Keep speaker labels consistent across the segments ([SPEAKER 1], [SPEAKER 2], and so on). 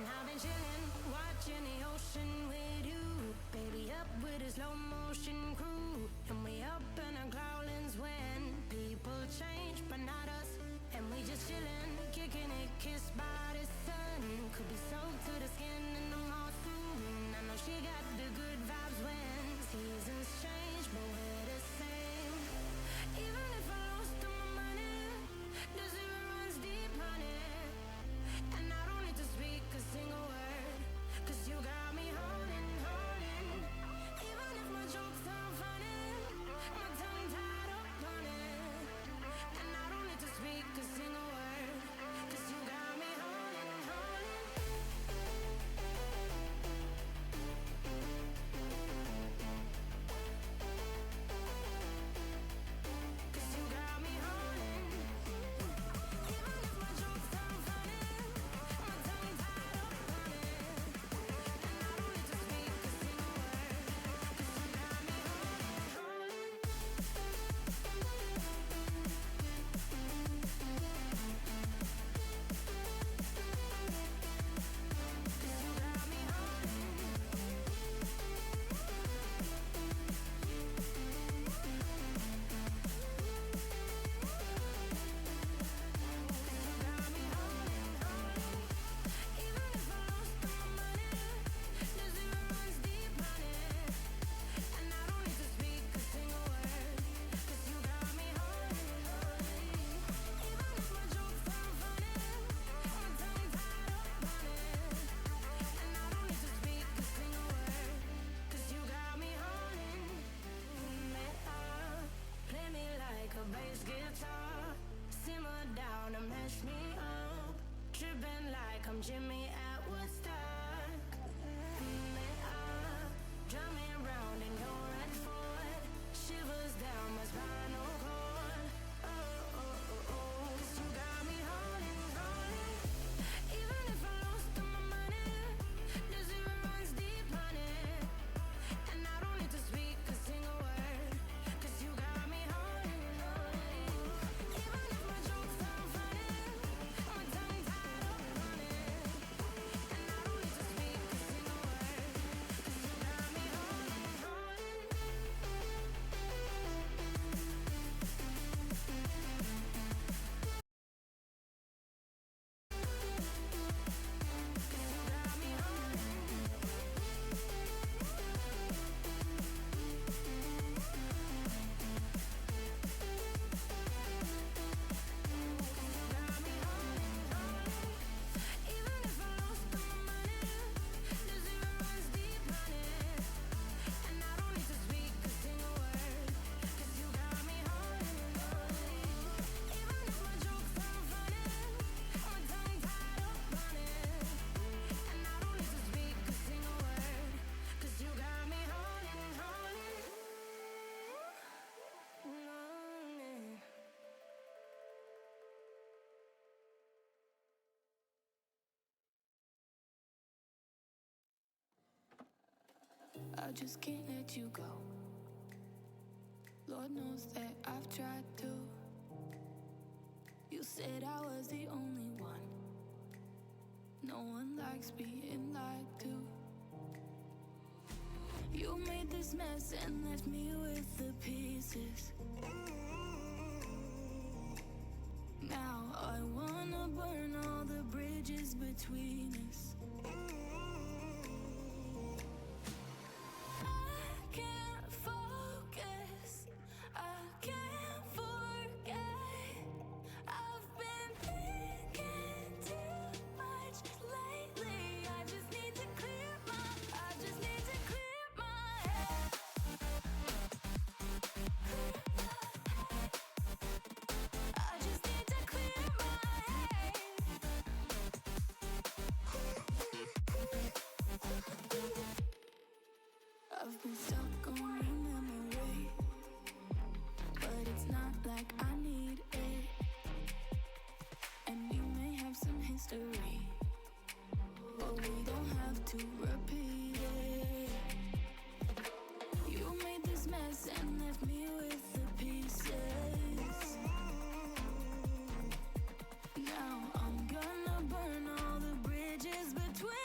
[SPEAKER 1] And I've been chilling, watching the ocean with you. Baby, up with a slow motion crew. And we up in our growlings when people change, but not us. And we just chilling, kicking it, kissed by the sun. Could be soaked to the skin in the mall soon. I know she got the good vibes when seasons change, but we're the same. Even if I lost all my money, the zero runs deep, honey. And I don't need to speak a single word, 'cause you got me holding, holding. Even if my jokes sound funny, my tongue tied up on it. And I don't need to speak a single word, 'cause you got me holding, holding. 'Cause you got me holding. Even if my jokes sound funny, my tongue tied up on it. And I don't need to speak a single word, 'cause you got me holding, holding. 'Cause you got me holding, holding. Even if I lost all my money, the zero runs deep, honey. And I don't need to speak a single word, 'cause you got me holding, holding. Even if my jokes sound funny, my tongue tied up on it. And I don't need to speak a single word, 'cause you got me holding me up. Play me like a bass guitar, simmer down and mash me up. Tripping like I'm Jimmy at Woodstock. Me up, drumming round in your red Ford, shivers down my spinal cord. Oh, oh, oh, oh. 'Cause you got me holding, holding. Even if I lost all my money, the zero runs deep, honey. And I don't need to speak a single word, 'cause you got me holding, holding. Even if my jokes sound funny, my tongue tied up on it. And I don't need to speak a single word, 'cause you got me holding, holding. 'Cause you got me holding. Got me holding, holding. Even if I lost all my money, the zero runs deep, honey. And I don't need to speak a single word, 'cause you got me holding, holding. Even if my jokes sound funny, my tongue tied up on it. And I don't need to speak a single word, 'cause you got me holding, holding.
[SPEAKER 2] I just can't let you go. Lord knows that I've tried to. You said I was the only one. No one likes being lied to. You made this mess and left me with the pieces. Now I wanna burn all the bridges between us. I can't focus, I can't forget. I've been thinking too much lately. I just need to clear my head. I just need to clear my head. I've been stuck on your memory, but it's not like I need it. And we may have some history, but we don't have to repeat it. You made this mess and left me with the pieces. Now I'm gonna burn all the bridges between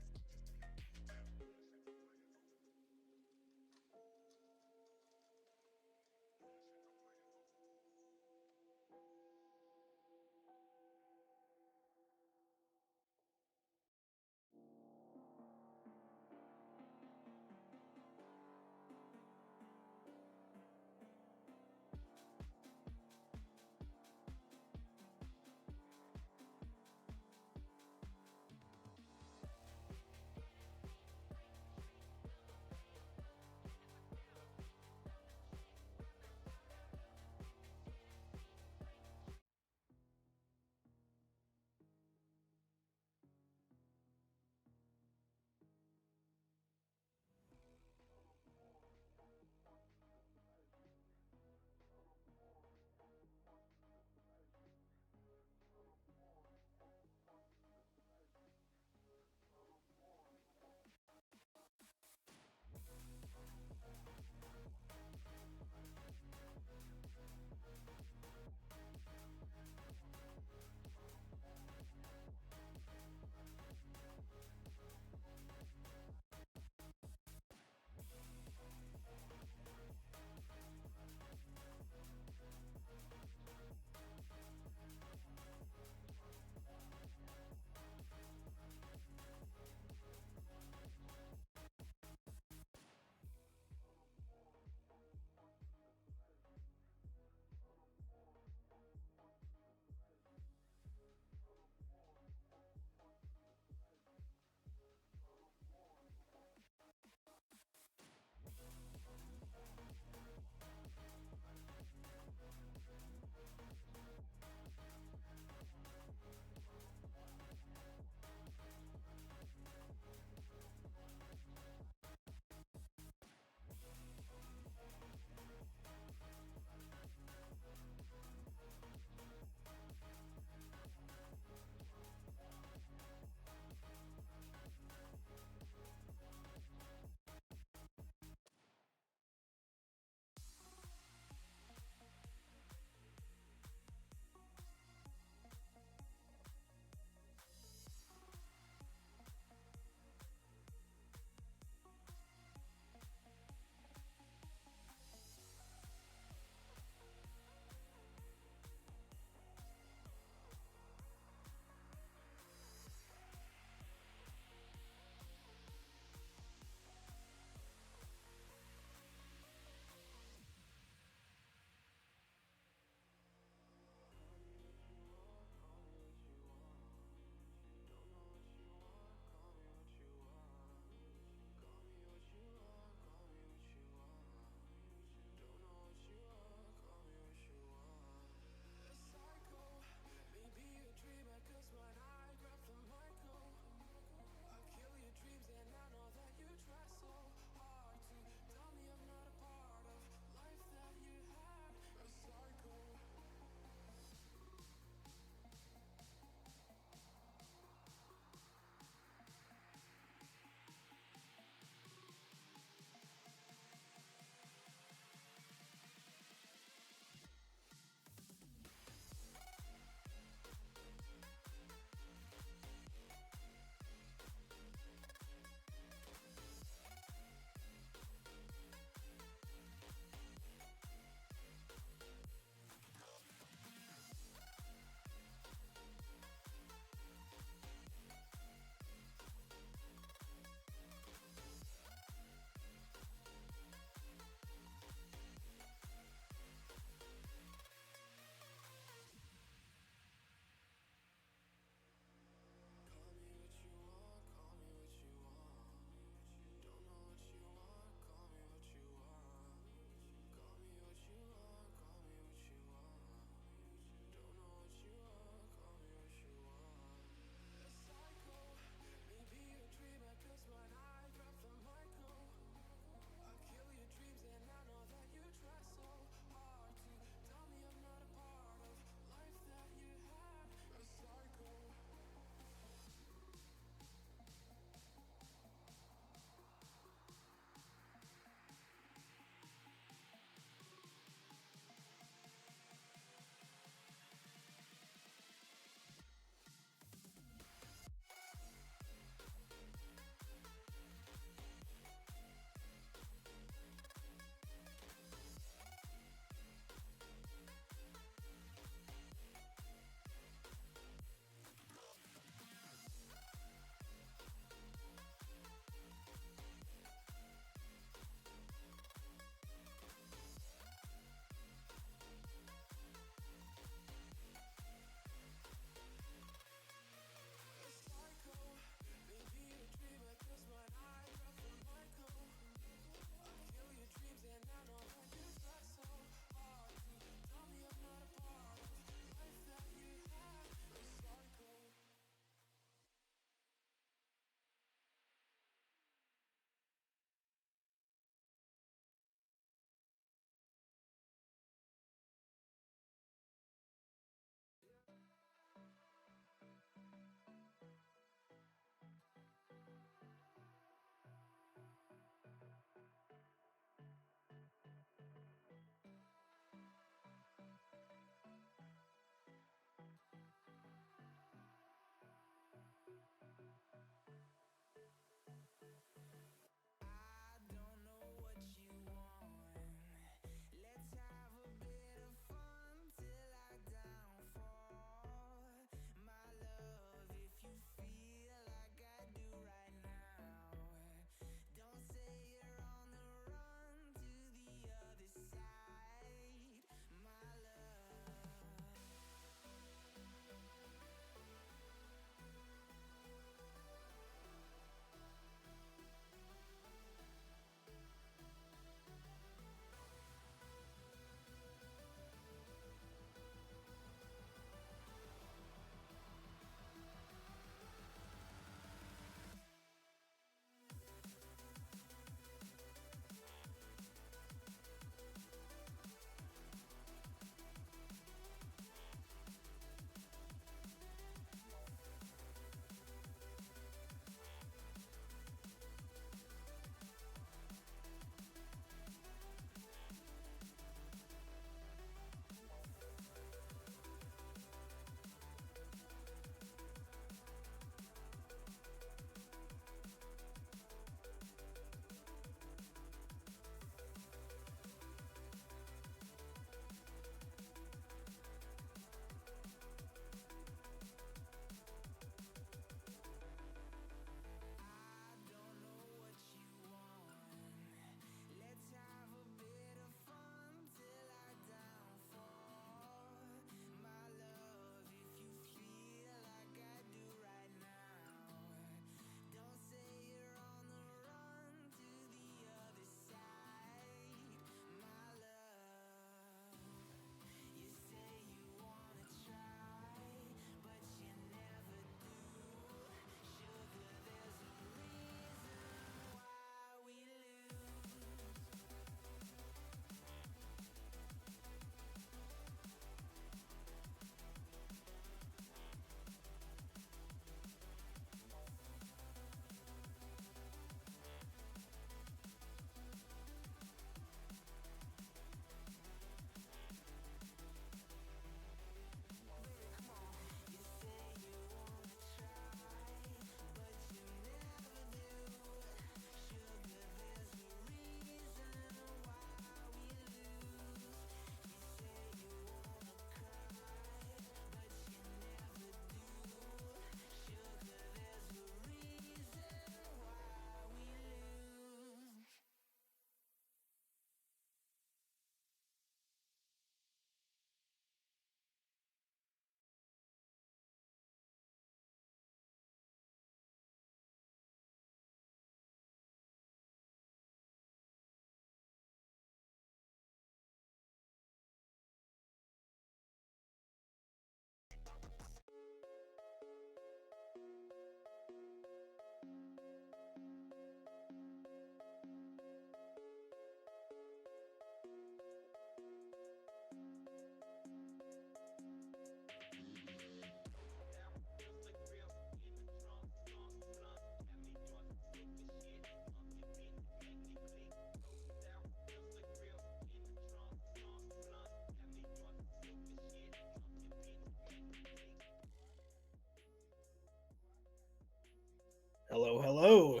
[SPEAKER 3] Hello, hello.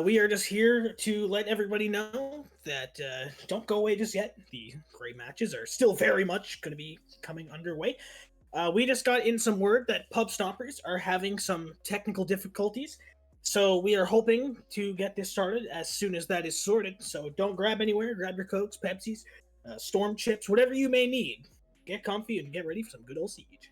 [SPEAKER 3] We are just here to let everybody know that don't go away just yet. The gray matches are still very much going to be coming underway. We just got in some word that Pub Stompers are having some technical difficulties, so we are hoping to get this started as soon as that is sorted. So don't grab anywhere. Grab your Cokes, Pepsis, Storm Chips, whatever you may need. Get comfy and get ready for some good old Siege.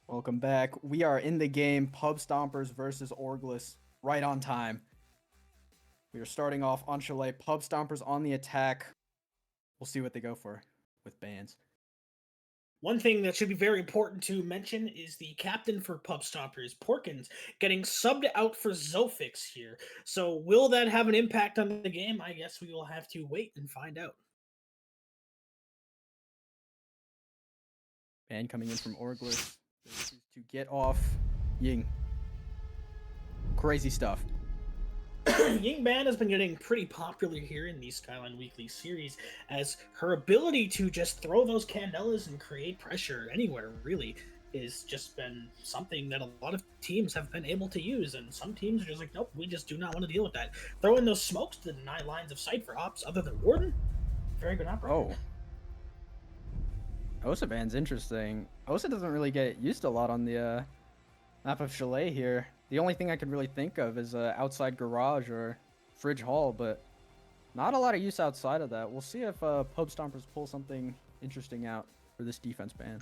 [SPEAKER 4] Welcome back. We are in the game Pub Stompers versus OrgLess right on time. We are starting off on Chalet. Pub Stompers on the attack. We'll see what they go for with bans.
[SPEAKER 3] One thing that should be very important to mention is the captain for Pub Stompers, Porkins, getting subbed out for Zofix here. So will that have an impact on the game? I guess we will have to wait and find out.
[SPEAKER 4] Ban coming in from OrgLess. They choose to get off Ying. Crazy stuff.
[SPEAKER 3] Ying Ban has been getting pretty popular here in the Skyline Weekly series, as her ability to just throw those candelas and create pressure anywhere really is just been something that a lot of teams have been able to use, and some teams are just like, nope, we just do not want to deal with that. Throwing those smokes to deny lines of sight for ops other than Warden, very good operator.
[SPEAKER 4] Oh. Osa Ban's interesting. Osa doesn't really get used a lot on the map of Chalet here. The only thing I could really think of is outside garage or fridge hall, but not a lot of use outside of that. We'll see if Pub Stompers pull something interesting out for this defense ban.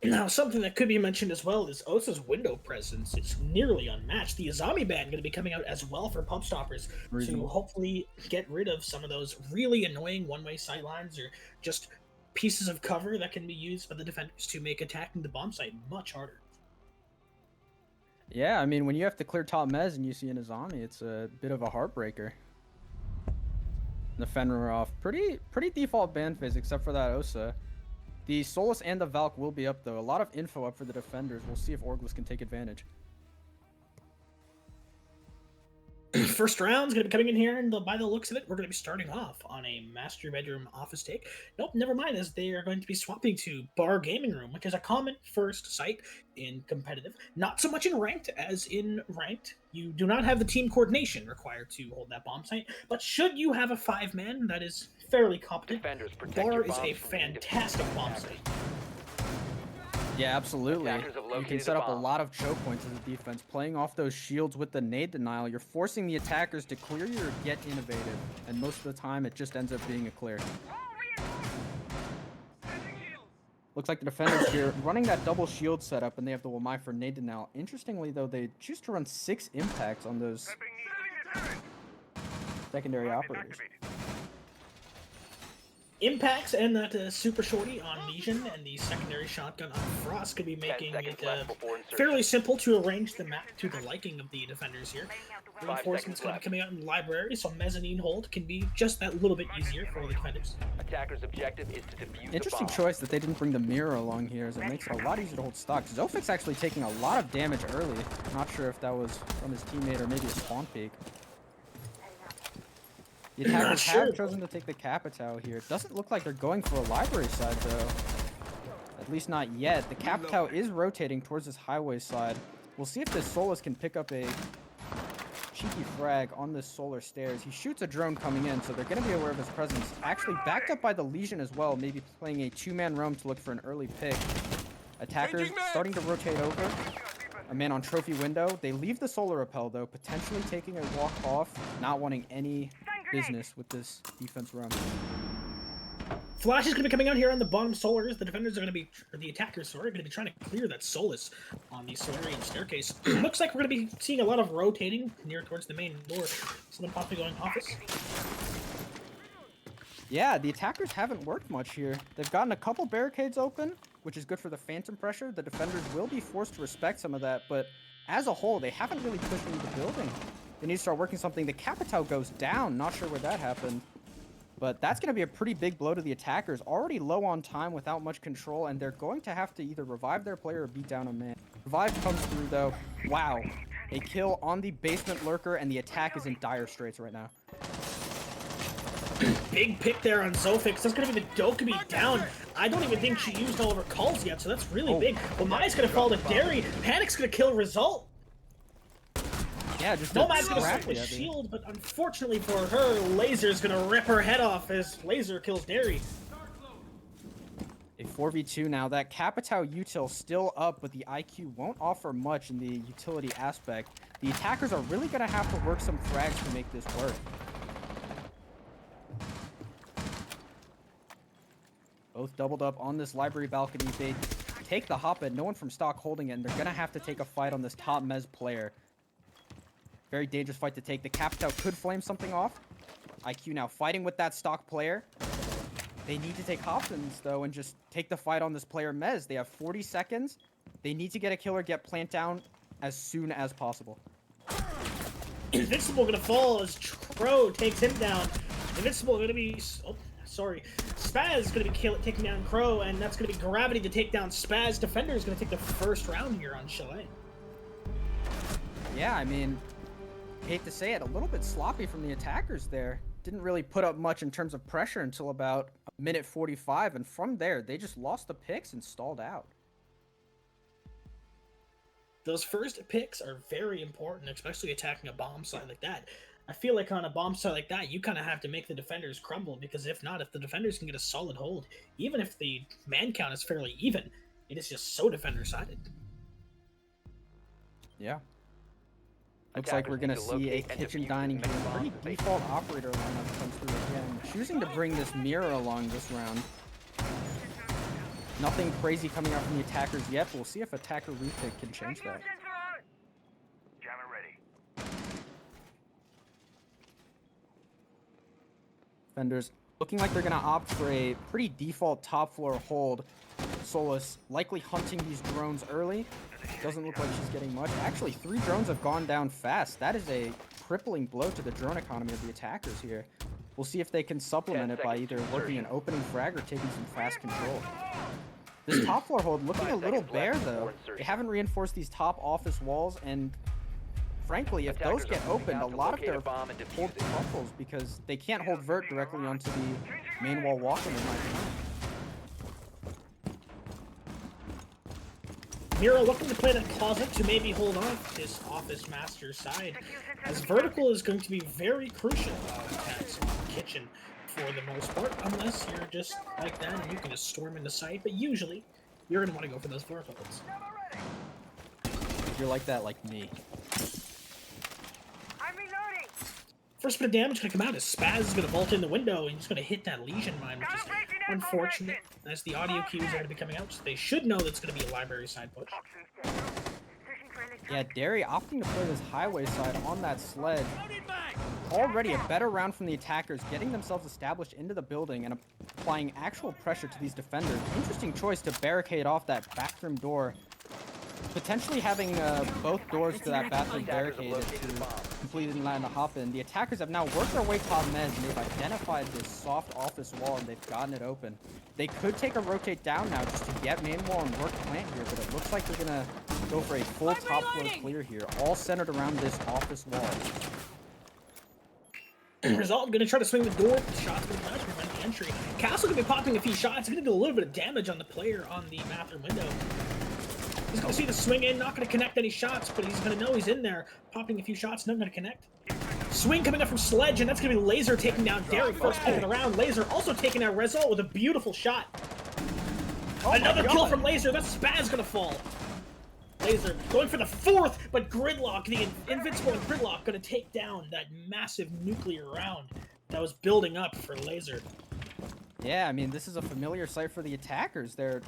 [SPEAKER 3] Now, something that could be mentioned as well is Osa's window presence is nearly unmatched. The Azami ban going to be coming out as well for Pub Stompers to hopefully get rid of some of those really annoying one-way sightlines or just pieces of cover that can be used by the defenders to make attacking the bomb site much harder.
[SPEAKER 4] Yeah, I mean, when you have to clear top mez and you see an Azami, it's a bit of a heartbreaker. The Fenrir off. Pretty default ban phase, except for that Osa. The Solus and the Valk will be up, though. A lot of info up for the defenders. We'll see if OrgLess can take advantage.
[SPEAKER 3] First round's going to be coming in here, and by the looks of it, we're going to be starting off on a master bedroom office take. Nope, never mind, as they are going to be swapping to bar gaming room, which is a common first sight in competitive. Not so much in ranked, as in ranked, you do not have the team coordination required to hold that bomb site, but should you have a 5-man that is fairly competent, bar is a fantastic bomb site.
[SPEAKER 4] Yeah, absolutely. You can set up a lot of choke points as a defense. Playing off those shields with the nade denial, you're forcing the attackers to clear you or get innovative. And most of the time, it just ends up being a clear. Looks like the defenders here running that double shield setup, and they have the Wamai for nade denial. Interestingly, though, they choose to run 6 impacts on those secondary operators.
[SPEAKER 3] Impacts and that super shorty on Legion and the secondary shotgun on Frost could be making it fairly simple to arrange the map to the liking of the defenders here. Reinforcements going to be coming out in the library, so mezzanine hold can be just that little bit easier for the defenders.
[SPEAKER 5] Attacker's objective is to defuse
[SPEAKER 4] Interesting choice that they didn't bring the mirror along here, as it makes it a lot easier to hold stock. Zofix actually taking a lot of damage early. Not sure if that was from his teammate or maybe a spawn peek. The attackers have chosen to take the Capitao here. It doesn't look like they're going for a library side, though. At least not yet. The Capitao is rotating towards this highway side. We'll see if this Solus can pick up a cheeky frag on this solar stairs. He shoots a drone coming in, so they're going to be aware of his presence. Actually backed up by the Legion as well, maybe playing a 2-man roam to look for an early pick. Attackers starting to rotate over. A man on trophy window. They leave the solar rappel, though, potentially taking a walk off, not wanting any business with this defense run.
[SPEAKER 3] Flash is going to be coming out here on the bottom solars. The defenders are going to be, or the attackers, sorry, are going to be trying to clear that Solus on the Solarian staircase. Looks like we're going to be seeing a lot of rotating near towards the main door. Someone possibly going office.
[SPEAKER 4] Yeah, the attackers haven't worked much here. They've gotten a couple barricades open, which is good for the phantom pressure. The defenders will be forced to respect some of that, but as a whole, they haven't really pushed into the building. They need to start working something. The Capitao goes down. Not sure where that happened. But that's going to be a pretty big blow to the attackers. Already low on time without much control, and they're going to have to either revive their player or beat down a man. Revive comes through, though. Wow. A kill on the basement lurker, and the attack is in dire straits right now.
[SPEAKER 3] Big pick there on Zofix. That's going to be the Dokkaebi down. I don't even think she used all of her calls yet, so that's really big. Well, Maya's going to fall to Derry. Panic's going to kill Result.
[SPEAKER 4] Yeah, just
[SPEAKER 3] Nomad's going to start with shield, but unfortunately for her, Laser's going to rip her head off as Laser kills Derry.
[SPEAKER 4] A 4v2 now. That Capitao util still up, but the IQ won't offer much in the utility aspect. The attackers are really going to have to work some frags to make this work. Both doubled up on this library balcony. They take the hop, no one from stock holding it, and they're going to have to take a fight on this top mez player. Very dangerous fight to take. The Capitao could flame something off. IQ now fighting with that stock player. They need to take Hopkins, though, and just take the fight on this player mez. They have 40 seconds. They need to get a kill or get plant down as soon as possible.
[SPEAKER 3] Invincible going to fall as Crow takes him down. Invincible going to be... Oh, sorry. Spaz is going to be taking down Crow, and that's going to be Gravity to take down Spaz. Defender is going to take the first round here on Chalet.
[SPEAKER 4] Yeah, I mean, hate to say it, a little bit sloppy from the attackers there. Didn't really put up much in terms of pressure until about a minute 45, and from there, they just lost the picks and stalled out.
[SPEAKER 3] Those first picks are very important, especially attacking a bomb site like that. I feel like on a bomb site like that, you kind of have to make the defenders crumble, because if not, if the defenders can get a solid hold, even if the man count is fairly even, it is just so defender-sided.
[SPEAKER 4] Yeah. Looks like we're going to see a kitchen dining here. Pretty default operator lineup comes through again. Choosing to bring this mirror along this round. Nothing crazy coming out from the attackers yet, but we'll see if attacker repick can change that.
[SPEAKER 6] Jammer ready.
[SPEAKER 4] Defenders looking like they're going to opt for a pretty default top floor hold. Solus likely hunting these drones early. Doesn't look like she's getting much. Actually, 3 drones have gone down fast. That is a crippling blow to the drone economy of the attackers here. We'll see if they can supplement it by either working an opening frag or taking some fast control. This top floor hold looking a little bare though. They haven't reinforced these top office walls, and frankly, if those get opened, a lot of their hold crumbles because they can't hold vert directly onto the main wall walking in my opinion.
[SPEAKER 3] Mira looking to play that closet to maybe hold off this office master side, as vertical is going to be very crucial attacks on kitchen for the most part, unless you're just like that and you can just storm into sight, but usually you're going to want to go for those verticals.
[SPEAKER 4] You're like that like me.
[SPEAKER 6] I'm reloading.
[SPEAKER 3] First bit of damage going to come out as Spaz is going to vault in the window and he's going to hit that Legion mine, which is unfortunate, as the audio cues are going to be coming out, so they should know that's going to be a library side push.
[SPEAKER 4] Yeah, Derry opting to play this highway side on that sledge. Already a better round from the attackers, getting themselves established into the building and applying actual pressure to these defenders. Interesting choice to barricade off that bathroom door. Potentially having both doors to that bathroom barricaded to completely land a hop in. The attackers have now worked their way top mez, and they've identified this soft office wall, and they've gotten it open. They could take a rotate down now just to get main wall and work plant here, but it looks like they're gonna go for a full top floor clear here, all centered around this office wall.
[SPEAKER 3] Result, going to try to swing the door. Shots going to flash, prevent the entry. Castle going to be popping a few shots. Going to do a little bit of damage on the player on the bathroom window. He's going to see the swing in, not going to connect any shots, but he's going to know he's in there. Popping a few shots, not going to connect. Swing coming up from Sledge, and that's going to be Laser taking down Derry. First pick of the round. Laser also taking out Result with a beautiful shot. Another kill from Laser. That's Spaz going to fall. Laser going for the 4th, but Gridlock, the invincible Gridlock, going to take down that massive nuclear round that was building up for Laser.
[SPEAKER 4] Yeah, I mean, this is a familiar sight for the attackers. They're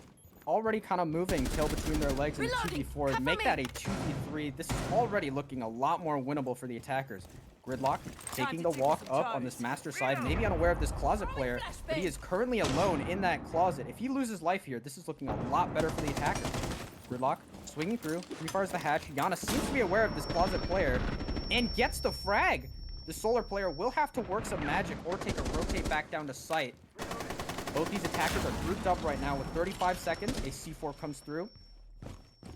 [SPEAKER 4] already kind of moving tail between their legs in 2v4. Make that a 2v3. This is already looking a lot more winnable for the attackers. Gridlock taking the walk up on this master side, maybe unaware of this closet player, but he is currently alone in that closet. If he loses life here, this is looking a lot better for the attackers. Gridlock swinging through, refires the hatch. Yana seems to be aware of this closet player and gets the frag. The solar player will have to work some magic or take a rotate back down to sight. Both these attackers are grouped up right now with 35 seconds. A C4 comes through.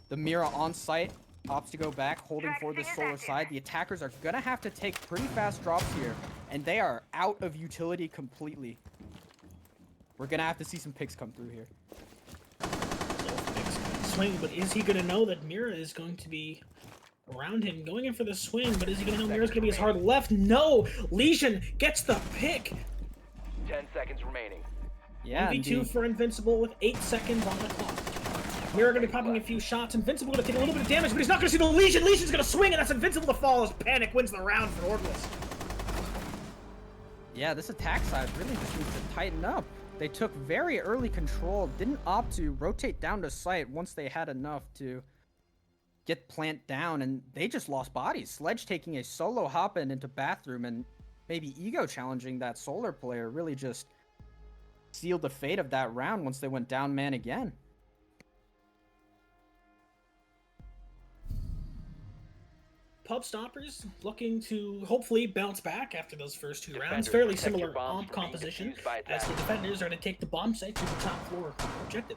[SPEAKER 4] The Mira on site opts to go back, holding for this solar side. The attackers are gonna have to take pretty fast drops here, and they are out of utility completely. We're gonna have to see some picks come through here.
[SPEAKER 3] Swing, but is he going to know that Mira is going to be around him, going in for the swing, but is he going to know Mira's going to be his hard left? No! Legion gets the pick!
[SPEAKER 5] 10 seconds remaining.
[SPEAKER 4] Yeah,
[SPEAKER 3] 1v2 for Invincible with 8 seconds on the clock. Mira going to be popping a few shots. Invincible going to take a little bit of damage, but he's not going to see the Legion! Legion's going to swing, and that's Invincible to fall as Panic wins the round for OrgLess.
[SPEAKER 4] Yeah, this attack side really just needs to tighten up. They took very early control, didn't opt to rotate down to sight once they had enough to get plant down, and they just lost bodies. Sledge taking a solo hop in into bathroom and maybe ego challenging that solar player really just sealed the fate of that round once they went down man again.
[SPEAKER 3] Pub Stompers looking to hopefully bounce back after those first 2 rounds.
[SPEAKER 5] Defenders,
[SPEAKER 3] Fairly
[SPEAKER 5] protect your
[SPEAKER 3] similar
[SPEAKER 5] bombs
[SPEAKER 3] omp
[SPEAKER 5] from being
[SPEAKER 3] composition,
[SPEAKER 5] defused by
[SPEAKER 3] as the
[SPEAKER 5] attackers.
[SPEAKER 3] defenders are going to take the bomb site to the top floor objective.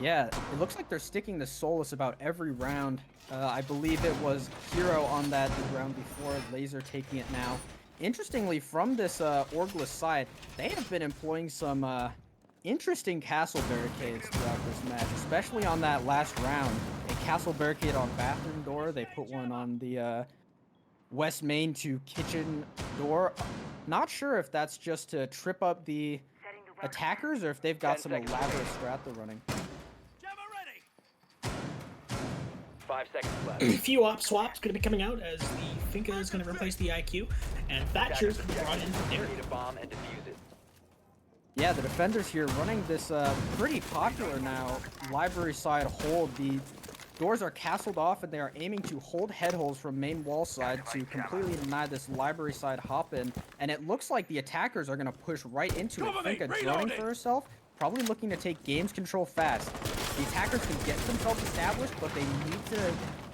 [SPEAKER 4] Yeah, it looks like they're sticking the Solus about every round. I believe it was Hero on that the round before, Laser taking it now. Interestingly, from this OrgLess side, they have been employing some interesting castle barricades throughout this match, especially on that last round. A castle barricade on bathroom door. They put one on the west main to kitchen door. Not sure if that's just to trip up the attackers or if they've got
[SPEAKER 5] 10
[SPEAKER 4] some
[SPEAKER 5] seconds
[SPEAKER 4] elaborate strat they're running.
[SPEAKER 5] 5 seconds left.
[SPEAKER 3] A few op swaps going to be coming out as the Finka is going to replace the IQ, and Thatcher's going to be brought in from there.
[SPEAKER 5] Locate a bomb and defuse it.
[SPEAKER 4] Yeah, the defenders here running this pretty popular now library side hold. The doors are castled off and they are aiming to hold head holes from main wall side to completely deny this library side hop in. And it looks like the attackers are going to push right into it. Finka droning for herself, probably looking to take games control fast. The attackers can get themselves established, but they need to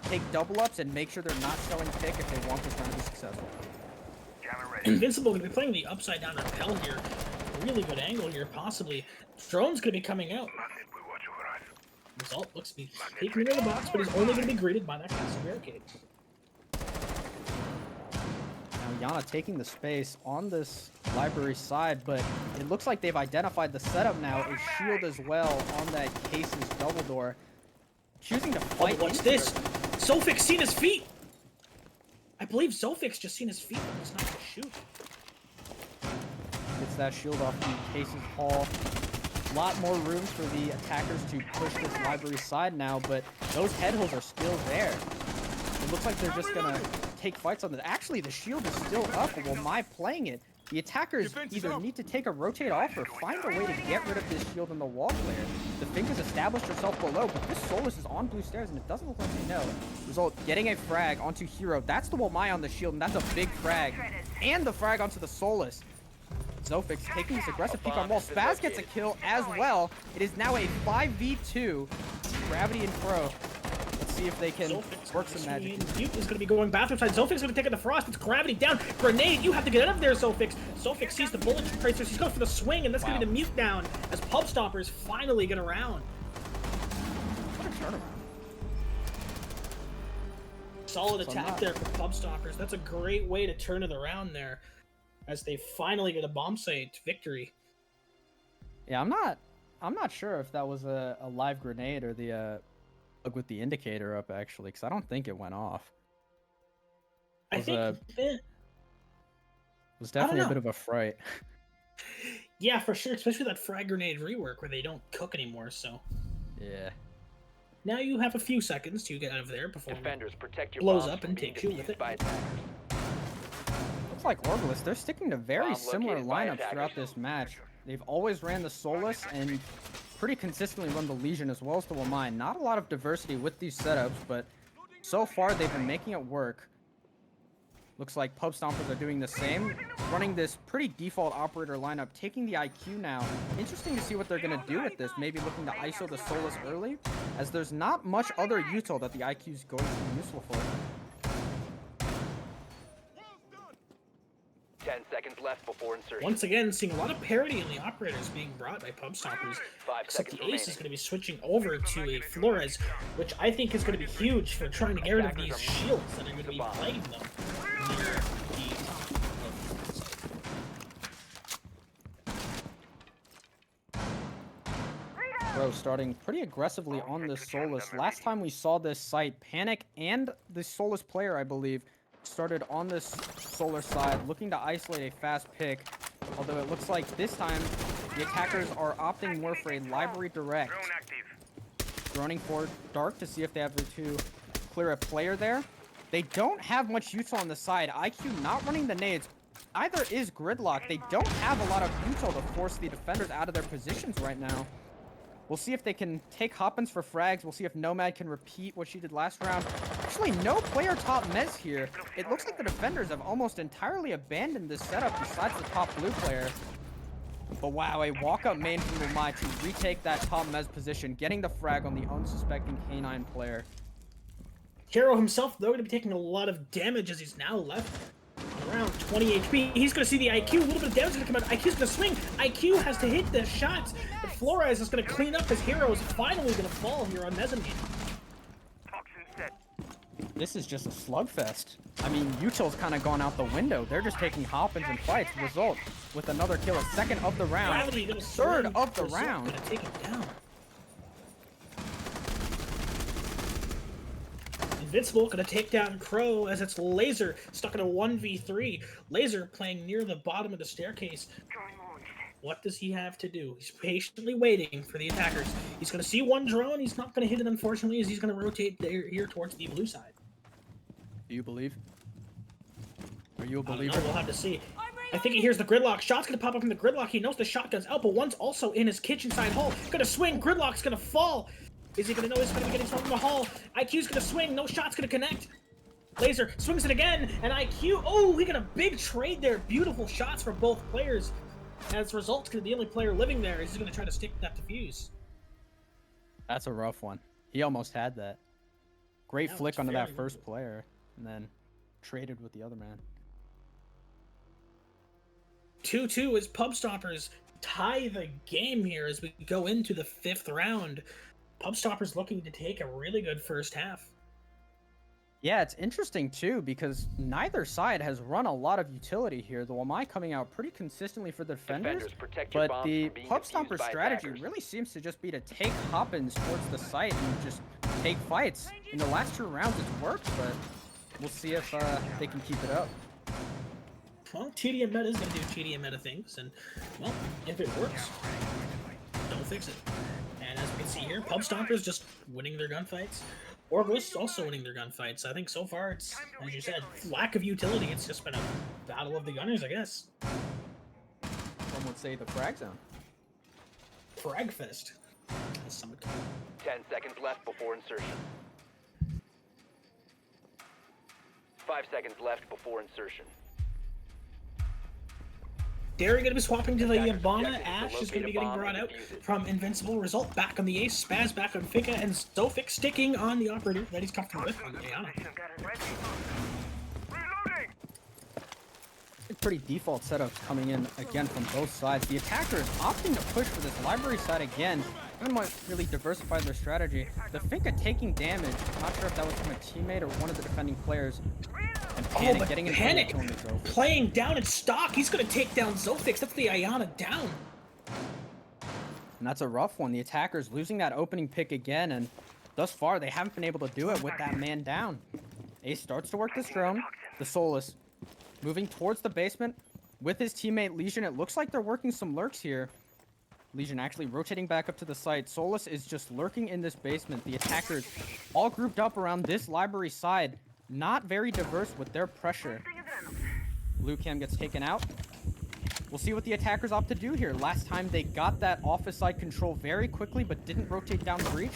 [SPEAKER 4] take double ups and make sure they're not selling pick if they want this round to be successful.
[SPEAKER 6] Jammer ready.
[SPEAKER 3] Invincible going to be playing the upside down rappel here. Really good angle here, possibly. Drone's going to be coming out.
[SPEAKER 6] Magnet will watch over us.
[SPEAKER 3] Result looks to be taking into the box, but he's only going to be greeted by that castle barricade.
[SPEAKER 4] Now Yana taking the space on this library side, but it looks like they've identified the setup now. A shield as well on that case's double door. Choosing to
[SPEAKER 3] Oh,
[SPEAKER 4] fight.
[SPEAKER 3] but what's
[SPEAKER 4] into
[SPEAKER 3] this?
[SPEAKER 4] it.
[SPEAKER 3] Zofix seen his feet! I believe Zofix just seen his feet, but he's not going to shoot.
[SPEAKER 4] Gets that shield off the case's hull. A lot more rooms for the attackers to push this library side now, but those head holes are still there. It looks like they're just gonna take fights on this. Actually, the shield is still up, but while my playing it, the attackers either need to take a rotate off or find a way to get rid of this shield in the wall player. The Fink has established herself below, but this Solus is on blue stairs, and it doesn't look like they know. Result, getting a frag onto Hero. That's the Wamai on the shield, and that's a big frag. And the frag onto the Solus. Zofix taking this aggressive peek on wall. Spaz gets a kill as well. It is now a 5v2. Gravity and Pro. Let's see if they can work some magic.
[SPEAKER 3] Mute is going to be going bathroom side. Zofix is going to take it the frost. It's Gravity down. Grenade, you have to get out of there, Zofix. Zofix sees the bullet tracers. He's going for the swing, and that's going to be the mute down as Pub Stompers finally get around.
[SPEAKER 4] What a turnaround.
[SPEAKER 3] Solid attack there for Pub Stompers. That's a great way to turn it around there as they finally get a bomb site victory.
[SPEAKER 4] Yeah, I'm not sure if that was a live grenade or the bug with the indicator up actually, because I don't think it went off.
[SPEAKER 3] I think
[SPEAKER 4] It was definitely a
[SPEAKER 3] know.
[SPEAKER 4] bit of a fright.
[SPEAKER 3] yeah, for sure, especially that frag grenade rework where they don't cook anymore, so
[SPEAKER 4] Yeah.
[SPEAKER 3] now you have a few seconds to get out of there before
[SPEAKER 5] Defenders, protect your
[SPEAKER 3] blows
[SPEAKER 5] bombs
[SPEAKER 3] up
[SPEAKER 5] from
[SPEAKER 3] and
[SPEAKER 5] being
[SPEAKER 3] takes you with
[SPEAKER 5] defused
[SPEAKER 3] it.
[SPEAKER 5] by attackers.
[SPEAKER 4] Looks like OrgLess, they're sticking to very
[SPEAKER 5] Bomb
[SPEAKER 4] similar
[SPEAKER 5] located by
[SPEAKER 4] lineups
[SPEAKER 5] attackers.
[SPEAKER 4] throughout this match. They've always ran the Solus and pretty consistently run the Legion as well as the Wamai. Not a lot of diversity with these setups, but so far they've been making it work. Looks like Pub Stompers are doing the same, running this pretty default operator lineup, taking the IQ now. Interesting to see what they're going to do with this, maybe looking to ISO the Solus early, as there's not much other util that the IQ is going to be useful for.
[SPEAKER 5] 10 seconds left before insertion.
[SPEAKER 3] Once again, seeing a lot of parity in the operators being brought by Pub Stompers.
[SPEAKER 5] 5
[SPEAKER 3] Except
[SPEAKER 5] seconds
[SPEAKER 3] the Ace is
[SPEAKER 5] remaining.
[SPEAKER 3] going to be switching over to a Flores, which I think is going to be huge for trying to get rid of these shields that are going to be plaguing them near the top of
[SPEAKER 4] Bro, starting pretty aggressively on this Solus. Last time we saw this site, Panic and the Solus player, I believe, started on this Solar side, looking to isolate a fast pick. Although it looks like this time, the attackers are opting more for a library direct.
[SPEAKER 6] Drone active.
[SPEAKER 4] Running for Dark to see if they have to clear a player there. They don't have much util on the side. IQ not running the nades. Either is Gridlock. They don't have a lot of util to force the defenders out of their positions right now. We'll see if they can take Hoppins for frags. We'll see if Nomad can repeat what she did last round. Actually, no player top mez here. It looks like the defenders have almost entirely abandoned this setup besides the top blue player. But wow, a walk-up main from Lumai to retake that top mez position, getting the frag on the unsuspecting K9 player.
[SPEAKER 3] Hero himself, though, going to be taking a lot of damage as he's now left round, 20 HP. He's going to see the IQ. A little bit of damage going to come out. IQ's going to swing. IQ has to hit the shots. But Flores is going to clean up his heroes. Finally going to fall here on Mezzanine.
[SPEAKER 6] Toxin set.
[SPEAKER 4] This is just a slugfest. I mean, Util's kind of gone out the window. They're just taking hop-ins and fights. Result with another kill, a second of the round,
[SPEAKER 3] Gravity gonna
[SPEAKER 4] third
[SPEAKER 3] swing.
[SPEAKER 4] of the
[SPEAKER 3] Result
[SPEAKER 4] round.
[SPEAKER 3] Gonna take him down. Invincible gonna take down Crow as it's Laser stuck in a 1v3. Laser playing near the bottom of the staircase. What does he have to do? He's patiently waiting for the attackers. He's gonna see one drone. He's not gonna hit it, unfortunately, as he's gonna rotate there, here towards the blue side.
[SPEAKER 4] Do you believe? Are you a
[SPEAKER 3] I don't
[SPEAKER 4] believer?
[SPEAKER 3] know, we'll have to see. I think he hears the gridlock. Shot's gonna pop up in the gridlock. He knows the shotgun's out, but one's also in his kitchen side hall. Gonna swing. Gridlock's gonna fall. Is he gonna know he's gonna be getting thrown from the hall? IQ's gonna swing. No shot's gonna connect. Laser swings it again, and IQ. Oh, he got a big trade there. Beautiful shots from both players. As a result, gonna be the only player living there. He's gonna try to stick that defuse.
[SPEAKER 4] That's a rough one. He almost had that. Great
[SPEAKER 3] Yeah,
[SPEAKER 4] flick
[SPEAKER 3] it's
[SPEAKER 4] onto that
[SPEAKER 3] very
[SPEAKER 4] first
[SPEAKER 3] good.
[SPEAKER 4] player, and then traded with the other man.
[SPEAKER 3] 2-2 as Pub Stompers tie the game here as we go into the 5th round. Pub Stompers looking to take a really good first half.
[SPEAKER 4] Yeah, it's interesting too because neither side has run a lot of utility here. The Wamai coming out pretty consistently for the defenders,
[SPEAKER 5] protect your
[SPEAKER 4] but
[SPEAKER 5] bombs
[SPEAKER 4] the
[SPEAKER 5] from being
[SPEAKER 4] Pub
[SPEAKER 5] defused
[SPEAKER 4] Stomper
[SPEAKER 5] by
[SPEAKER 4] strategy
[SPEAKER 5] attackers.
[SPEAKER 4] really seems to just be to take hop-ins towards the site and just take fights. In the last 2 rounds, it's worked, but we'll see if they can keep it up.
[SPEAKER 3] Well, TDM meta is going to do TDM meta things, and, well, if it works, don't fix it. And as we can see here, Pub Stompers just winning their gunfights. OrgLess also winning their gunfights. I think so far it's, as you said, lack of utility. It's just been a battle of the gunners, I guess.
[SPEAKER 4] Some would say the frag zone.
[SPEAKER 3] Fragfest. As some would call it.
[SPEAKER 5] 10 seconds left before insertion. 5 seconds left before insertion.
[SPEAKER 3] Derry gonna be swapping to the
[SPEAKER 5] Attackers
[SPEAKER 3] Obama.
[SPEAKER 5] objective is to
[SPEAKER 3] Ash is gonna be
[SPEAKER 5] locate a
[SPEAKER 3] getting
[SPEAKER 5] bomb
[SPEAKER 3] brought
[SPEAKER 5] and
[SPEAKER 3] out
[SPEAKER 5] defuse it.
[SPEAKER 3] from Invincible. Result back on the Ace. Spaz back on Fika, and Zofik sticking on the operator that he's comfortable with on Ayana.
[SPEAKER 6] Reloading.
[SPEAKER 4] Pretty default setups coming in again from both sides. The attackers opting to push for this library side again. Even might really diversify their strategy. The Finka taking damage. Not sure if that was from a teammate or one of the defending players. And Panic
[SPEAKER 3] but
[SPEAKER 4] getting in
[SPEAKER 3] Panic
[SPEAKER 4] front of killing the Zofik.
[SPEAKER 3] playing down in stock. He's gonna take down Zofix. That's the Ayana down.
[SPEAKER 4] And that's a rough one. The attackers losing that opening pick again, and thus far they haven't been able to do it with that man down. Ace starts to work this drone. The Solus moving towards the basement with his teammate Legion. It looks like they're working some lurks here. Legion actually rotating back up to the site. Solus is just lurking in this basement. The attackers all grouped up around this library side. Not very diverse with their pressure. Blue Cam gets taken out. We'll see what the attackers opt to do here. Last time they got that office side control very quickly but didn't rotate down breach.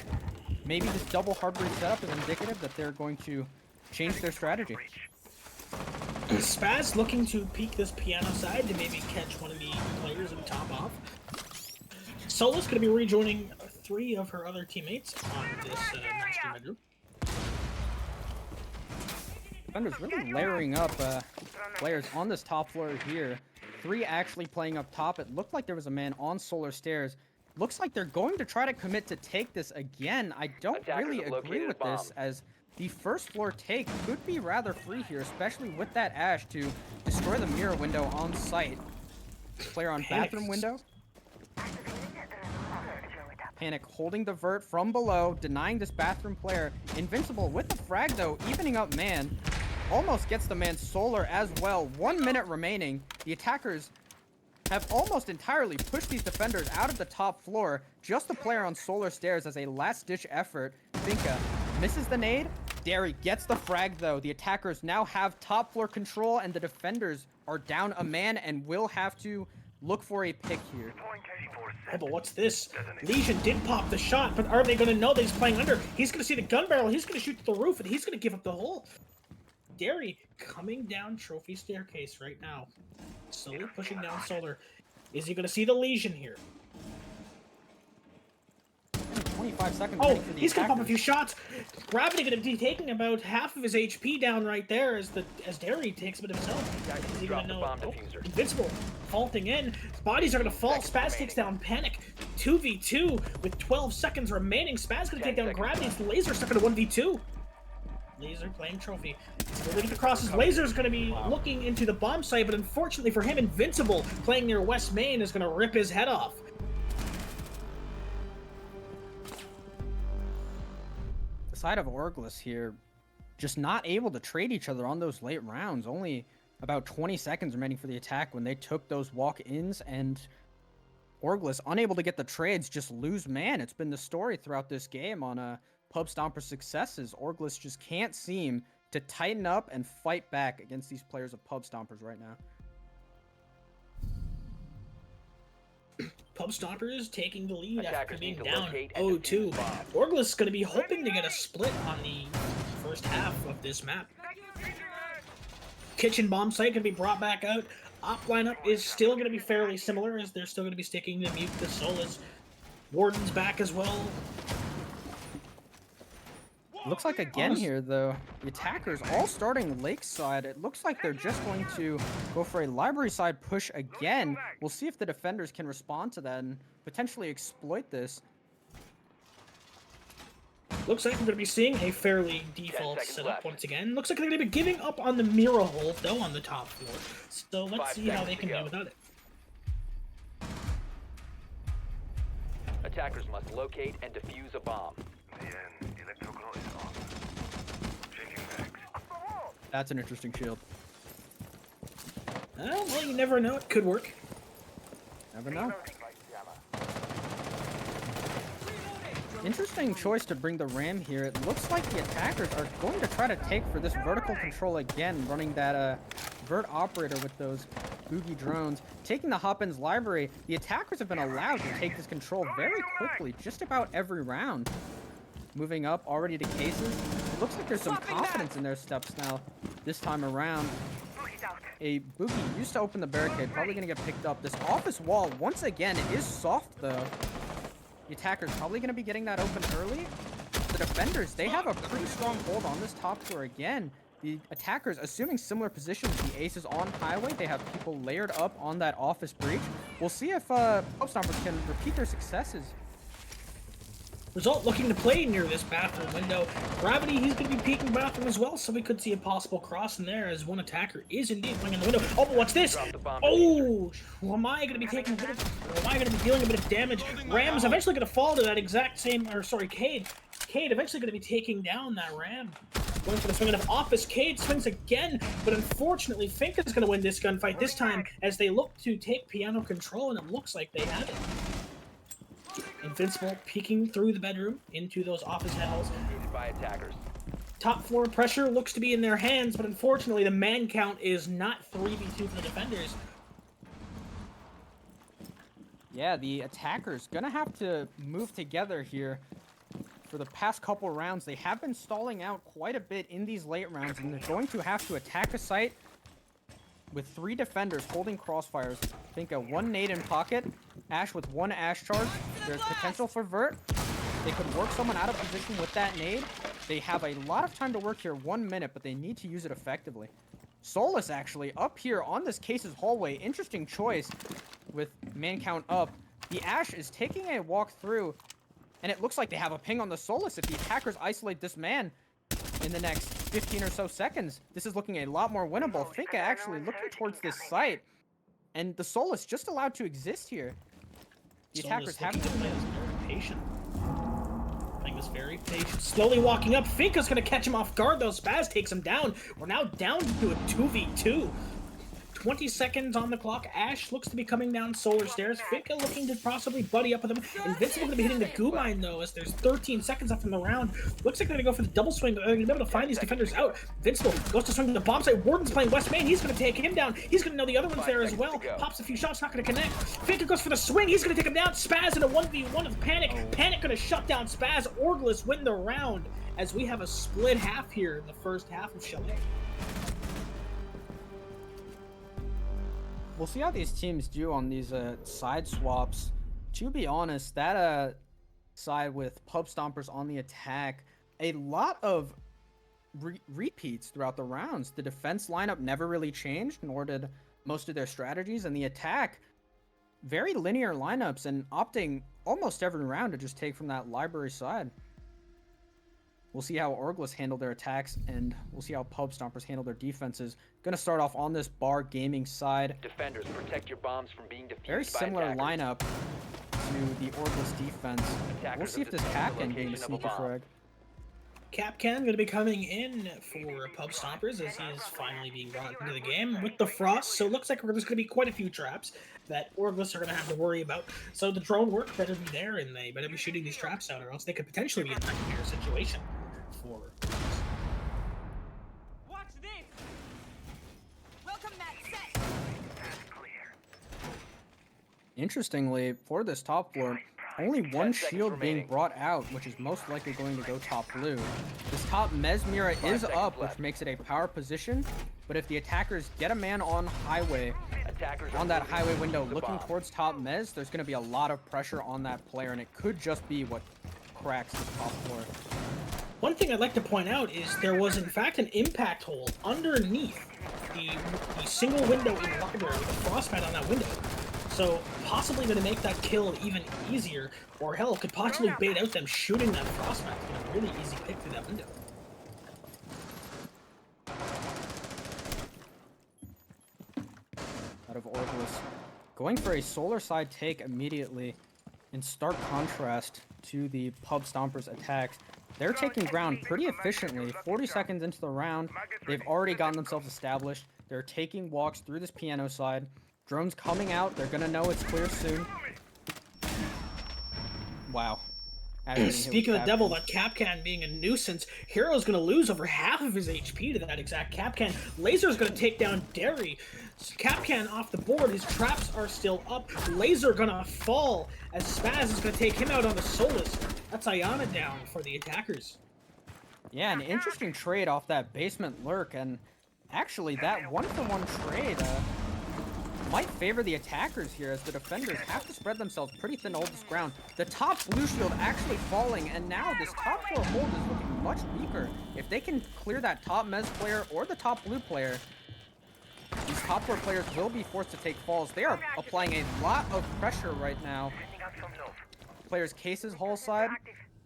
[SPEAKER 4] Maybe this double hard breach setup is indicative that they're going to change their strategy.
[SPEAKER 3] Spaz looking to peek this piano side to maybe catch one of the players and top off. Solo's gonna be rejoining 3 of her other teammates on this master bedroom.
[SPEAKER 4] Defenders really layering up players on this top floor here. 3 actually playing up top. It looked like there was a man on solar stairs. Looks like they're going to try to commit to take this again. I don't
[SPEAKER 5] Attackers
[SPEAKER 4] really
[SPEAKER 5] have
[SPEAKER 4] agree
[SPEAKER 5] located
[SPEAKER 4] with
[SPEAKER 5] a
[SPEAKER 4] this,
[SPEAKER 5] bomb.
[SPEAKER 4] as the first floor take could be rather free here, especially with that Ash to destroy the mirror window on site. Player on
[SPEAKER 3] Panic.
[SPEAKER 4] bathroom window. Panic holding the vert from below, denying this bathroom player. Invincible with the frag though, evening up man. Almost gets the man solar as well. 1 minute remaining. The attackers have almost entirely pushed these defenders out of the top floor. Just the player on solar stairs as a last-ditch effort. Finka misses the nade. Derry gets the frag though. The attackers now have top floor control, and the defenders are down a man and will have to look for a pick here.
[SPEAKER 3] Oh, but what's this? Legion did pop the shot, but are they going to know that he's playing under? He's going to see the gun barrel, he's going to shoot to the roof, and he's going to give up the hole. Derry coming down trophy staircase right now. Slowly pushing down solar. Is he going to see the Legion here?
[SPEAKER 4] 25 seconds.
[SPEAKER 3] Oh,
[SPEAKER 4] remaining for the
[SPEAKER 3] he's gonna pop a
[SPEAKER 4] attackers.
[SPEAKER 3] few shots. Gravity gonna be taking about half of his HP down right there as Derry takes a bit of his own. Is he
[SPEAKER 5] Drop
[SPEAKER 3] gonna
[SPEAKER 5] the
[SPEAKER 3] know?
[SPEAKER 5] bomb
[SPEAKER 3] Oh,
[SPEAKER 5] diffuser.
[SPEAKER 3] Invincible, faulting in. His bodies are gonna fall.
[SPEAKER 5] seconds
[SPEAKER 3] Spaz takes down Panic. 2v2 with 12 seconds remaining. Spaz gonna
[SPEAKER 5] 10
[SPEAKER 3] take down
[SPEAKER 5] seconds
[SPEAKER 3] Gravity.
[SPEAKER 5] left.
[SPEAKER 3] It's Laser stuck in a 1v2. Laser playing trophy. Still looking across. His Laser's going to be looking into the bomb site, but unfortunately for him, Invincible playing near West Main is going to rip his head off.
[SPEAKER 4] The side of OrgLess here, just not able to trade each other on those late rounds. Only about 20 seconds remaining for the attack when they took those walk-ins, and OrgLess unable to get the trades, just lose man. It's been the story throughout this game on Pub Stompers' successes. OrgLess just can't seem to tighten up and fight back against these players of Pub Stompers right now.
[SPEAKER 3] Pub Stompers taking the lead after
[SPEAKER 5] Attackers
[SPEAKER 3] being
[SPEAKER 5] need to
[SPEAKER 3] down
[SPEAKER 5] locate and
[SPEAKER 3] 0-2.
[SPEAKER 5] defuse bombs.
[SPEAKER 3] OrgLess is going to be hoping to get a split on the first half of this map. Kitchen bomb site going to be brought back out. Op lineup is still going to be fairly similar, as they're still going to be sticking to Mute the Solas. Warden's back as well.
[SPEAKER 4] Looks like again here, though, the attackers all starting lakeside. It looks like they're just going to go for a library side push again. We'll see if the defenders can respond to that and potentially exploit this.
[SPEAKER 3] Looks like we're going to be seeing a fairly default
[SPEAKER 5] seconds
[SPEAKER 3] setup
[SPEAKER 5] left.
[SPEAKER 3] once again. Looks like they're going to be giving up on the mirror hold, though, on the top floor. So let's
[SPEAKER 5] 5
[SPEAKER 3] see how
[SPEAKER 5] seconds
[SPEAKER 3] they
[SPEAKER 5] to
[SPEAKER 3] can do
[SPEAKER 5] go.
[SPEAKER 3] without it.
[SPEAKER 5] Attackers must locate and defuse a bomb.
[SPEAKER 4] That's an interesting shield.
[SPEAKER 3] Well, you never know. It could work.
[SPEAKER 4] Never know. Interesting choice to bring the ram here. It looks like the attackers are going to try to take for this vertical control again, running that vert operator with those boogie drones. Taking the Hopins library, the attackers have been allowed to take this control very quickly, just about every round. Moving up already to cases. It looks like there's some confidence in their steps now this time around. A boogie used to open the barricade, probably going to get picked up. This office wall, once again, it is soft though. The attackers probably going to be getting that open early. The defenders, they have a pretty strong hold on this top floor again. The attackers, assuming similar positions, the aces on highway, they have people layered up on that office breach. We'll see if Pub Stompers can repeat their successes.
[SPEAKER 3] Result looking to play near this bathroom window. Gravity, he's going to be peeking bathroom as well, so we could see a possible cross in there as one attacker is indeed playing in the window. Oh, but what's this?
[SPEAKER 5] Drop the bomb
[SPEAKER 3] Oh, am I going to be taking a bit of, am I going to be dealing a bit of damage? Ram's eventually going to fall to that exact same, or sorry, Cade. Cade eventually going to be taking down that Ram. Going for the swing of office. Cade swings again, but unfortunately, Fink is going to win this gunfight this time as they look to take piano control, and it looks like they have it. Invincible peeking through the bedroom into those office halls.
[SPEAKER 5] Recruited by attackers.
[SPEAKER 3] Top floor pressure looks to be in their hands, but unfortunately the man count is not 3v2 for the defenders.
[SPEAKER 4] Yeah, the attackers gonna have to move together here. For the past couple rounds, they have been stalling out quite a bit in these late rounds, and they're going to have to attack a site with 3 defenders holding crossfires. Think a 1 nade in pocket, Ash with 1 Ash charge. There's potential for vert. They could work someone out of position with that nade. They have a lot of time to work here, 1 minute, but they need to use it effectively. Solus actually up here on this case's hallway. Interesting choice with man count up. The Ash is taking a walk through, and it looks like they have a ping on the Solus. If the attackers isolate this man in the next 15 or so seconds, this is looking a lot more winnable. Finka actually looking towards this site, and the Solus just allowed to exist here. The attackers have to
[SPEAKER 3] very patient. Playing this very patient. Slowly walking up. Finka's gonna catch him off guard though. Spaz takes him down. We're now down to a 2v2. 20 seconds on the clock. Ash looks to be coming down solar stairs. Finka looking to possibly buddy up with him. Invincible going to be hitting the goo mine though, as there's 13 seconds left in the round. Looks like they're going to go for the double swing, but they're going to be able to find these defenders out. Invincible goes to swing the bomb site. Warden's playing West Main. He's going to take him down. He's going to know the other one's there as well. Pops a few shots, not going to connect. Finka goes for the swing. He's going to take him down. Spaz in a 1v1 with Panic. Panic going to shut down Spaz. OrgLess win the round as we have a split half here in the first half of Chalet.
[SPEAKER 4] We'll see how these teams do on these side swaps. To be honest, that side with Pub Stompers on the attack. A lot of repeats throughout the rounds. The defense lineup never really changed, nor did most of their strategies, and the attack, very linear lineups and opting almost every round to just take from that library side. We'll see how OrgLess handle their attacks, and we'll see how Pub Stompers handle their defenses. Gonna start off on this bar gaming side.
[SPEAKER 5] Defenders, protect your bombs from being defused
[SPEAKER 4] Very
[SPEAKER 5] by
[SPEAKER 4] similar
[SPEAKER 5] attackers.
[SPEAKER 4] lineup to the OrgLess defense. We'll
[SPEAKER 5] Attackers
[SPEAKER 4] see if
[SPEAKER 5] have
[SPEAKER 4] this
[SPEAKER 5] discovered the
[SPEAKER 4] Capcan getting a
[SPEAKER 5] location of a
[SPEAKER 4] sneaky
[SPEAKER 5] bomb.
[SPEAKER 4] frag.
[SPEAKER 3] Capcan going to be coming in for Pub Stompers as he is finally being brought into the game with the Frost. So it looks like there's going to be quite a few traps that OrgLess are going to have to worry about. So the drone work better be there, and they better be shooting these traps out, or else they could potentially be in a nightmare situation for.
[SPEAKER 1] Watch this! Welcome that set!
[SPEAKER 4] Interestingly, for this top floor, only one
[SPEAKER 5] 10 seconds
[SPEAKER 4] shield being
[SPEAKER 5] remaining.
[SPEAKER 4] brought out, which is most likely going to go top blue. This top Mesmera is
[SPEAKER 5] seconds
[SPEAKER 4] up, which
[SPEAKER 5] left.
[SPEAKER 4] makes it a power position, but if the attackers get a man on highway,
[SPEAKER 5] Attackers are
[SPEAKER 4] on that
[SPEAKER 5] moving
[SPEAKER 4] highway
[SPEAKER 5] to
[SPEAKER 4] window
[SPEAKER 5] the
[SPEAKER 4] looking
[SPEAKER 5] bomb.
[SPEAKER 4] towards top Mez, there's going to be a lot of pressure on that player, and it could just be what cracks the top floor.
[SPEAKER 3] One thing I'd like to point out is there was in fact an impact hole underneath the single window in the library with a frostbite on that window. So possibly going to make that kill even easier, or hell, could possibly bait out them shooting that frostbite. It's a really easy pick through that window.
[SPEAKER 4] Out of OrgLess, going for a solar side take immediately, in stark contrast to the Pub Stompers attacks. They're taking ground pretty efficiently. 40 seconds into the round, they've already gotten themselves established. They're taking walks through this piano side. Drones coming out. They're gonna know it's clear soon. Wow.
[SPEAKER 3] Speaking of the devil, that Capcan being a nuisance, Hero's going to lose over half of his HP to that exact Capcan. Laser's going to take down Derry. Capcan off the board, his traps are still up. Laser going to fall as Spaz is going to take him out on the Solus. That's Ayana down for the attackers.
[SPEAKER 4] Yeah, an interesting trade off that basement lurk, and actually that one-for-one trade might favor the attackers here, as the defenders have to spread themselves pretty thin to hold this ground. The top blue shield actually falling, and now this top floor hold is looking much weaker. If they can clear that top Mez player or the top blue player, these top floor players will be forced to take falls. They are applying a lot of pressure right now. Players' cases, Hall side.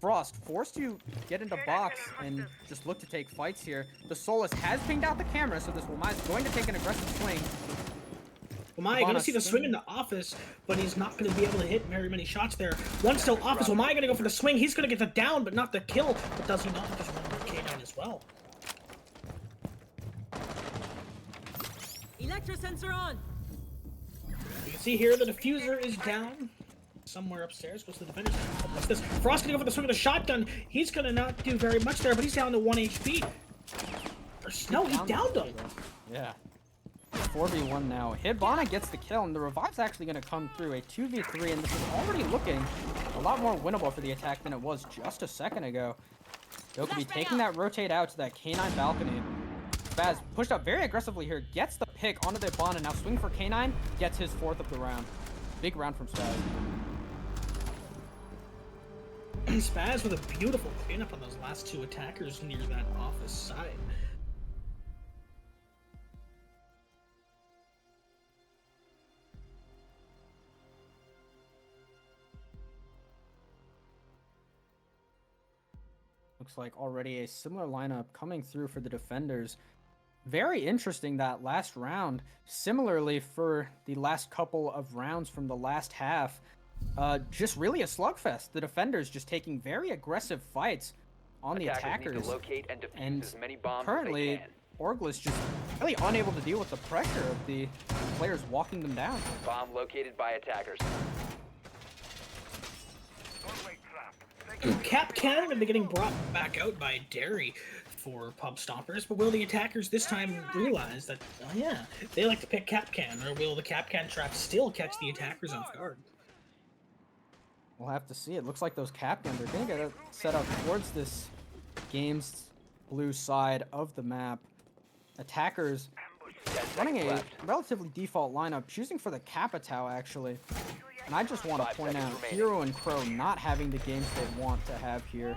[SPEAKER 4] Frost forced to get into box and just look to take fights here. The Solus has pinged out the camera, so this Wamai is going to take an aggressive swing.
[SPEAKER 3] Wamai going to see the swing in the office, but he's not going to be able to hit very many shots there. One still office. Wamai going to go for the swing. He's going to get the down, but not the kill. But does he not? Just one more K down as well.
[SPEAKER 1] Electrosensor on!
[SPEAKER 3] You can see here the diffuser is down. Somewhere upstairs goes the defenders. What's this? Frost gonna go for the swing of the shotgun. He's gonna not do very much there, but he's down to 1 HP. Or, no, he downed him.
[SPEAKER 4] Yeah. 4v1 now. Hibana gets the kill, and the revive's actually going to come through. A 2v3, and this is already looking a lot more winnable for the attack than it was just a second ago. They'll be taking that rotate out to that K9 balcony. Spaz pushed up very aggressively here, gets the pick onto the Hibana. Now swing for K9, gets his 4th of the round. Big round from Spaz.
[SPEAKER 3] Spaz with a beautiful cleanup on those last two attackers near that office side.
[SPEAKER 4] Looks like already a similar lineup coming through for the defenders. Very interesting that last round. Similarly for the last couple of rounds from the last half, just really a slugfest. The defenders just taking very aggressive fights on the attackers.
[SPEAKER 5] Need to locate and defuse
[SPEAKER 4] And
[SPEAKER 5] as many bombs as
[SPEAKER 4] currently,
[SPEAKER 5] they can.
[SPEAKER 4] OrgLess just really unable to deal with the pressure of the players walking them down.
[SPEAKER 5] Bomb located by attackers.
[SPEAKER 3] Capcan will be getting brought back out by Derry for Pub Stompers, but will the attackers this time realize that, oh yeah, they like to pick Capcan, or will the Capcan trap still catch the attackers off guard?
[SPEAKER 4] We'll have to see. It looks like those Capcans are going to get set up towards this game's blue side of the map. Attackers running
[SPEAKER 5] seconds
[SPEAKER 4] a
[SPEAKER 5] left.
[SPEAKER 4] relatively default lineup, choosing for the Capitao actually. And I just want to
[SPEAKER 5] 5
[SPEAKER 4] point
[SPEAKER 5] seconds
[SPEAKER 4] out
[SPEAKER 5] remaining.
[SPEAKER 4] Hero and Crow not having the games they want to have here.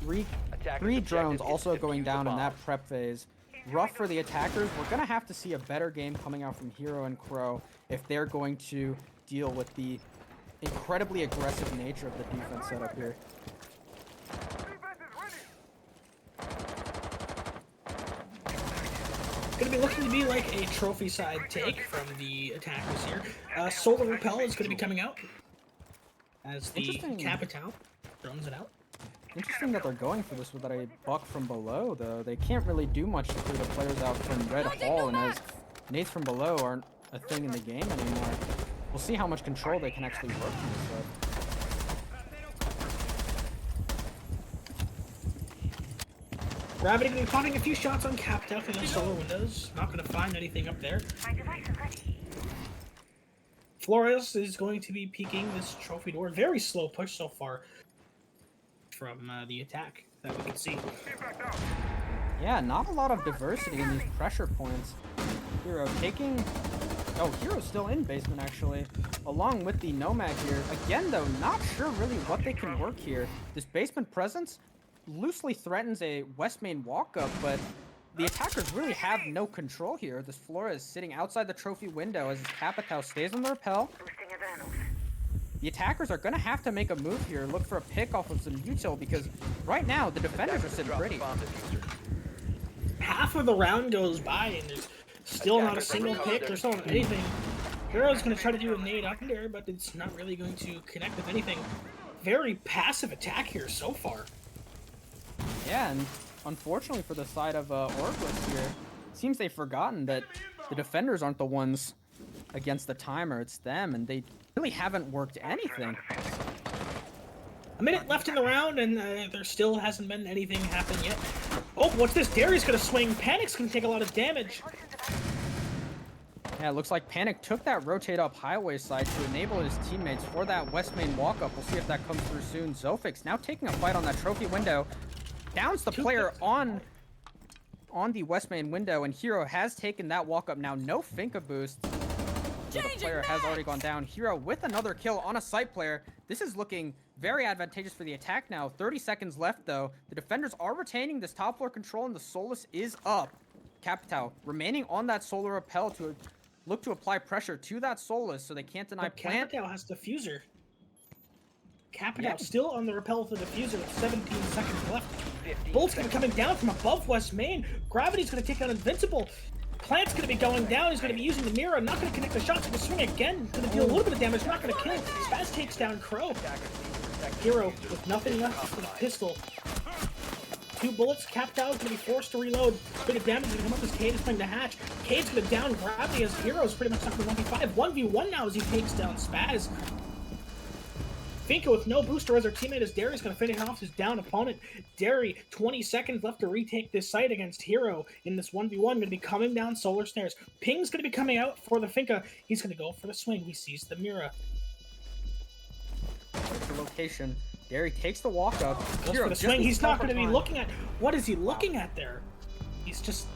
[SPEAKER 4] Three
[SPEAKER 5] Attackers'
[SPEAKER 4] drones
[SPEAKER 5] objective is
[SPEAKER 4] also
[SPEAKER 5] to
[SPEAKER 4] going
[SPEAKER 5] defuse the
[SPEAKER 4] down in that
[SPEAKER 5] bombs.
[SPEAKER 4] prep phase. Rough for the attackers. We're going to have to see a better game coming out from Hero and Crow if they're going to deal with the incredibly aggressive nature of the defense setup here.
[SPEAKER 3] Going to be looking to be like a trophy side take from the attackers here. Solar Repel is going to be coming out as the
[SPEAKER 4] Interesting.
[SPEAKER 3] Capitao drones it out.
[SPEAKER 4] Interesting that they're going for this without a buck from below, though. They can't really do much to clear the players out from Red Hall, and as nades from below aren't a thing in the game anymore, we'll see how much control they can actually work from this side.
[SPEAKER 3] Gravity going to be popping a few shots on Capitao through those solar windows. Not going to find anything up there. Flores is going to be peeking this trophy door. Very slow push so far from the attack that we can see.
[SPEAKER 4] Yeah, not a lot of diversity in these pressure points. Hero taking... Oh, Hero's still in basement, actually, along with the Nomad here. Again, though, not sure really what they can work here. This basement presence loosely threatens a West Main walk-up, but the attackers really have no control here. This Flores sitting outside the trophy window as his Capitao stays on the rappel. The attackers are going to have to make a move here, look for a pick off of some util, because right now the defenders are sitting
[SPEAKER 5] Drop the
[SPEAKER 4] pretty.
[SPEAKER 5] bomb diffuser.
[SPEAKER 3] Half of the round goes by and there's still not a single pick. There's not anything. Hero's going to try to do a nade under, but it's not really going to connect with anything. Very passive attack here so far.
[SPEAKER 4] Yeah, and unfortunately for the side of OrgLess here, it seems they've forgotten that the defenders aren't the ones against the timer, it's them, and they really haven't worked anything.
[SPEAKER 3] A minute left in the round, and there still hasn't been anything happen yet. Oh, what's this? Darius gonna swing. Panic's gonna take a lot of damage.
[SPEAKER 4] Yeah, it looks like Panic took that rotate up highway side to enable his teammates for that West Main walk-up. We'll see if that comes through soon. Zofix now taking a fight on that trophy window. Downs the player on the West Main window, and Hero has taken that walk-up now. No Finka boost. So the player has already gone down. Hero with another kill on a site player. This is looking very advantageous for the attack now. 30 seconds left, though. The defenders are retaining this top floor control, and the Solus is up. Capitao remaining on that solar rappel to look to apply pressure to that Solus so they can't deny
[SPEAKER 3] But
[SPEAKER 4] plant.
[SPEAKER 3] Capitao has diffuser. Capitao
[SPEAKER 4] Yeah.
[SPEAKER 3] still on the rappel with the diffuser with 17 seconds left.
[SPEAKER 5] 15
[SPEAKER 3] Bolt's gonna be
[SPEAKER 5] seconds.
[SPEAKER 3] coming down from above West Main. Gravity's gonna take out Invincible. Plant's gonna be going down. He's gonna be using the mirror. Not gonna connect the shots. Gonna swing again. Gonna deal a little bit of damage. Not gonna kill. Spaz takes down Crow. Hero with nothing left with a pistol. 2 bullets. Capitao is gonna be forced to reload. Bit of damage is gonna come up as Cade is playing the hatch. Cade's gonna down Gravity as Hero's pretty much stuck for 1v5. 1v1 now as he takes down Spaz. Finka with no booster as our teammate as Derry's going to finish off his down opponent. Derry, 20 seconds left to retake this site against Hero in this 1v1. Going to be coming down Solar Stairs. Ping's going to be coming out for the Finka. He's going to go for the swing. He sees the Mira.
[SPEAKER 4] The location. Derry takes the walk up.
[SPEAKER 3] Goes for the swing. He's not going to be looking at... What is he looking at there? He's just...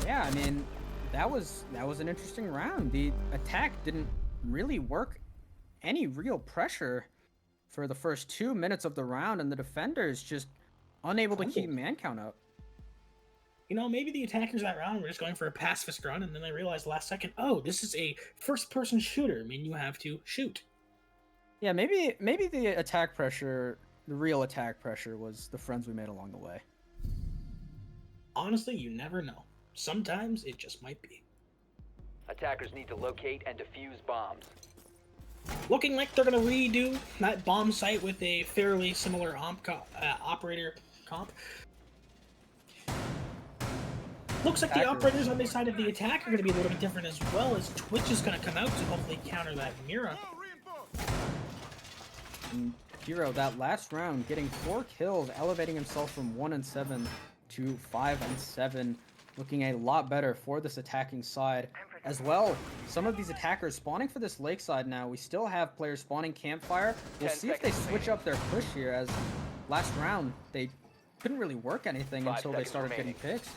[SPEAKER 4] Yeah, I mean, that was an interesting round. The attack didn't really work any real pressure for the first 2 minutes of the round, and the defenders just unable to keep man count up.
[SPEAKER 3] You know, maybe the attackers that round were just going for a pacifist run, and then they realized last second, oh, this is a first-person shooter. I mean, you have to shoot.
[SPEAKER 4] Yeah, maybe the attack pressure, the real attack pressure, was the friends we made along the way.
[SPEAKER 3] Honestly, you never know. Sometimes it just might be.
[SPEAKER 5] Attackers need to locate and defuse bombs.
[SPEAKER 3] Looking like they're going to redo that bomb site with a fairly similar operator comp. Looks like the operators on the side of the attack are going to be a little bit different as well, as Twitch is going to come out to hopefully counter that Mira.
[SPEAKER 4] And Hero, that last round, getting 4 kills, elevating himself from 1-7 to 5-7, looking a lot better for this attacking side. As well, some of these attackers spawning for this lakeside now. We still have players spawning campfire. We'll
[SPEAKER 5] 10
[SPEAKER 4] see if they
[SPEAKER 5] seconds
[SPEAKER 4] switch up their push here, as last round they couldn't really work anything
[SPEAKER 5] 5
[SPEAKER 4] until they
[SPEAKER 5] seconds
[SPEAKER 4] started
[SPEAKER 5] remaining.
[SPEAKER 4] getting picks.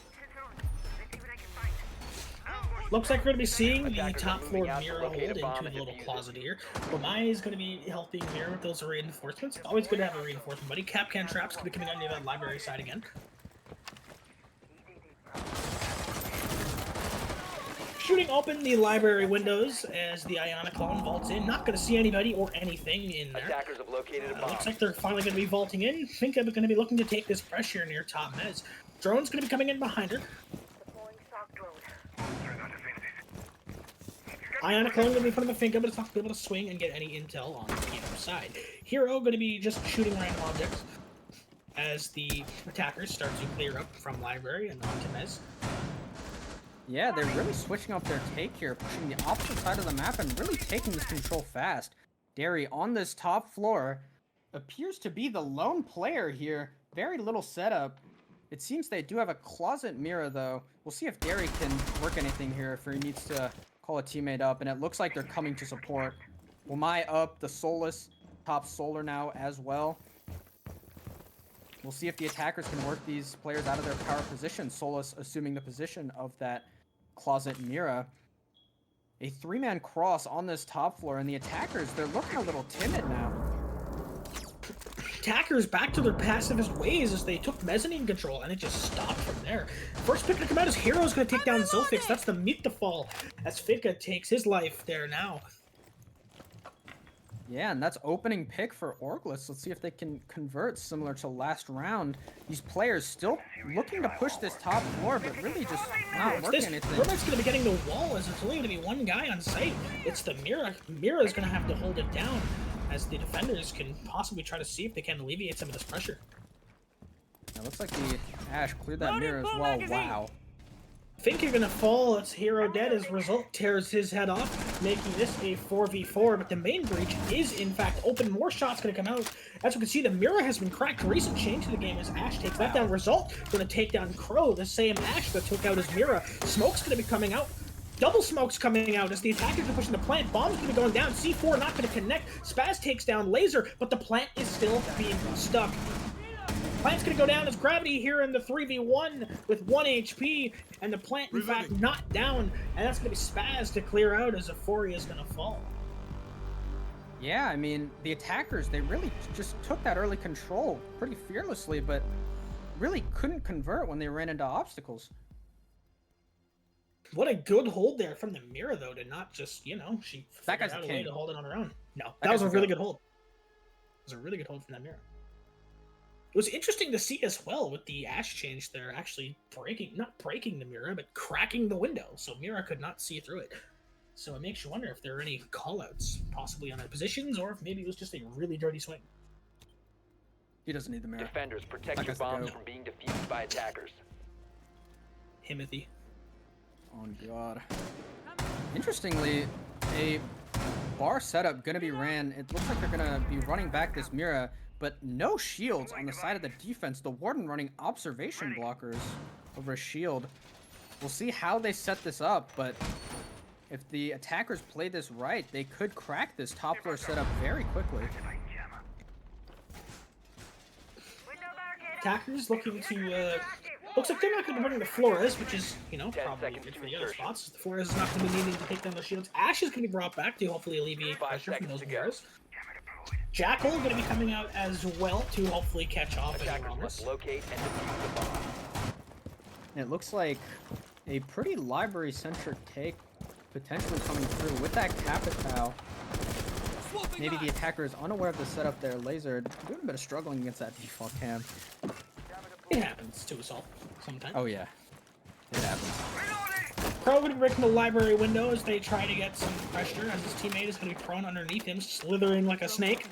[SPEAKER 3] Looks like we're going to be seeing the
[SPEAKER 5] Attackers are
[SPEAKER 3] top
[SPEAKER 5] moving
[SPEAKER 3] floor
[SPEAKER 5] out to
[SPEAKER 3] Mira
[SPEAKER 5] locate
[SPEAKER 3] hold
[SPEAKER 5] a
[SPEAKER 3] into
[SPEAKER 5] bomb
[SPEAKER 3] the
[SPEAKER 5] and
[SPEAKER 3] little
[SPEAKER 5] defuse it.
[SPEAKER 3] closet here. Bomai is going to be helping Mira with those reinforcements. Always good to have a reinforcement buddy. Capcan Trap's going to be coming on near that library side again. Shooting open the library windows as the Ioniclone vaults in. Not going to see anybody or anything in there.
[SPEAKER 5] Attackers have located a bomb.
[SPEAKER 3] Looks like they're finally going to be vaulting in. Think they're going to be looking to take this pressure near top mez. Drone's going to be coming in behind her.
[SPEAKER 6] Deploying shock drone.
[SPEAKER 3] Ioniclone going to be in front of the Finka, but it's not going to be able to swing and get any intel on the other side. Hero going to be just shooting random objects as the attackers start to clear up from library and onto mez.
[SPEAKER 4] Yeah, they're really switching up their take here, pushing the opposite side of the map and really taking this control fast. Derry on this top floor appears to be the lone player here. Very little setup. It seems they do have a closet Mira though. We'll see if Derry can work anything here, if he needs to call a teammate up, and it looks like they're coming to support. Wamai up, the Solus, top Solar now as well. We'll see if the attackers can work these players out of their power position. Solus assuming the position of that closet Mira. A three-man cross on this top floor, and the attackers, they're looking a little timid now.
[SPEAKER 3] Attackers back to their pacifist ways as they took mezzanine control, and it just stopped from there. First pick to come out is Hero's going to take down Zofix. That's the meet to fall as Finka takes his life there now.
[SPEAKER 4] Yeah, and that's opening pick for OrgLess. Let's see if they can convert similar to last round. These players still looking to push this top floor, but really just not working anything.
[SPEAKER 3] Robert's going to be getting the wall as it's only going to be one guy on site. It's the Mira. Mira's going to have to hold it down as the defenders can possibly try to see if they can alleviate some of this pressure.
[SPEAKER 4] It looks like the Ash cleared that Mira as well. Wow.
[SPEAKER 3] Think you're gonna fall. It's Hero dead as Result tears his head off, making this a 4v4, but the main breach is in fact open. More shots gonna come out. As you can see, the Mira has been cracked. Recent change to the game as Ash takes that down. Result gonna take down Crow, the same Ash that took out his Mira. Smoke's gonna be coming out. Double smoke's coming out as the attackers are pushing the plant. Bomb's gonna be going down. C4 not gonna connect. Spaz takes down Laser, but the plant is still being stuck. Plant's gonna go down as Gravity here in the 3v1 with 1 HP, and the plant in fact not down, and that's gonna be Spaz to clear out as Euphoria is gonna fall.
[SPEAKER 4] Yeah, I mean, the attackers, they really just took that early control pretty fearlessly, but really couldn't convert when they ran into obstacles.
[SPEAKER 3] What a good hold there from the Mira, though, to not just, you know, she
[SPEAKER 4] That
[SPEAKER 3] figured
[SPEAKER 4] guy's
[SPEAKER 3] out
[SPEAKER 4] a
[SPEAKER 3] a way
[SPEAKER 4] king.
[SPEAKER 3] to hold it on her own. No,
[SPEAKER 4] That
[SPEAKER 3] that was
[SPEAKER 4] guy's
[SPEAKER 3] a
[SPEAKER 4] a
[SPEAKER 3] really
[SPEAKER 4] goat.
[SPEAKER 3] good hold. It was a really good hold from that Mira. It was interesting to see as well with the Ash change there, actually not breaking the Mira, but cracking the window, so Mira could not see through it. So it makes you wonder if there are any callouts possibly on their positions, or if maybe it was just a really dirty swing.
[SPEAKER 4] He doesn't need the Mira.
[SPEAKER 5] Defenders, protect
[SPEAKER 4] That
[SPEAKER 5] your
[SPEAKER 4] guy's the
[SPEAKER 5] bombs
[SPEAKER 4] goat.
[SPEAKER 5] from being defused by attackers.
[SPEAKER 3] Himothy.
[SPEAKER 4] Oh god. Interestingly, a bar setup gonna be ran. It looks like they're gonna be running back this Mira, but no shields on the side of the defense. The Warden running observation blockers over a shield. We'll see how they set this up, but if the attackers play this right, they could crack this top floor setup very quickly.
[SPEAKER 3] Attackers looking to, looks like they're not going to be running the Flores, which is, you know,
[SPEAKER 5] 10
[SPEAKER 3] probably
[SPEAKER 5] seconds
[SPEAKER 3] good
[SPEAKER 5] to
[SPEAKER 3] for the other
[SPEAKER 5] insertion.
[SPEAKER 3] spots. The Flores is not going to be needing to take down the shields. Ash is going to be brought back to hopefully alleviate
[SPEAKER 5] 5
[SPEAKER 3] pressure from
[SPEAKER 5] seconds
[SPEAKER 3] those
[SPEAKER 5] to go.
[SPEAKER 3] Miras. Jackal going to be coming out as well to hopefully catch off anyone
[SPEAKER 5] Attackers
[SPEAKER 3] on
[SPEAKER 5] must
[SPEAKER 3] this.
[SPEAKER 5] locate and defuse the bomb.
[SPEAKER 4] And it looks like a pretty library-centric take potentially coming through with that Capitao. Maybe the attacker is unaware of the setup there. Laser doing a bit of struggling against that default cam.
[SPEAKER 3] It happens to us all sometimes.
[SPEAKER 4] Oh yeah, it happens.
[SPEAKER 3] Crow going to be breaking the library window as they try to get some pressure, as his teammate is going to be prone underneath him, slithering like a snake.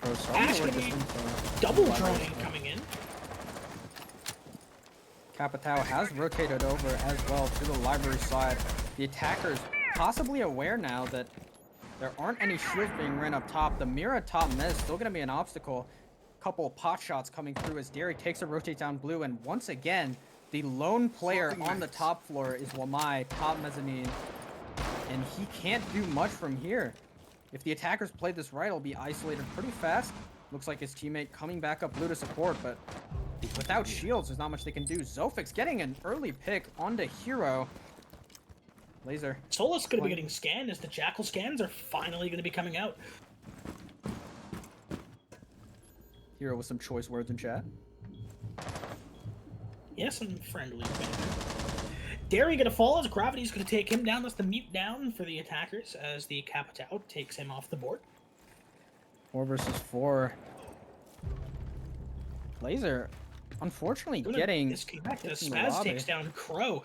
[SPEAKER 4] Bro, so
[SPEAKER 3] Ash
[SPEAKER 4] I'm
[SPEAKER 3] going
[SPEAKER 4] gonna
[SPEAKER 3] to
[SPEAKER 4] work
[SPEAKER 3] be
[SPEAKER 4] this into
[SPEAKER 3] double
[SPEAKER 4] library.
[SPEAKER 3] droning coming in.
[SPEAKER 4] Capitao has rotated over as well to the library side. The attackers possibly aware now that there aren't any shields being ran up top. The Mira top mez still going to be an obstacle. Couple of pot shots coming through as Derry takes a rotate down blue, and once again, the lone player on the top floor is Wamai, top mezzanine, and he can't do much from here. If the attackers play this right, he'll be isolated pretty fast. Looks like his teammate coming back up blue to support, but without shields, there's not much they can do. Zofix getting an early pick onto Hero. Laser.
[SPEAKER 3] Sola's going to be
[SPEAKER 4] Playing-
[SPEAKER 3] getting scanned as the Jackal scans are finally going to be coming out.
[SPEAKER 4] Hero with some choice words in chat.
[SPEAKER 3] Yes, some friendly banter. Derry going to fall as Gravity's going to take him down. That's the mute down for the attackers as the Capitao takes him off the board.
[SPEAKER 4] 4 versus 4. Laser, unfortunately, getting
[SPEAKER 3] disconnect as
[SPEAKER 4] in the
[SPEAKER 3] Spaz
[SPEAKER 4] lobby.
[SPEAKER 3] takes down Crow.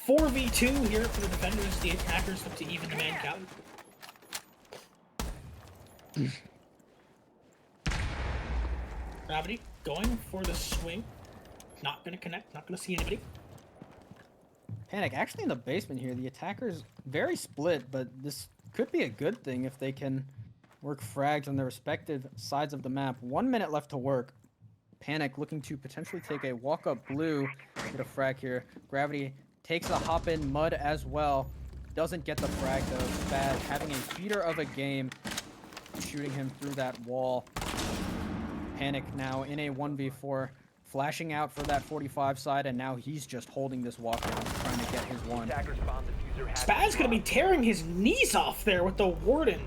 [SPEAKER 3] 4v2 here for the defenders. The attackers look to even the man count. Gravity going for the swing. Not going to connect. Not going to see anybody.
[SPEAKER 4] Panic actually in the basement here. The attackers very split, but this could be a good thing if they can work frags on their respective sides of the map. 1 minute left to work. Panic looking to potentially take a walk up blue. Get a frag here. Gravity takes a hop in mud as well. Doesn't get the frag though. Spaz having a heater of a game. Shooting him through that wall. Panic now in a 1v4. Flashing out for that 45 side, and now he's just holding this walk down, trying to get his one.
[SPEAKER 5] Attackers found the diffuser.
[SPEAKER 3] Spaz going to be tearing his knees off there with the Warden,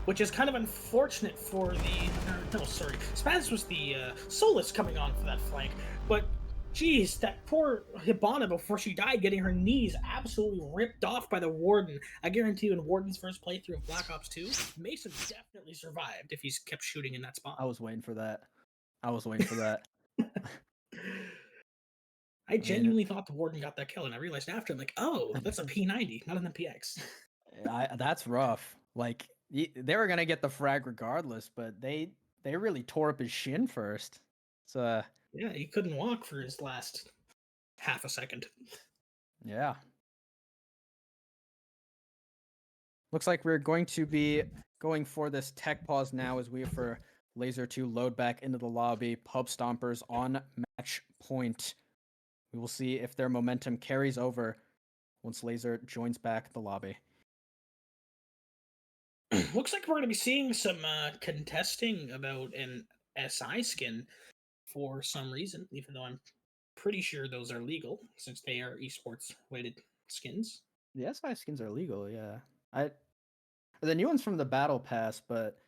[SPEAKER 3] which is kind of unfortunate for the... no, sorry. Spaz was the Solus coming on for that flank, but geez, that poor Hibana before she died getting her knees absolutely ripped off by the Warden. I guarantee you in Warden's first playthrough of Black Ops 2, Mason definitely survived if he's kept shooting in that spot.
[SPEAKER 4] I was waiting for that. I was waiting for that.
[SPEAKER 3] I genuinely thought the Warden got that kill, and I realized after, I'm like, oh, that's a P90, not an MPX.
[SPEAKER 4] That's rough. Like, they were gonna get the frag regardless, but they really tore up his shin first. So
[SPEAKER 3] Yeah, he couldn't walk for his last half a second.
[SPEAKER 4] yeah. Looks like we're going to be going for this tech pause now as we wait for Laser to load back into the lobby. Pub Stompers on match point. We will see if their momentum carries over once Laser joins back the lobby.
[SPEAKER 3] Looks like we're going to be seeing some contesting about an SI skin for some reason, even though I'm pretty sure those are legal since they are esports weighted skins.
[SPEAKER 4] The SI skins are legal, yeah. The new ones from the Battle Pass, but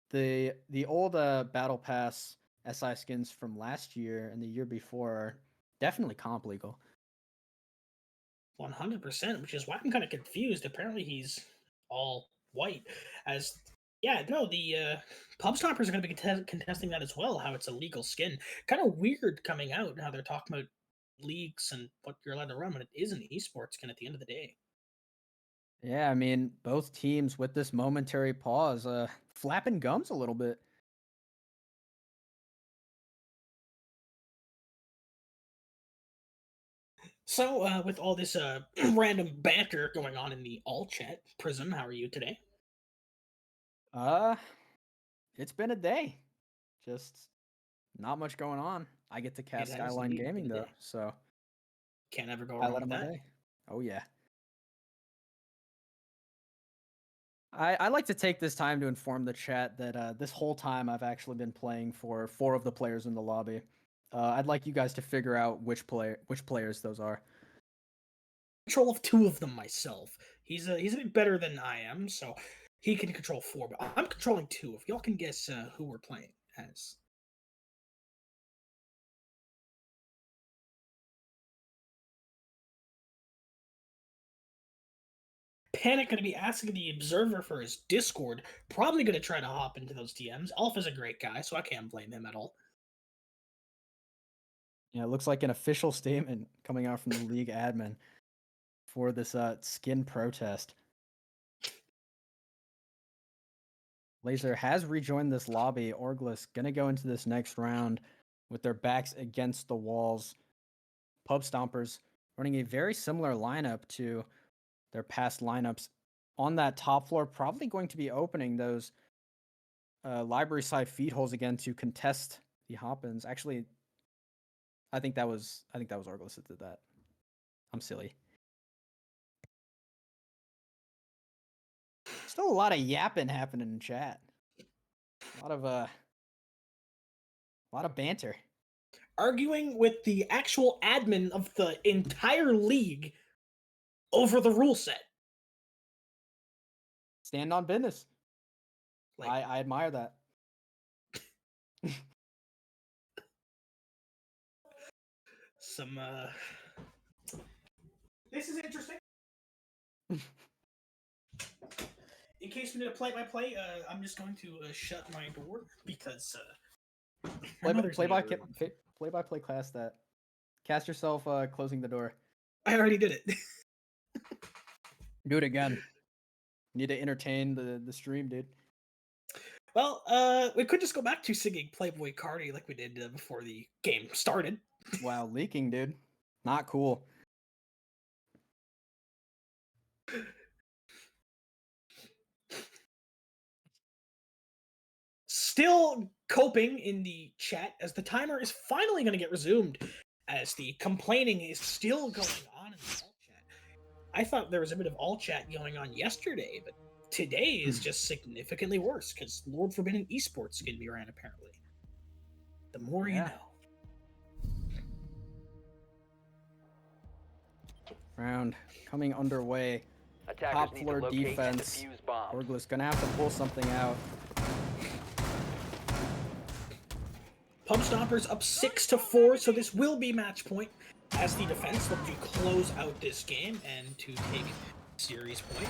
[SPEAKER 4] the old Battle Pass SI skins from last year and the year before are definitely comp legal.
[SPEAKER 3] 100%, which is why I'm kind of confused. Apparently he's all white. As yeah, no, the pub stompers are going to be contesting that as well. How it's a legal skin, kind of weird coming out. How they're talking about leagues and what you're allowed to run when it is an esports skin at the end of the day.
[SPEAKER 4] Yeah, I mean, both teams with this momentary pause, flapping gums a little bit.
[SPEAKER 3] So, with all this random banter going on in the all chat, Prism, how are you today?
[SPEAKER 4] It's been a day. Just not much going on. I get to cast
[SPEAKER 3] It has
[SPEAKER 4] Skyline
[SPEAKER 3] indeed
[SPEAKER 4] Gaming
[SPEAKER 3] been a
[SPEAKER 4] though,
[SPEAKER 3] day.
[SPEAKER 4] so
[SPEAKER 3] Can't ever go wrong
[SPEAKER 4] highlight
[SPEAKER 3] with
[SPEAKER 4] of my
[SPEAKER 3] that.
[SPEAKER 4] day. Oh yeah. I like to take this time to inform the chat that this whole time I've actually been playing for 4 of the players in the lobby. I'd like you guys to figure out which players those are.
[SPEAKER 3] Control of 2 of them myself. He's a bit better than I am, so he can control 4, but I'm controlling 2. If y'all can guess who we're playing as. Panic going to be asking the observer for his Discord. Probably going to try to hop into those DMs. Alpha's a great guy, so I can't blame him at all.
[SPEAKER 4] Yeah, it looks like an official statement coming out from the league admin for this skin protest. Laser has rejoined this lobby. OrgLess gonna go into this next round with their backs against the walls. Pub Stompers running a very similar lineup to their past lineups on that top floor. Probably going to be opening those library side feed holes again to contest the hop-ins. Actually, I think that was OrgLess that did that. I'm silly. Still a lot of yapping happening in chat. A lot of banter.
[SPEAKER 3] arguing with the actual admin of the entire league over the rule set.
[SPEAKER 4] Stand on business.
[SPEAKER 3] Like,
[SPEAKER 4] I admire that.
[SPEAKER 3] some This is interesting. In case we need a play-by-play, I'm just going to shut my door because
[SPEAKER 4] Play-by-play class that. Cast yourself closing the door.
[SPEAKER 3] I already did it.
[SPEAKER 4] Do it again. Need to entertain the stream, dude.
[SPEAKER 3] Well, we could just go back to singing Playboy Cardi like we did before the game started.
[SPEAKER 4] Wow, leaking, dude. Not cool.
[SPEAKER 3] Still coping in the chat as the timer is finally going to get resumed as the complaining is still going on in the alt chat. I thought there was a bit of alt chat going on yesterday, but today is just significantly worse because Lord Forbidden Esports is going to be ran apparently. The more you know.
[SPEAKER 4] Round coming underway.
[SPEAKER 5] Attackers
[SPEAKER 4] Top
[SPEAKER 5] need to
[SPEAKER 4] floor
[SPEAKER 5] locate and
[SPEAKER 4] defense.
[SPEAKER 5] defuse bombs.
[SPEAKER 4] OrgLess gonna have to pull something out.
[SPEAKER 3] Pub Stompers up 6-4, so this will be match point as the defense look to close out this game and to take series point.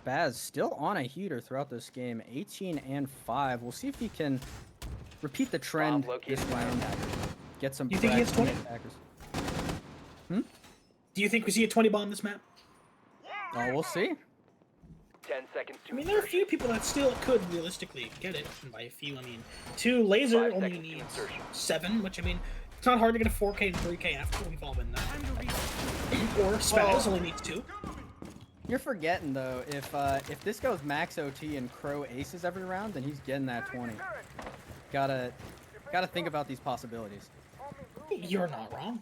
[SPEAKER 4] Baz still on a heater throughout this game, 18-5. We'll see if he can repeat the trend
[SPEAKER 5] Bomb located
[SPEAKER 4] this
[SPEAKER 5] by
[SPEAKER 4] round.
[SPEAKER 5] attackers.
[SPEAKER 4] Get some.
[SPEAKER 3] You think he hits
[SPEAKER 4] cracks on
[SPEAKER 3] 20?
[SPEAKER 4] the attackers.
[SPEAKER 3] Do you think we see a 20 bomb this map?
[SPEAKER 4] Oh, we'll see.
[SPEAKER 5] 10 seconds to
[SPEAKER 3] I mean, there are a few people that still could realistically get it. And by a few, I mean 2. Laser
[SPEAKER 5] 5
[SPEAKER 3] only
[SPEAKER 5] seconds to
[SPEAKER 3] needs
[SPEAKER 5] insertion.
[SPEAKER 3] 7, which I mean, it's not hard to get a 4K and 3K after. We've all been there. Or Spaz only needs 2.
[SPEAKER 4] You're forgetting though, if this goes max OT and Crow aces every round, then he's getting that 20. Gotta think about these possibilities.
[SPEAKER 3] You're not wrong.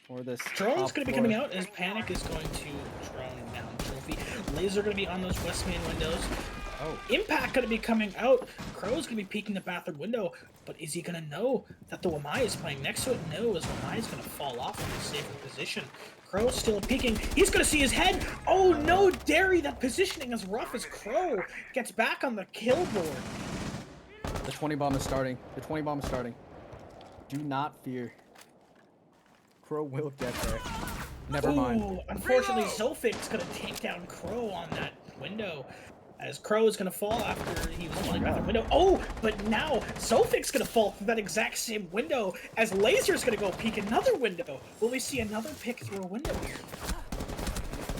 [SPEAKER 4] Or this
[SPEAKER 3] Drone's
[SPEAKER 4] top
[SPEAKER 3] going to be
[SPEAKER 4] floor.
[SPEAKER 3] coming out as Panic is going to drone down Trophy. Laser going to be on those west main windows.
[SPEAKER 4] Oh.
[SPEAKER 3] Impact going to be coming out. Crow's going to be peeking the bathroom window, but is he going to know that the Wamai is playing next to it? No, as Wamai is going to fall off in a safer position. Crow still peeking. He's going to see his head. Oh no, Derry, that positioning is rough as Crow gets back on the kill board.
[SPEAKER 4] The 20 bomb is starting. The 20 bomb is starting. Do not fear. Crow will get there. Never mind.
[SPEAKER 3] Ooh, unfortunately, Zofix going to take down Crow on that window. As Crow is going to fall after he was falling out the window. Oh, but now Zofix going to fall through that exact same window as Laser's going to go peek another window. Will we see another pick through a window here?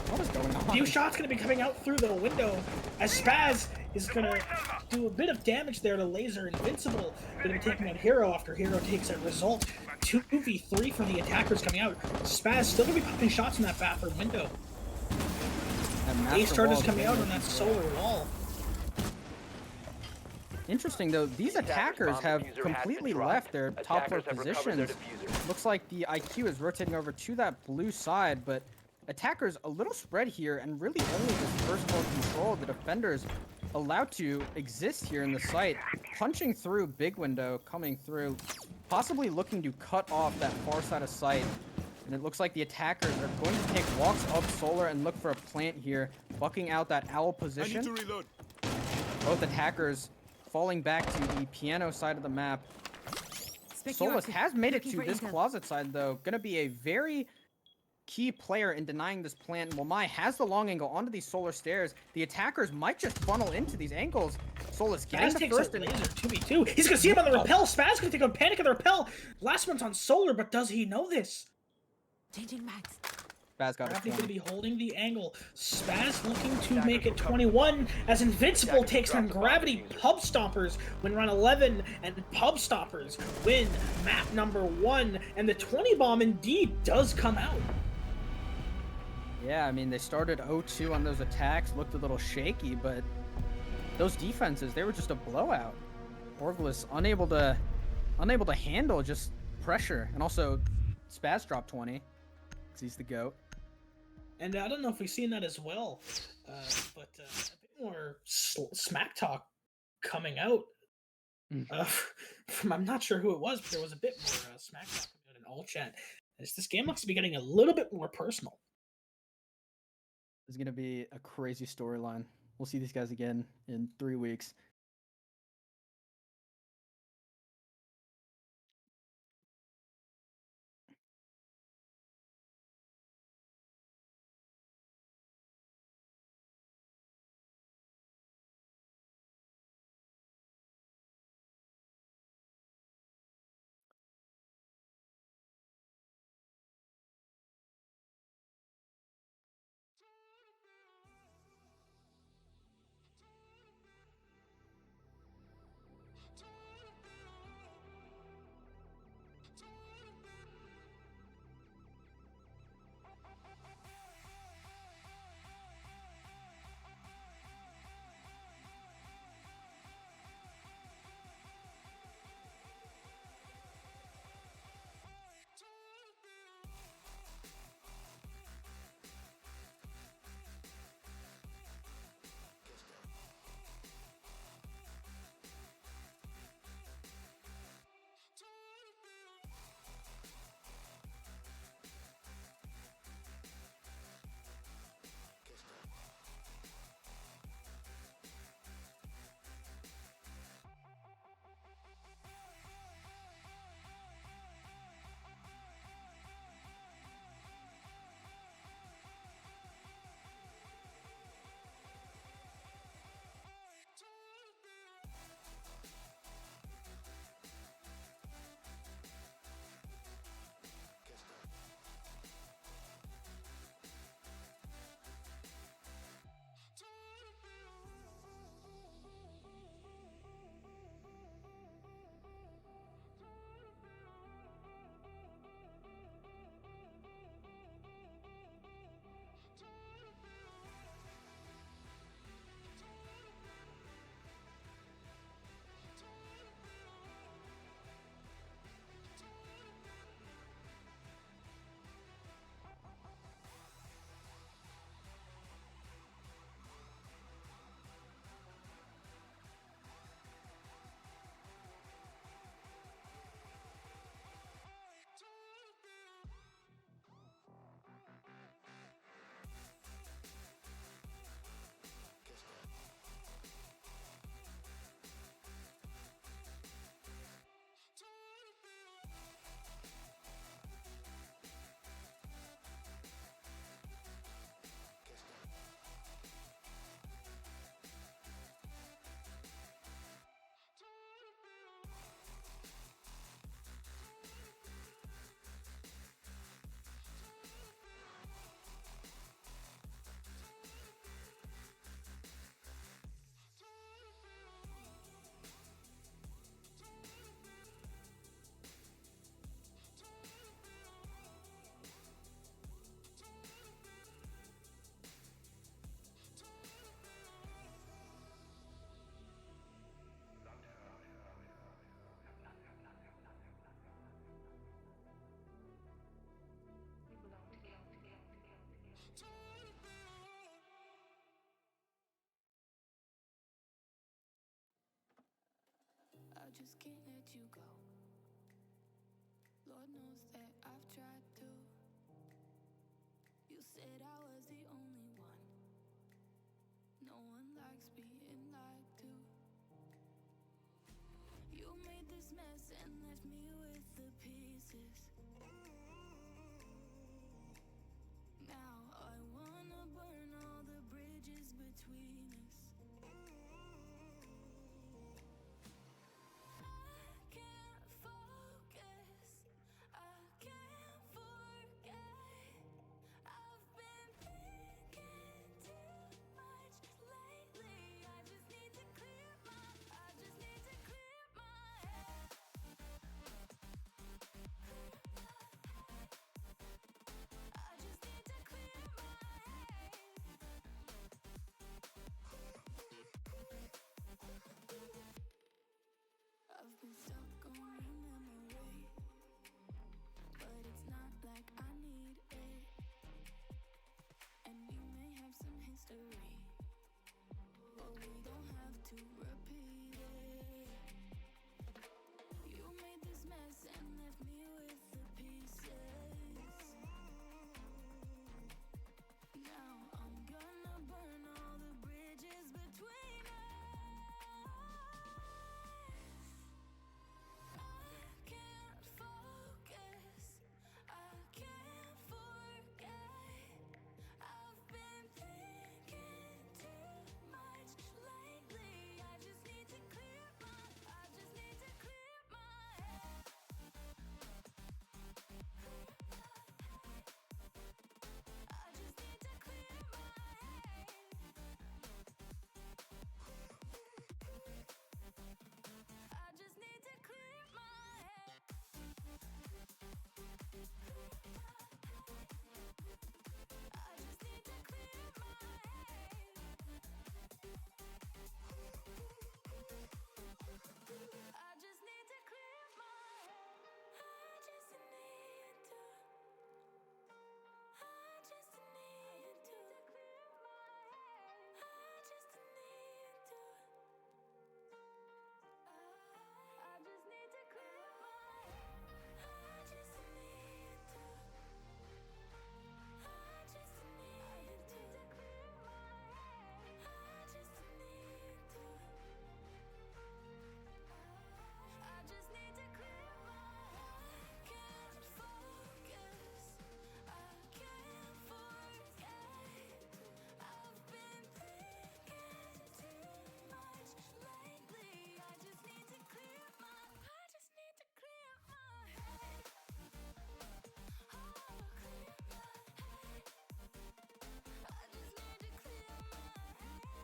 [SPEAKER 4] What is going on?
[SPEAKER 3] Few shots going to be coming out through the window as Spaz is going to do a bit of damage there to Laser. Invincible going to be taking out Hero after Hero takes a result. 2v3 for the attackers coming out. Spaz still going to be popping shots in that bathroom window. Ace Charge is coming out on that solar wall.
[SPEAKER 4] Interesting though, these attackers have completely left their top floor positions. Looks like the IQ is rotating over to that blue side, but attackers a little spread here and really only this first floor control. The defenders allowed to exist here in the site, punching through big window, coming through, possibly looking to cut off that far side of sight. And it looks like the attackers are going to take walks up solar and look for a plant here, bucking out that owl position. Both attackers falling back to the piano side of the map. Solus has made it to this closet side though. Gonna be a very key player in denying this plant. Wamai has the long angle onto these solar stairs. The attackers might just funnel into these angles. Solus getting the first and
[SPEAKER 3] Laser 2v2. He's gonna see him on the rappel. Spaz gonna take on Panic on the rappel. Last one's on solar, but does he know this?
[SPEAKER 1] Changing mags.
[SPEAKER 4] Spaz got
[SPEAKER 3] Gravity
[SPEAKER 4] it.
[SPEAKER 3] going to be holding the angle. Spaz looking to make it 21 as Invincible takes on Gravity. Pub Stompers win round 11, and Pub Stompers win map number 1. And the 20 bomb indeed does come out.
[SPEAKER 4] Yeah, I mean, they started 0-2 on those attacks, looked a little shaky, but those defenses, they were just a blowout. OrgLess unable to handle just pressure, and also Spaz dropped 20, because he's the GOAT.
[SPEAKER 3] And I don't know if we've seen that as well, but a bit more smack talk coming out. From I'm not sure who it was, but there was a bit more smack talk coming out in all chat. This game looks to be getting a little bit more personal.
[SPEAKER 4] It's gonna be a crazy storyline. We'll see these guys again in 3 weeks.
[SPEAKER 2] I just can't let you go. Lord knows that I've tried to. You said I was the only one. No one likes being lied to. You made this mess and left me with the pieces. Now I wanna burn all the bridges between us. I can't focus, I can't forget. I've been thinking too much lately. I just need to clear my head. I just need to clear my head. history. But we don't have to repeat it. You made this mess and left me with the pieces. Now I'm gonna burn all the bridges between us. I can't focus, I can't forget. I've been thinking too much lately. I just need to clear my head. I just need to clear my head. I just need to clear my head. I just need to clear my head. I just need to clear my head. I just need to. I just need to clear my head. I just need to. I just need to clear my head. I just need to. I just need to clear my head. I just need to. I just need to clear my head. Can't focus. I can't forget. I've been thinking too much lately. I just need to clear my. I just need to clear my head. Oh, clear my head. I just need to clear my head.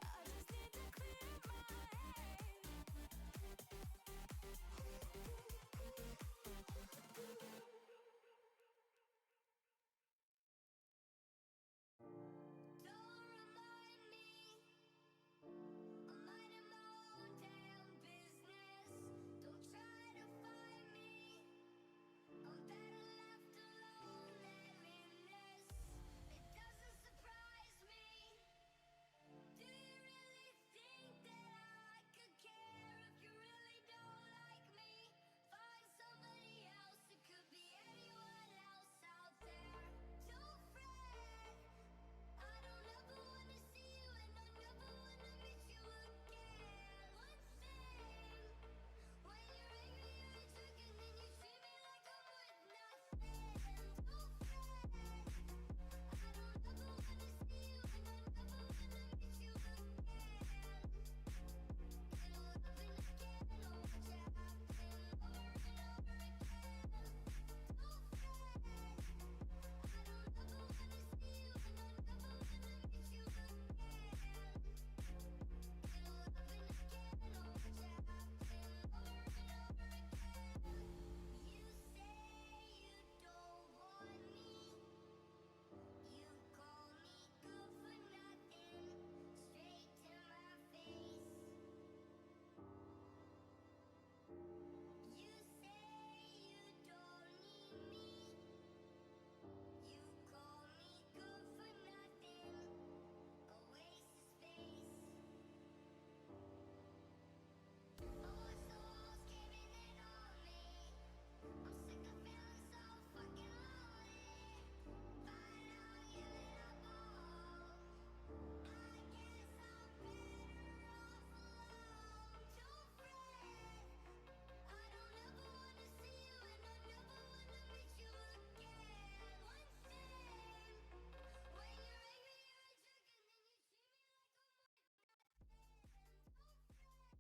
[SPEAKER 2] I just need to clear my head. Don't remind me, I'm minding my own damn business. Don't try to find me, I'm better left alone than in this. It doesn't surprise me. Do you really think that I could care if you really don't like me? Find somebody else, it could be anyone else out there. Don't fret, I don't ever wanna see you and I never wanna meet you again. One thing, when you're angry you're a jerk and then you treat me like I'm worth nothing. Don't fret, I don't ever wanna see you and I never wanna meet you again. It'll happen again, oh, watch it happen over and over again. Don't fret, I don't ever wanna see you and I never wanna meet you again. It'll happen again, oh, watch it happen over and over again. You say you don't want me. You call me good for nothing, straight to my face. You say you don't need me. You call me good for nothing, a waste of space. I watch the walls caving in on me. I'm sick of feeling so fucking lonely. By now I give it up all. I guess I'm better off alone. Don't fret, I don't ever wanna see you and I never wanna meet you again. One thing, when you're angry you're a jerk and then you treat me like I'm worth nothing. Don't fret, I don't ever wanna see you and I never wanna meet you again. It'll happen again, oh, watch it happen over and over again.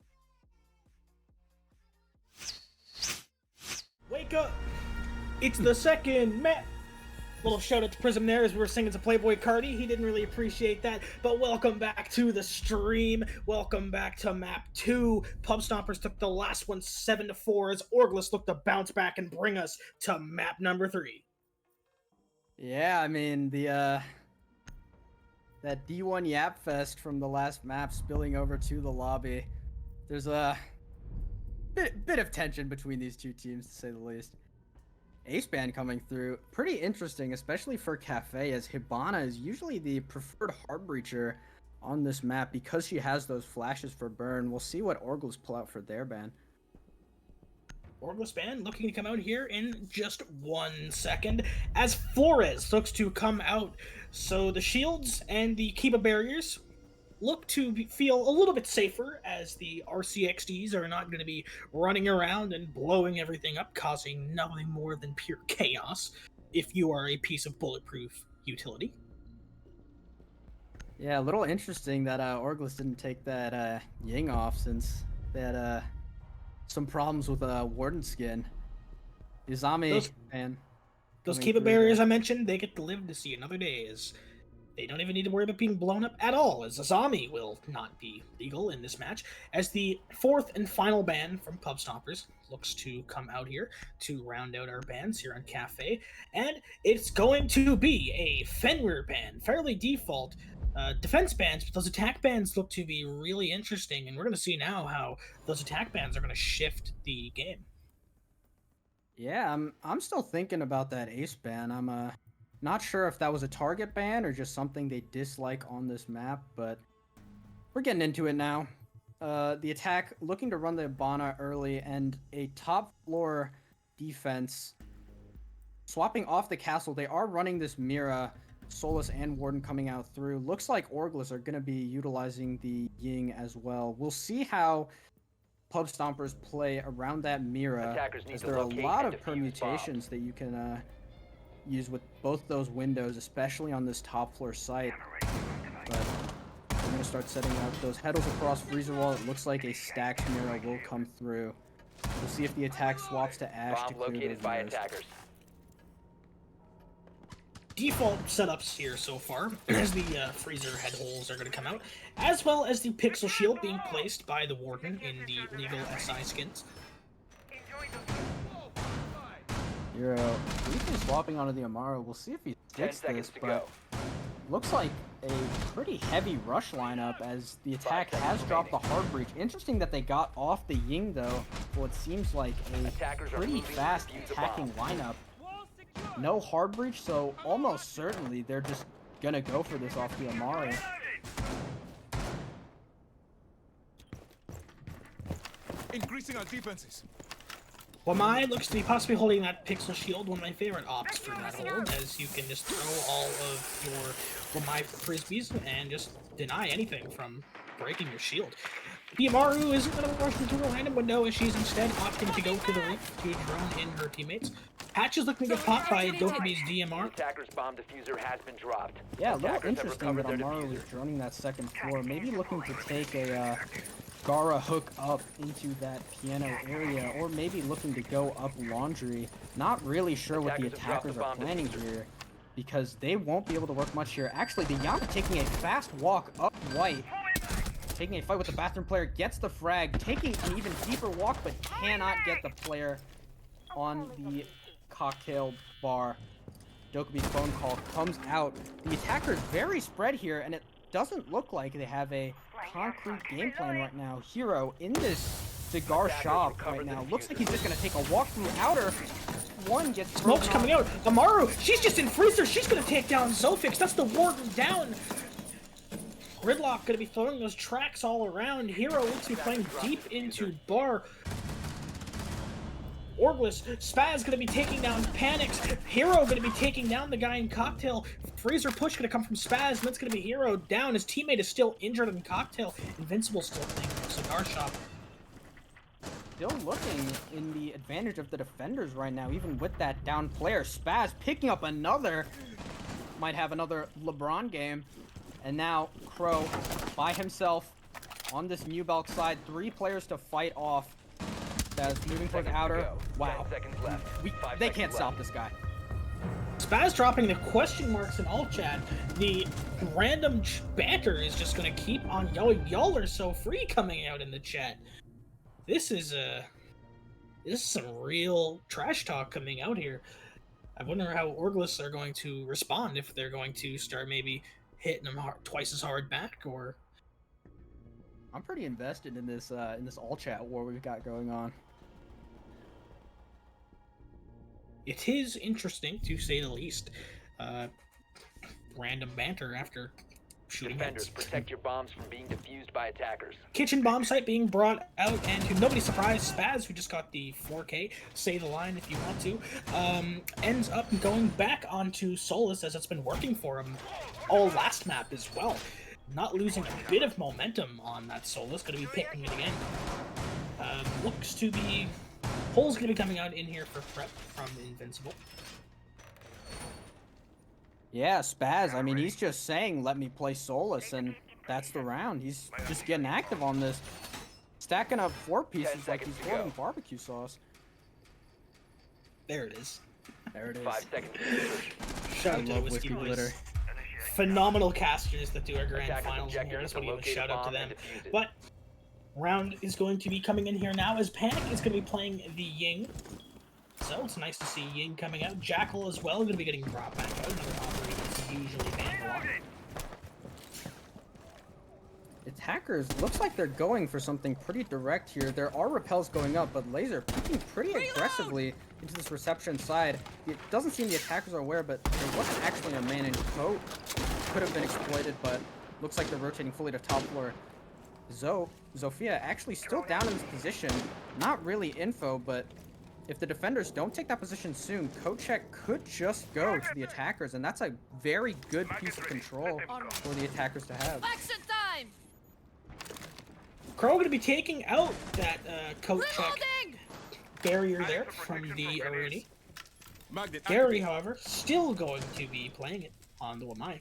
[SPEAKER 2] Don't fret,
[SPEAKER 3] Wake up! It's the second match. Little shout out to Prism there as we were singing to Playboy Cardi. He didn't really appreciate that, but welcome back to the stream. Welcome back to map 2. Pub Stompers took the last one 7-4 as OrgLess looked to bounce back and bring us to map number 3.
[SPEAKER 4] Yeah, I mean, that D1 Yap Fest from the last map spilling over to the lobby. There's a bit of tension between these two teams, to say the least. Ace Band coming through. Pretty interesting, especially for Kafe, as Hibana is usually the preferred hard breacher on this map because she has those flashes for burn. We'll see what OrgLess pull out for their ban.
[SPEAKER 3] OrgLess band looking to come out here in just 1 second as Flores looks to come out. So the shields and the Kiba barriers look to feel a little bit safer as the RCXDs are not going to be running around and blowing everything up, causing nothing more than pure chaos if you are a piece of bulletproof utility.
[SPEAKER 4] Yeah, a little interesting that OrgLess didn't take that Ying off since they had some problems with Warden skin. Izami and
[SPEAKER 3] those Kiba barriers I mentioned, they get to live to see another day as they don't even need to worry about being blown up at all, as Azami will not be legal in this match, as the 4th and final ban from Pub Stompers looks to come out here to round out our bans here on Kafe, and it's going to be a Fenrir ban, fairly default. Defense bans, but those attack bans look to be really interesting, and we're going to see now how those attack bans are going to shift the game.
[SPEAKER 4] Yeah, I'm still thinking about that Ace ban. I'm not sure if that was a target ban or just something they dislike on this map, but we're getting into it now. The attack looking to run the Hibana early and a top floor defense swapping off the castle. They are running this Mira, Solus and Warden coming out through. Looks like OrgLess are going to be utilizing the Ying as well. We'll see how Pub Stompers play around that Mira, as there are a lot of permutations that you can use with both those windows, especially on this top floor site. But we're going to start setting out those heddles across Freezer Wall. It looks like a stacked Mira will come through. We'll see if the attack swaps to Ash to clear those mirrors.
[SPEAKER 3] Default setups here so far, as the freezer head holes are going to come out, as well as the pixel shield being placed by the Warden in the legal SI skins.
[SPEAKER 4] Hero briefly swapping onto the Amaro. We'll see if he sticks this, but looks like a pretty heavy rush lineup as the attack has dropped the hard breach. Interesting that they got off the Ying though, for what seems like a pretty fast attacking lineup. No hard breach, so almost certainly they're just gonna go for this off the Amari.
[SPEAKER 7] Increasing our defenses.
[SPEAKER 3] Wamai looks to be possibly holding that pixel shield, one of my favorite ops for that hold, as you can just throw all of your Wamai frisbees and just deny anything from breaking your shield. The Amaru isn't going to rush into a random window as she's instead opting to go to the roof to drone in her teammates. Hatch is looking to get popped by Dokumi's DMR.
[SPEAKER 5] Attacker's bomb diffuser has been dropped.
[SPEAKER 4] Yeah, a little interesting that Amaru was droning that second floor, maybe looking to take a Gara hook up into that piano area, or maybe looking to go up laundry. Not really sure what the attackers are planning here, because they won't be able to work much here. Actually, the Yama taking a fast walk up white, taking a fight with the bathroom player, gets the frag, taking an even deeper walk, but cannot get the player on the cocktail bar. Dokumi's phone call comes out. The attacker is very spread here, and it doesn't look like they have a concrete game plan right now. Hero in this cigar shop right now. Looks like he's just going to take a walk through outer. One gets
[SPEAKER 3] smoke's coming out. Amaru, she's just in freezer. She's going to take down Zofix. That's the Warden down. Gridlock going to be throwing those tracks all around. Hero looks to be playing deep into bar. OrgLess, Spaz going to be taking down Panics. Hero going to be taking down the guy in Cocktail. Freezer push going to come from Spaz, and that's going to be Hero down. His teammate is still injured in Cocktail. Invincible still playing cigar shop.
[SPEAKER 4] Still looking in the advantage of the defenders right now, even with that down player. Spaz picking up another. Might have another LeBron game. And now Crow by himself on this Mubelk side. 3 players to fight off. That's moving towards outer. Wow. They can't stop this guy.
[SPEAKER 3] Spaz dropping the question marks in all chat. The random banter is just gonna keep on yelling. Y'all are so free coming out in the chat. This is some real trash talk coming out here. I wonder how OrgLess are going to respond, if they're going to start maybe hitting them twice as hard back, or...
[SPEAKER 4] I'm pretty invested in this all chat war we've got going on.
[SPEAKER 3] It is interesting, to say the least. Random banter after shooting
[SPEAKER 5] Defenders,
[SPEAKER 3] heads.
[SPEAKER 5] protect your bombs from being defused by attackers.
[SPEAKER 3] Kitchen bomb site being brought out, and to nobody's surprise, Spaz, who just got the 4K, say the line if you want to, ends up going back onto Solus, as it's been working for him all last map as well. Not losing a bit of momentum on that Solus, going to be picking it again. Looks to be... Hole's going to be coming out in here for prep from Invincible.
[SPEAKER 4] Yeah, Spaz, I mean, he's just saying, let me play Solus, and that's the round. He's just getting active on this. Stacking up 4 pieces like he's holding barbecue sauce.
[SPEAKER 3] There it is.
[SPEAKER 4] There it is.
[SPEAKER 5] 5 seconds to insertion.
[SPEAKER 3] Shout
[SPEAKER 4] I
[SPEAKER 3] out to the
[SPEAKER 4] love
[SPEAKER 3] Whiskey
[SPEAKER 4] Whiskey
[SPEAKER 3] Boys.
[SPEAKER 4] Glitter.
[SPEAKER 3] Phenomenal casters that do our grand
[SPEAKER 5] Attackers
[SPEAKER 3] finals in here. I
[SPEAKER 5] objective is
[SPEAKER 3] just
[SPEAKER 5] to
[SPEAKER 3] want to give a
[SPEAKER 5] locate
[SPEAKER 3] shout
[SPEAKER 5] a
[SPEAKER 3] out to
[SPEAKER 5] bomb
[SPEAKER 3] them.
[SPEAKER 5] and defuse it.
[SPEAKER 3] But round is going to be coming in here now, as Panic is going to be playing the Ying. So it's nice to see Ying coming out. Jackal as well, going to be getting brought back out. Another operator that's usually banned a lot.
[SPEAKER 4] Attackers, looks like they're going for something pretty direct here. There are repels going up, but Laser picking pretty aggressively into this reception side. It doesn't seem the attackers are aware, but there wasn't actually a man in boat. Could have been exploited, but looks like they're rotating fully to top floor. Zofia actually still down in this position. Not really info, but if the defenders don't take that position soon, Kochek could just go to the attackers, and that's a very good piece of control for the attackers to have.
[SPEAKER 1] Exit time!
[SPEAKER 3] Crow going to be taking out that coat check
[SPEAKER 1] Reloading!
[SPEAKER 3] barrier there from the arena.
[SPEAKER 7] Magnet
[SPEAKER 3] Gary, however, still going to be playing it on the Wamai.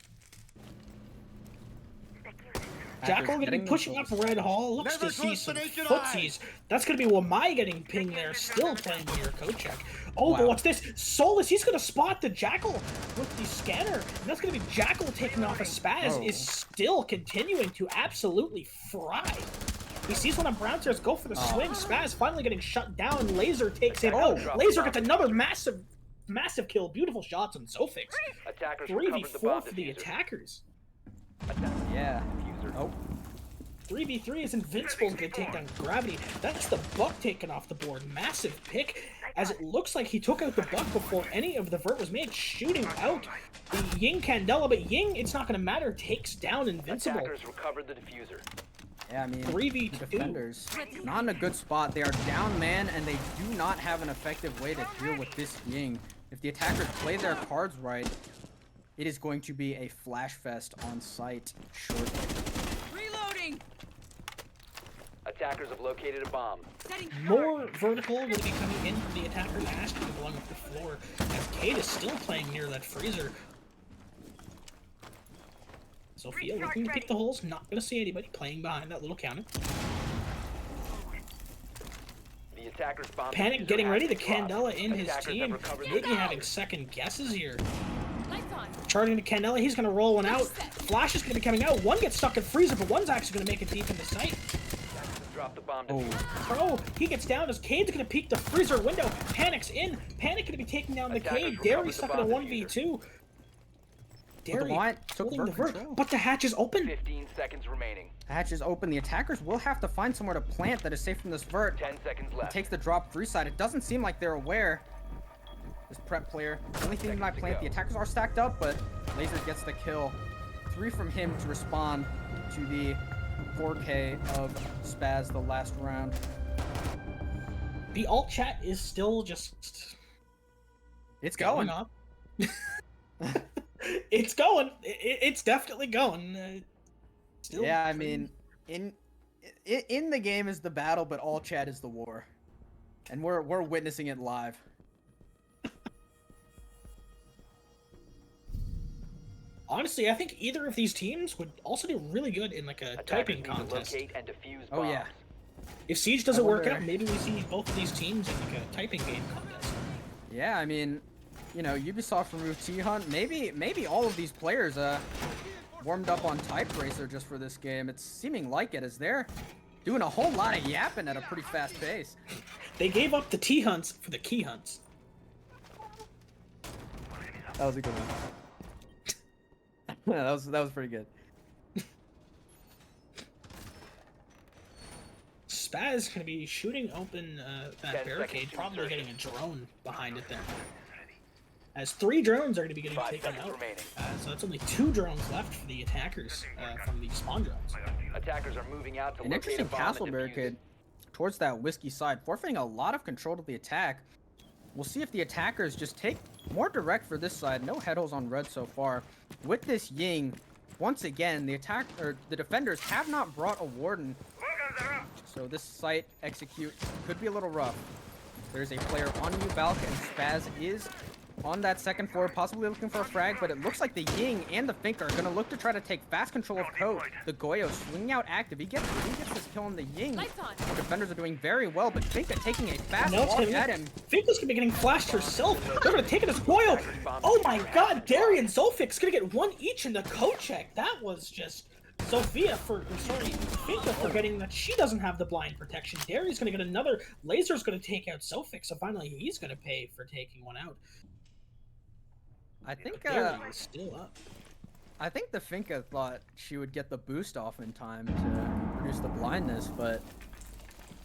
[SPEAKER 3] Jackal going to be pushing up Red Hall. Looks to see some footsies. That's going to be Wamai getting pinged there, still playing near Kochek. Oh,
[SPEAKER 4] Wow.
[SPEAKER 3] but what's this? Solus, he's going to spot the Jackal with the scanner. And that's going to be Jackal taking off a Spaz,
[SPEAKER 4] Oh.
[SPEAKER 3] is still continuing to absolutely fry. He sees one of Brown Tears go for the swing. Spaz finally getting shut down. Laser takes him out. Laser gets another massive kill. Beautiful shots on Zofix.
[SPEAKER 5] Attackers recovered the
[SPEAKER 3] 3v4
[SPEAKER 5] bomb
[SPEAKER 3] for the
[SPEAKER 5] diffuser.
[SPEAKER 3] attackers.
[SPEAKER 4] Yeah.
[SPEAKER 5] Diffuser.
[SPEAKER 4] Oh.
[SPEAKER 3] 3v3 is Invincible's gonna take down Gravity. That's the Buck taken off the board. Massive pick, as it looks like he took out the Buck before any of the vert was made, shooting out the Ying Candela, but Ying, it's not gonna matter, takes down Invincible.
[SPEAKER 5] Attackers recovered the diffuser.
[SPEAKER 4] Yeah, I mean,
[SPEAKER 3] 3v2.
[SPEAKER 4] the defenders not in a good spot. They are down man, and they do not have an effective way to deal with this Ying. If the attackers play their cards right, it is going to be a flash fest on site shortly.
[SPEAKER 1] Reloading!
[SPEAKER 5] Attackers have located a bomb.
[SPEAKER 1] Setting
[SPEAKER 3] More vertical will be coming in for the attackers, Ashton going with the floor, as Kate is still playing near that freezer. Sophia looking to pick the holes, not gonna see anybody, playing behind that little counter.
[SPEAKER 5] The attackers bomb
[SPEAKER 3] Panic
[SPEAKER 5] diffuser
[SPEAKER 3] getting
[SPEAKER 5] has
[SPEAKER 3] ready, the
[SPEAKER 5] been dropped.
[SPEAKER 3] Candela in his
[SPEAKER 5] Attackers have
[SPEAKER 3] team,
[SPEAKER 5] recovered the
[SPEAKER 3] maybe
[SPEAKER 5] bomb.
[SPEAKER 3] having second guesses here.
[SPEAKER 1] Lights on.
[SPEAKER 3] Charging to Candela, he's gonna roll one out. Flash is gonna be coming out. One gets stuck in freezer, but one's actually gonna make it deep into sight.
[SPEAKER 5] Drop the bomb
[SPEAKER 4] Oh,
[SPEAKER 5] diffuser.
[SPEAKER 3] Pro, he gets down as Cade's gonna peek the freezer window. Panic's in. Panic gonna be taking down the
[SPEAKER 5] Attackers
[SPEAKER 3] Cade.
[SPEAKER 5] recovered
[SPEAKER 3] Derry
[SPEAKER 5] the
[SPEAKER 3] stuck in a
[SPEAKER 5] bomb
[SPEAKER 3] 1v2.
[SPEAKER 4] the
[SPEAKER 3] Derry
[SPEAKER 4] blind took
[SPEAKER 3] holding the
[SPEAKER 4] vert
[SPEAKER 3] vert,
[SPEAKER 4] control.
[SPEAKER 3] but the hatch is open.
[SPEAKER 5] 15 seconds remaining.
[SPEAKER 4] Hatch is open. The attackers will have to find somewhere to plant that is safe from this vert.
[SPEAKER 5] 10 seconds left.
[SPEAKER 4] Takes the drop 3 side. It doesn't seem like they're aware. This prep player. The only thing that might plant, the attackers are stacked up, but Laser gets the kill. 3 from him to respond to the 4K of Spaz the last round.
[SPEAKER 3] The alt chat is still just
[SPEAKER 4] It's
[SPEAKER 3] going
[SPEAKER 4] going.
[SPEAKER 3] up. It's going. It's definitely going. Still
[SPEAKER 4] Yeah, I
[SPEAKER 3] pretty-
[SPEAKER 4] mean, in the game is the battle, but all chat is the war, and we're witnessing it live.
[SPEAKER 3] honestly, I think either of these teams would also do really good in like a
[SPEAKER 5] Attackers
[SPEAKER 3] typing
[SPEAKER 5] need to
[SPEAKER 3] contest.
[SPEAKER 5] locate and defuse
[SPEAKER 4] Oh,
[SPEAKER 5] bombs.
[SPEAKER 4] yeah.
[SPEAKER 3] If Siege doesn't work
[SPEAKER 4] wonder-
[SPEAKER 3] out, maybe we see both of these teams in like a typing game contest.
[SPEAKER 4] Yeah, I mean, you know, Ubisoft removed T-Hunt, maybe all of these players warmed up on Type Racer just for this game. It's seeming like it, as they're doing a whole lot of yapping at a pretty fast pace.
[SPEAKER 3] They gave up the T-Hunts for the Key Hunts.
[SPEAKER 4] That was a good one. that was pretty good.
[SPEAKER 3] Spaz is going to be shooting open that
[SPEAKER 5] 10
[SPEAKER 3] barricade,
[SPEAKER 5] seconds to
[SPEAKER 3] probably
[SPEAKER 5] insertion.
[SPEAKER 3] getting a drone behind it there. As 3 drones are going to be getting
[SPEAKER 5] 5
[SPEAKER 3] taken
[SPEAKER 5] seconds
[SPEAKER 3] out.
[SPEAKER 5] remaining.
[SPEAKER 3] So that's only 2 drones left for the attackers from the spawn drones.
[SPEAKER 5] Attackers are moving out to
[SPEAKER 4] An
[SPEAKER 5] locate a
[SPEAKER 4] interesting
[SPEAKER 5] bomb
[SPEAKER 4] castle
[SPEAKER 5] and defuse
[SPEAKER 4] barricade
[SPEAKER 5] it.
[SPEAKER 4] towards that Whiskey side, forfeiting a lot of control to the attack. We'll see if the attackers just take more direct for this side. No head holes on red so far. With this Ying, once again, the defenders have not brought a warden, so this site execute could be a little rough. There's a player on Ubalk, and Spaz is on that second floor, possibly looking for a frag, but it looks like the Ying and the Fink are going to look to try to take fast control of Coat. The Goyo swinging out active. He gets this kill on the Ying.
[SPEAKER 1] Lights on.
[SPEAKER 4] The defenders are doing very well, but Finka taking a fast
[SPEAKER 3] No,
[SPEAKER 4] walk
[SPEAKER 3] Tim,
[SPEAKER 4] at him.
[SPEAKER 3] Finka's gonna be getting flashed herself. They're gonna take it as Goyle. Oh my god, Dari and Zolfik's gonna get 1 each in the code check. That was just Finka forgetting that she doesn't have the blind protection. Dari's gonna get another. Laser's gonna take out Zolfik, so finally he's gonna pay for taking one out.
[SPEAKER 4] I think
[SPEAKER 3] Dari is still up.
[SPEAKER 4] I think the Finka thought she would get the boost off in time to produce the blindness, but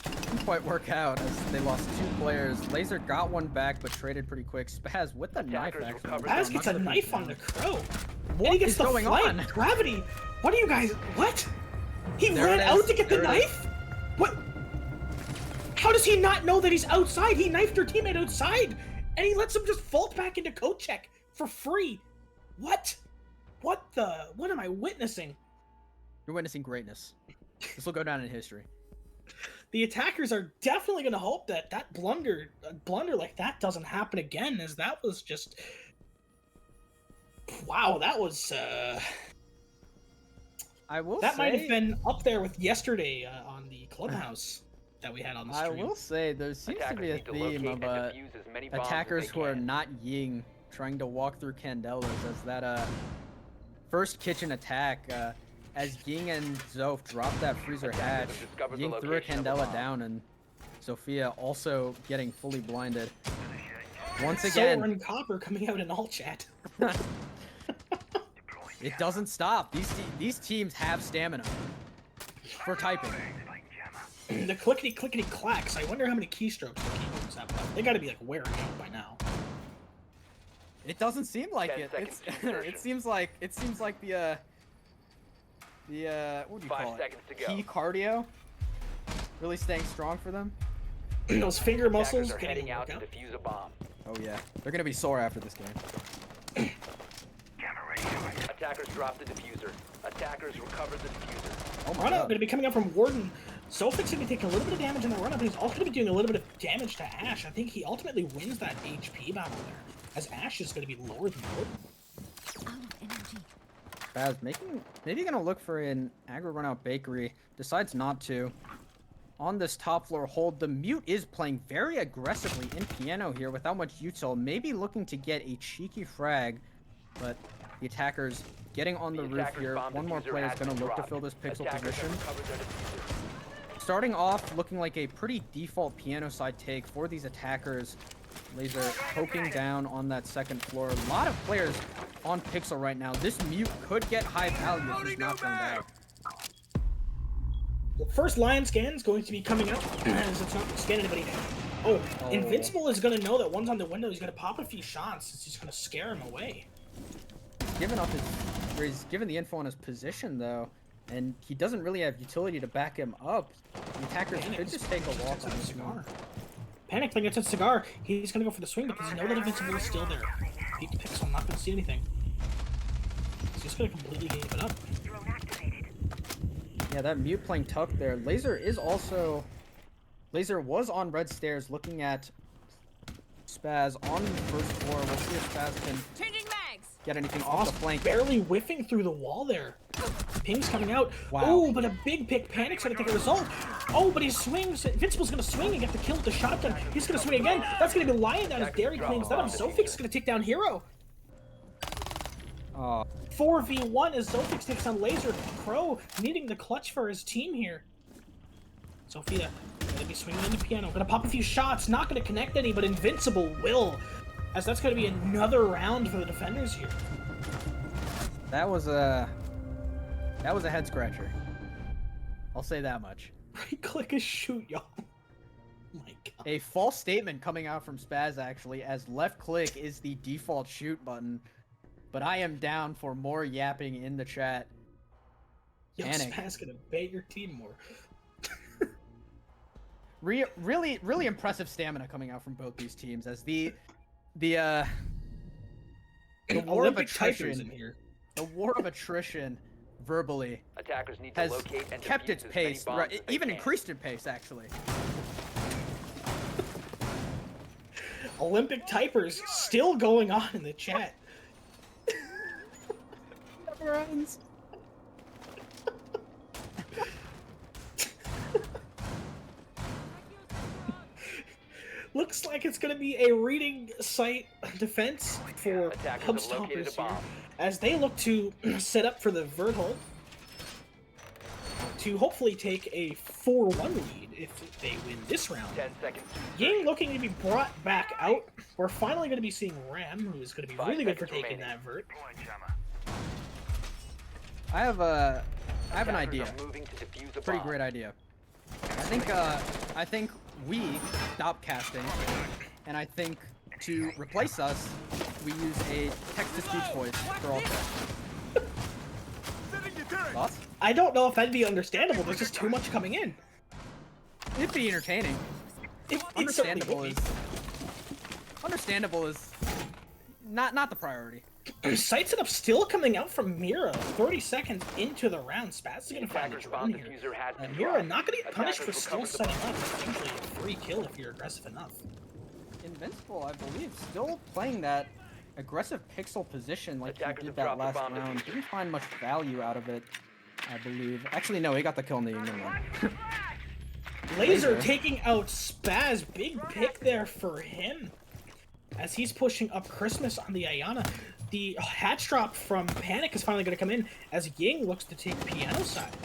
[SPEAKER 4] didn't quite work out as they lost 2 players. Laser got one back, but traded pretty quick. Spaz with the knife,
[SPEAKER 5] Attackers
[SPEAKER 4] actually.
[SPEAKER 5] recovered
[SPEAKER 3] Baz
[SPEAKER 5] I'm
[SPEAKER 3] gets
[SPEAKER 5] not
[SPEAKER 3] a
[SPEAKER 5] gonna
[SPEAKER 3] knife on the crow.
[SPEAKER 4] What
[SPEAKER 3] and he gets
[SPEAKER 4] is
[SPEAKER 3] the
[SPEAKER 4] going
[SPEAKER 3] flight.
[SPEAKER 4] on?
[SPEAKER 3] Gravity. What are you guys? What? He
[SPEAKER 4] There
[SPEAKER 3] ran
[SPEAKER 4] it
[SPEAKER 3] out
[SPEAKER 4] is.
[SPEAKER 3] to get the
[SPEAKER 4] There it is.
[SPEAKER 3] knife? What? How does he not know that he's outside? He knifed your teammate outside, and he lets him just vault back into code check for free. What? What am I witnessing?
[SPEAKER 4] You're witnessing greatness. This will go down in history.
[SPEAKER 3] The attackers are definitely going to hope that a blunder like that doesn't happen again, as that was just... Wow, that was...
[SPEAKER 4] I will
[SPEAKER 3] That
[SPEAKER 4] say,
[SPEAKER 3] might have been up there with yesterday on the clubhouse that we had on the
[SPEAKER 4] I
[SPEAKER 3] stream.
[SPEAKER 4] will say there seems to
[SPEAKER 5] Attackers
[SPEAKER 4] be a
[SPEAKER 5] need to
[SPEAKER 4] theme
[SPEAKER 5] locate
[SPEAKER 4] of
[SPEAKER 5] and defuse as many bombs as
[SPEAKER 4] attackers
[SPEAKER 5] they
[SPEAKER 4] who are
[SPEAKER 5] can.
[SPEAKER 4] not Ying trying to walk through Candelas, as that first kitchen attack, as Ying and Zof dropped that freezer hatch,
[SPEAKER 5] discovered the
[SPEAKER 4] Ying threw a
[SPEAKER 5] location of the
[SPEAKER 4] Candela
[SPEAKER 5] bomb.
[SPEAKER 4] down, and Sophia also getting fully blinded. Once
[SPEAKER 3] Solar
[SPEAKER 4] again,
[SPEAKER 3] and Copper coming out in all chat.
[SPEAKER 4] it doesn't stop. These teams have stamina for typing.
[SPEAKER 3] The clickety clickety clacks. I wonder how many keystrokes the keyboards have left. They got to be like wearing out by now.
[SPEAKER 4] It doesn't seem like
[SPEAKER 5] 10
[SPEAKER 4] it.
[SPEAKER 5] seconds
[SPEAKER 4] It's,
[SPEAKER 5] to insertion.
[SPEAKER 4] it seems like the what do you
[SPEAKER 5] 5
[SPEAKER 4] call it?
[SPEAKER 5] seconds to go.
[SPEAKER 4] Key cardio really staying strong for them.
[SPEAKER 3] Those finger muscles
[SPEAKER 5] Attackers are
[SPEAKER 3] getting
[SPEAKER 5] heading out
[SPEAKER 3] worked
[SPEAKER 5] to
[SPEAKER 3] out.
[SPEAKER 5] defuse a bomb.
[SPEAKER 4] Oh yeah, they're gonna be sore after this game.
[SPEAKER 5] Attackers dropped the diffuser. Attackers recovered the diffuser.
[SPEAKER 4] Oh my
[SPEAKER 3] Run up
[SPEAKER 4] god.
[SPEAKER 3] going to be coming up from Warden. Sophic's going to be taking a little bit of damage in the run up, and he's also going to be doing a little bit of damage to Ash. I think he ultimately wins that HP battle there, as Ash is going to be lower than Warden.
[SPEAKER 1] Out of energy.
[SPEAKER 4] Baz maybe gonna look for an aggro run out bakery. Decides not to. On this top floor hold, the Mute is playing very aggressively in piano here without much util. Maybe looking to get a cheeky frag, but the attackers getting on the roof
[SPEAKER 5] attackers
[SPEAKER 4] here.
[SPEAKER 5] bomb
[SPEAKER 4] One more
[SPEAKER 5] diffuser
[SPEAKER 4] player is
[SPEAKER 5] has
[SPEAKER 4] gonna
[SPEAKER 5] been
[SPEAKER 4] look to
[SPEAKER 5] dropped.
[SPEAKER 4] fill this pixel
[SPEAKER 5] Attackers
[SPEAKER 4] position.
[SPEAKER 5] have recovered their diffuser.
[SPEAKER 4] Starting off looking like a pretty default piano side take for these attackers. Laser poking down on that second floor. A lot of players on Pixel right now. This Mute could get high value if he's not turned out.
[SPEAKER 3] The first line scan is going to be coming out, as it's not going to scan anybody. Oh, Invincible is going to know that one's on the window. He's going to pop a few shots. It's just going to scare him away.
[SPEAKER 4] He's given the info on his position though, and he doesn't really have utility to back him up. The attackers could just take a walk on this one.
[SPEAKER 3] Panic thing gets a cigar. He's going to go for the swing, but does he know that Invincible is still there? Peek Pixel, not going to see anything. He's just going to completely give it up.
[SPEAKER 4] Yeah, that Mute playing Tuck there. Laser was on red stairs looking at Spaz on the first floor. We'll see if Spaz can
[SPEAKER 1] Changing mags.
[SPEAKER 4] get anything off the flank.
[SPEAKER 3] Barely whiffing through the wall there. Ping's coming out.
[SPEAKER 4] Wow.
[SPEAKER 3] Oh, but a big pick. Panic's going to take a result. Oh, but he swings. Invincible's gonna swing and get the kill with the shotgun. He's gonna swing again. That's gonna be lying down as Dairy cleans that up. Zofix is gonna take down Hero. 4v1 as Zofix takes on Laser. Crow needing the clutch for his team here. Sophia gonna be swinging into piano. Gonna pop a few shots. Not gonna connect any, but Invincible will. As that's gonna be another round for the defenders here.
[SPEAKER 4] That was a head scratcher. I'll say that much.
[SPEAKER 3] Right click is shoot, y'all. Oh my god.
[SPEAKER 4] A false statement coming out from Spaz actually, as left click is the default shoot button. But I am down for more yapping in the chat.
[SPEAKER 3] Yo,
[SPEAKER 4] Panic.
[SPEAKER 3] Spaz gonna bait your team more.
[SPEAKER 4] Really impressive stamina coming out from both these teams, as the war of
[SPEAKER 3] Olympic typers in
[SPEAKER 4] attrition,
[SPEAKER 3] here.
[SPEAKER 4] the war of attrition verbally
[SPEAKER 5] Attackers need to
[SPEAKER 4] has
[SPEAKER 5] locate and
[SPEAKER 4] kept
[SPEAKER 5] defuse
[SPEAKER 4] its
[SPEAKER 5] as many
[SPEAKER 4] pace,
[SPEAKER 5] bombs
[SPEAKER 4] right,
[SPEAKER 5] as they
[SPEAKER 4] even
[SPEAKER 5] can.
[SPEAKER 4] increased in pace actually.
[SPEAKER 3] Olympic typers still going on in the chat.
[SPEAKER 4] Never ends.
[SPEAKER 3] Looks like it's going to be a reading site defense for
[SPEAKER 5] Attackers
[SPEAKER 3] Pub
[SPEAKER 5] have located a
[SPEAKER 3] Stompers here,
[SPEAKER 5] bomb.
[SPEAKER 3] as they look to set up for the vert hole to hopefully take a 4-1 lead if they win this round.
[SPEAKER 5] 10 seconds.
[SPEAKER 3] Ying looking to be brought back out. We're finally going to be seeing Ram, who is going to be
[SPEAKER 5] 5
[SPEAKER 3] really good for
[SPEAKER 5] seconds
[SPEAKER 3] taking
[SPEAKER 5] remaining.
[SPEAKER 3] that vert.
[SPEAKER 4] I have an
[SPEAKER 5] Attackers
[SPEAKER 4] idea.
[SPEAKER 5] are moving to defuse a
[SPEAKER 4] Pretty
[SPEAKER 5] bomb.
[SPEAKER 4] great idea. I think we stop casting, and I think to replace us, we use a text-to-speech voice for all chat. Thoughts?
[SPEAKER 3] I don't know if that'd be understandable. There's just too much coming in.
[SPEAKER 4] It'd be entertaining.
[SPEAKER 3] It certainly
[SPEAKER 4] Understandable
[SPEAKER 3] would
[SPEAKER 4] is not the priority.
[SPEAKER 3] be. Site setup still coming out from Mira. 30 seconds into the round. Spaz is going to find the
[SPEAKER 5] Attackers
[SPEAKER 3] drone
[SPEAKER 5] bomb
[SPEAKER 3] here.
[SPEAKER 5] diffuser has been
[SPEAKER 3] And Mira
[SPEAKER 5] dropped.
[SPEAKER 3] not going to get punished for
[SPEAKER 5] Attackers
[SPEAKER 3] still
[SPEAKER 5] will cover the
[SPEAKER 3] setting
[SPEAKER 5] bomb.
[SPEAKER 3] up. It's usually a free kill if you're aggressive enough.
[SPEAKER 4] Invincible, I believe, still playing that aggressive pixel position like
[SPEAKER 5] Attackers
[SPEAKER 4] he
[SPEAKER 5] have
[SPEAKER 4] did that
[SPEAKER 5] dropped the
[SPEAKER 4] last
[SPEAKER 5] bomb
[SPEAKER 4] round.
[SPEAKER 5] diffuser.
[SPEAKER 4] Didn't find much value out of it, I believe. Actually, no, he got the kill in the England one.
[SPEAKER 3] Laser
[SPEAKER 4] Laser.
[SPEAKER 3] taking out Spaz. Big pick there for him. As he's pushing up Christmas on the Ayana. The hatch drop from Panic is finally going to come in as Ying looks to take piano side.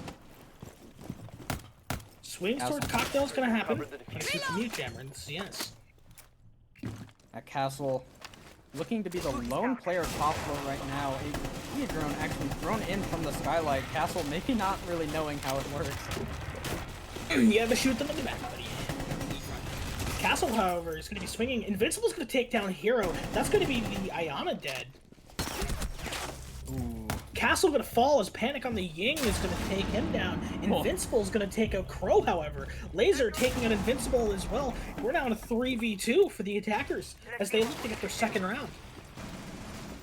[SPEAKER 3] Swings towards Cocktail's going to happen.
[SPEAKER 5] Cover the
[SPEAKER 3] Gonna shoot the mute jammer in the CS.
[SPEAKER 4] At Castle, looking to be the lone player top floor right now. A Kia drone actually thrown in from the Skyline. Castle maybe not really knowing how it works.
[SPEAKER 3] You have to shoot them in the back, buddy. Castle, however, is going to be swinging. Invincible's going to take down Hero. That's going to be the Ayana dead.
[SPEAKER 4] Ooh.
[SPEAKER 3] Castle going to fall as Panic on the Ying is going to take him down. Invincible's going to take out Crow, however. Laser taking out Invincible as well. We're down to 3v2 for the attackers as they look to get their second round.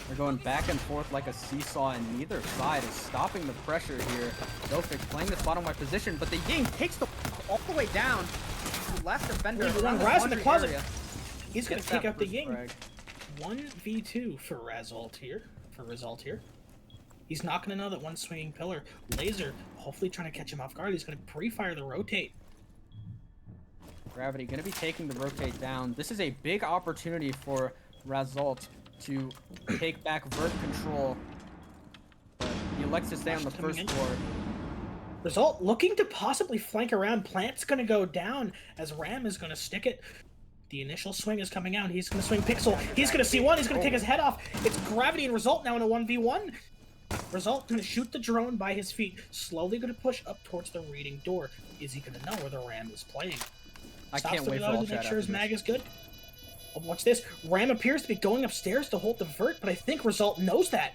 [SPEAKER 4] They're going back and forth like a seesaw, and neither side is stopping the pressure here. Zofix playing this bottom right position, but the Ying takes the all the way down. The last defender around the
[SPEAKER 3] Raz in the
[SPEAKER 4] laundry
[SPEAKER 3] closet.
[SPEAKER 4] area.
[SPEAKER 3] He's going to
[SPEAKER 4] Gets
[SPEAKER 3] take
[SPEAKER 4] that
[SPEAKER 3] out the
[SPEAKER 4] first
[SPEAKER 3] Ying.
[SPEAKER 4] frag.
[SPEAKER 3] 1v2 for Result here. He's not going to know that one swinging pillar. Laser, hopefully trying to catch him off guard. He's going to pre-fire the rotate.
[SPEAKER 4] Gravity gonna be taking the rotate down. This is a big opportunity for Razalt to take back vert control. But he elects to stay on the
[SPEAKER 3] Coming
[SPEAKER 4] first
[SPEAKER 3] in.
[SPEAKER 4] floor.
[SPEAKER 3] Result looking to possibly flank around. Plant's going to go down as Ram is going to stick it. The initial swing is coming out. He's going to swing Pixel. He's going to see one. He's going to take his head off. It's Gravity and Result now in a 1v1. Result going to shoot the drone by his feet. Slowly going to push up towards the reading door. Is he going to know where the Ram is playing?
[SPEAKER 4] I
[SPEAKER 3] Stops
[SPEAKER 4] can't
[SPEAKER 3] the
[SPEAKER 4] wait for
[SPEAKER 3] reload
[SPEAKER 4] all
[SPEAKER 3] to make
[SPEAKER 4] chat
[SPEAKER 3] sure his
[SPEAKER 4] after
[SPEAKER 3] mag
[SPEAKER 4] this.
[SPEAKER 3] is good. Oh, watch this. Ram appears to be going upstairs to hold the vert, but I think Result knows that.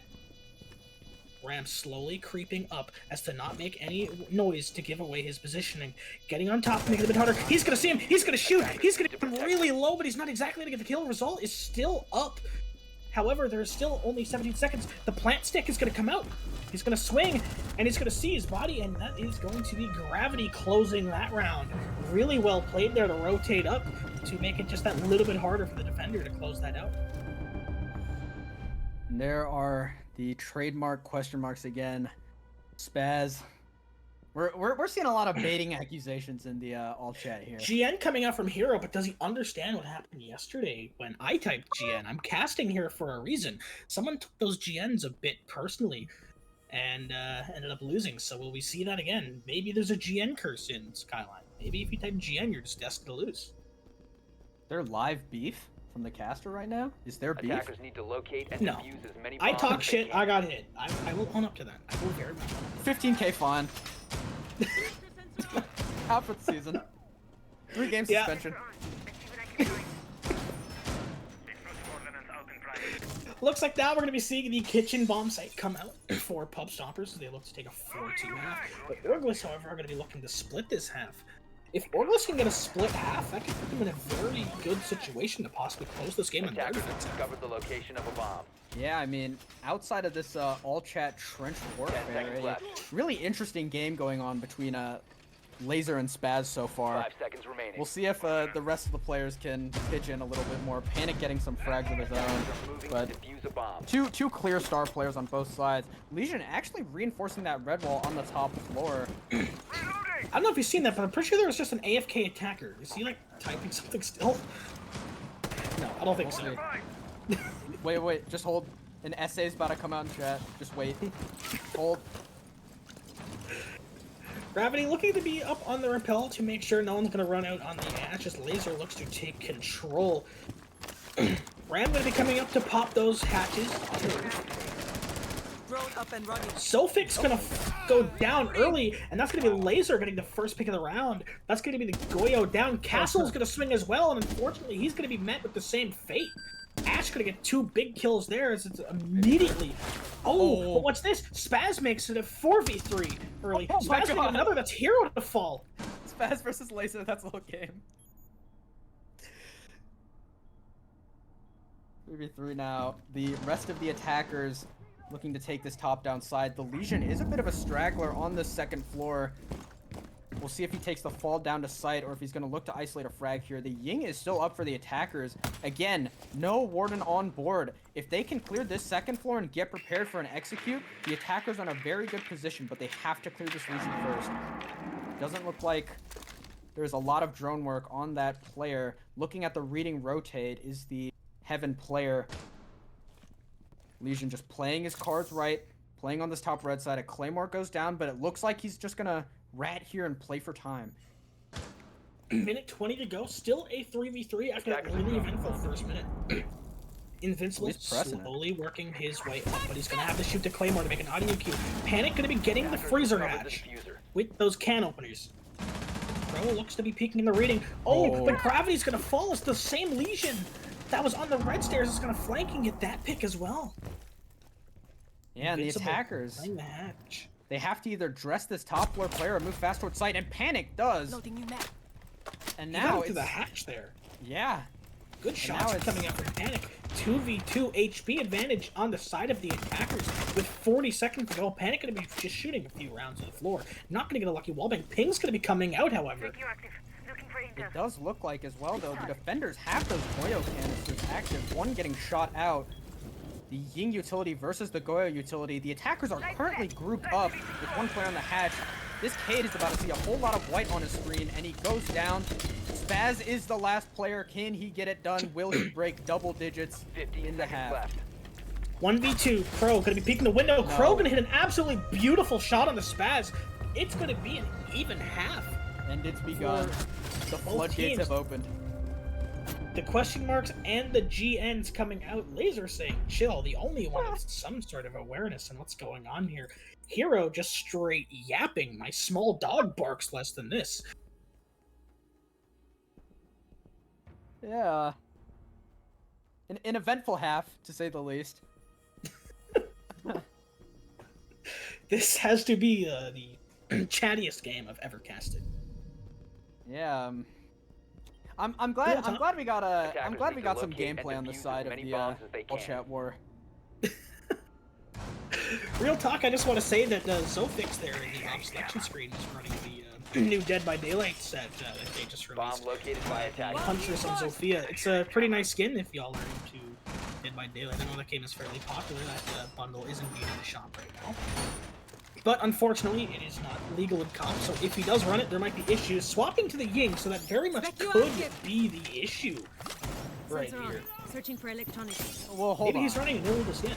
[SPEAKER 3] Ram slowly creeping up as to not make any noise to give away his positioning. Getting on top, making it a bit harder. He's gonna see him. He's gonna shoot. He's gonna get him really low, but he's not exactly gonna get the kill. Result is still up. However, there's still only 17 seconds. The plant stick is gonna come out. He's gonna swing, and he's gonna see his body, and that is going to be Gravity closing that round. Really well played there to rotate up to make it just that little bit harder for the defender to close that out.
[SPEAKER 4] And there are the trademark question marks again. Spaz We're seeing a lot of baiting accusations in the all chat here.
[SPEAKER 3] GN coming out from Hero, but does he understand what happened yesterday when I typed GN? I'm casting here for a reason. Someone took those GNs a bit personally and ended up losing. So will we see that again? Maybe there's a GN curse in Skyline. Maybe if you type GN, you're just destined to lose.
[SPEAKER 4] There live beef from the caster right now? Is there beef?
[SPEAKER 5] Attackers need to locate and
[SPEAKER 3] No.
[SPEAKER 5] defuse as many
[SPEAKER 3] I
[SPEAKER 5] bombs
[SPEAKER 3] talk
[SPEAKER 5] as they
[SPEAKER 3] shit,
[SPEAKER 5] can.
[SPEAKER 3] I got hit. I will own up to that. I will very much.
[SPEAKER 4] 15k fine. Out for the season. 3 game
[SPEAKER 3] Yeah.
[SPEAKER 4] suspension.
[SPEAKER 3] Looks like now we're going to be seeing the kitchen bomb site come out for Pub Stompers as they look to take a 4-2 half. But OrgLess, however, are going to be looking to split this half. If OrgLess can get a split half, that could put them in a very good situation to possibly close this game in their
[SPEAKER 5] Attackers have
[SPEAKER 3] defense half.
[SPEAKER 5] discovered the location of a bomb.
[SPEAKER 4] Yeah, I mean, outside of this all chat trench
[SPEAKER 5] 10
[SPEAKER 4] warfare,
[SPEAKER 5] seconds
[SPEAKER 4] a
[SPEAKER 5] left.
[SPEAKER 4] really interesting game going on between Laser and Spaz so far.
[SPEAKER 5] 5 seconds remaining.
[SPEAKER 4] We'll see if the rest of the players can pitch in a little bit more. Panic getting some frags of his own,
[SPEAKER 5] They're moving
[SPEAKER 4] but
[SPEAKER 5] to defuse a bomb.
[SPEAKER 4] two clear star players on both sides. Legion actually reinforcing that red wall on the top floor.
[SPEAKER 3] I don't know if you've seen that, but I'm pretty sure there was just an AFK attacker. Is he, like, typing something still? No, I don't think so.
[SPEAKER 4] See. Wait, just hold. An essay's about to come out in chat. Just wait. Hold.
[SPEAKER 3] Gravity looking to be up on the rappel to make sure no one's going to run out on the hatch as Laser looks to take control. Ram going to be coming up to pop those hatches.
[SPEAKER 8] Drone up and running.
[SPEAKER 3] Sofix going to go down early, and that's going to be Laser getting the first pick of the round. That's going to be the Goyo down. Castle's going to swing as well, and unfortunately, he's going to be met with the same fate. Ash going to get 2 big kills there as it's immediately... Oh, but what's this? Spaz makes it a 4v3 early.
[SPEAKER 4] Oh my
[SPEAKER 3] Spaz getting
[SPEAKER 4] God.
[SPEAKER 3] another, that's Hero to fall.
[SPEAKER 4] Spaz versus Laser, that's a whole game. 3v3 now. The rest of the attackers looking to take this top-down side. The Legion is a bit of a straggler on the second floor. We'll see if he takes the fall down to sight or if he's going to look to isolate a frag here. The Ying is still up for the attackers. Again, no Warden on board. If they can clear this second floor and get prepared for an execute, the attackers are in a very good position, but they have to clear this region first. Doesn't look like there's a lot of drone work on that player. Looking at the reading rotate is the Heaven player. Legion just playing his cards right, playing on this top red side. A Claymore goes down, but it looks like he's just going to rat here and play for time.
[SPEAKER 3] Minute 20 to go. Still a 3v3 after that really eventful first minute. Invincible
[SPEAKER 4] He's pressing it.
[SPEAKER 3] slowly working his way up, but he's going to have to shoot the Claymore to make an audio cue. Panic going to be getting the freezer
[SPEAKER 5] Discovered the
[SPEAKER 3] hatch
[SPEAKER 5] diffuser.
[SPEAKER 3] with those can openers. Pro looks to be peeking in the reading. Oh, but Gravity's going to fall. It's the same Legion that was on the red stairs. It's going to flank and get that pick as well.
[SPEAKER 4] Yeah, and the
[SPEAKER 3] Invincible
[SPEAKER 4] attackers,
[SPEAKER 3] playing the hatch.
[SPEAKER 4] they have to either dress this top floor player or move fast towards sight, and Panic does.
[SPEAKER 8] Loading new map.
[SPEAKER 4] And
[SPEAKER 3] He got
[SPEAKER 4] now
[SPEAKER 3] him
[SPEAKER 4] it's
[SPEAKER 3] to the hatch there.
[SPEAKER 4] yeah.
[SPEAKER 3] Good
[SPEAKER 4] now
[SPEAKER 3] shots
[SPEAKER 4] it's-
[SPEAKER 3] coming out from Panic. 2v2 HP advantage on the side of the attackers with 40 seconds to go. Panic going to be just shooting a few rounds to the floor. Not going to get a lucky wallbang. Ping's going to be coming out, however.
[SPEAKER 4] It does look like as well, though, the defenders have those Goyo canisters active. One getting shot out. The Ying utility versus the Goyo utility. The attackers are currently grouped up with one player on the hatch. This Cade is about to see a whole lot of white on his screen, and he goes down. Spaz is the last player. Can he get it done? Will he break double digits
[SPEAKER 5] 15
[SPEAKER 4] in the
[SPEAKER 5] seconds
[SPEAKER 4] half?
[SPEAKER 5] left.
[SPEAKER 3] 1v2. Crow going to be peeking the window.
[SPEAKER 4] No.
[SPEAKER 3] Crow going to hit an absolutely beautiful shot on the Spaz. It's going to be an even half.
[SPEAKER 4] And it's begun. The
[SPEAKER 3] both
[SPEAKER 4] floodgates
[SPEAKER 3] teams.
[SPEAKER 4] have opened.
[SPEAKER 3] The question marks and the GNs coming out. Laser saying, chill. The only one with some sort of awareness on what's going on here. Hero just straight yapping. My small dog barks less than this.
[SPEAKER 4] Yeah. An eventful half, to say the least.
[SPEAKER 3] This has to be the chattiest game I've ever casted.
[SPEAKER 4] Yeah. I'm glad we got
[SPEAKER 5] Attackers need to
[SPEAKER 4] some
[SPEAKER 5] locate and
[SPEAKER 4] gameplay on the
[SPEAKER 5] defuse as
[SPEAKER 4] side of
[SPEAKER 5] many
[SPEAKER 4] the
[SPEAKER 5] bombs as they
[SPEAKER 4] all
[SPEAKER 5] can.
[SPEAKER 4] chat war.
[SPEAKER 3] Real talk, I just want to say that Zofix there in the selection screen is running the new Dead by Daylight set that they just
[SPEAKER 5] Bomb
[SPEAKER 3] released.
[SPEAKER 5] located by attackers.
[SPEAKER 3] Huntress and Zofia. It's a pretty nice skin if y'all are into Dead by Daylight. I know that game is fairly popular. That bundle isn't being in the shop right now. but unfortunately, it is not legal in comp, so if he does run it, there might be issues. Swapping to the Ying, so that very much
[SPEAKER 1] Spec you
[SPEAKER 3] could
[SPEAKER 1] out here.
[SPEAKER 3] be the issue right
[SPEAKER 1] Sensor on.
[SPEAKER 3] here.
[SPEAKER 1] Searching for electronics.
[SPEAKER 4] Well, hold
[SPEAKER 3] Maybe
[SPEAKER 4] on.
[SPEAKER 3] he's running an illegal skin.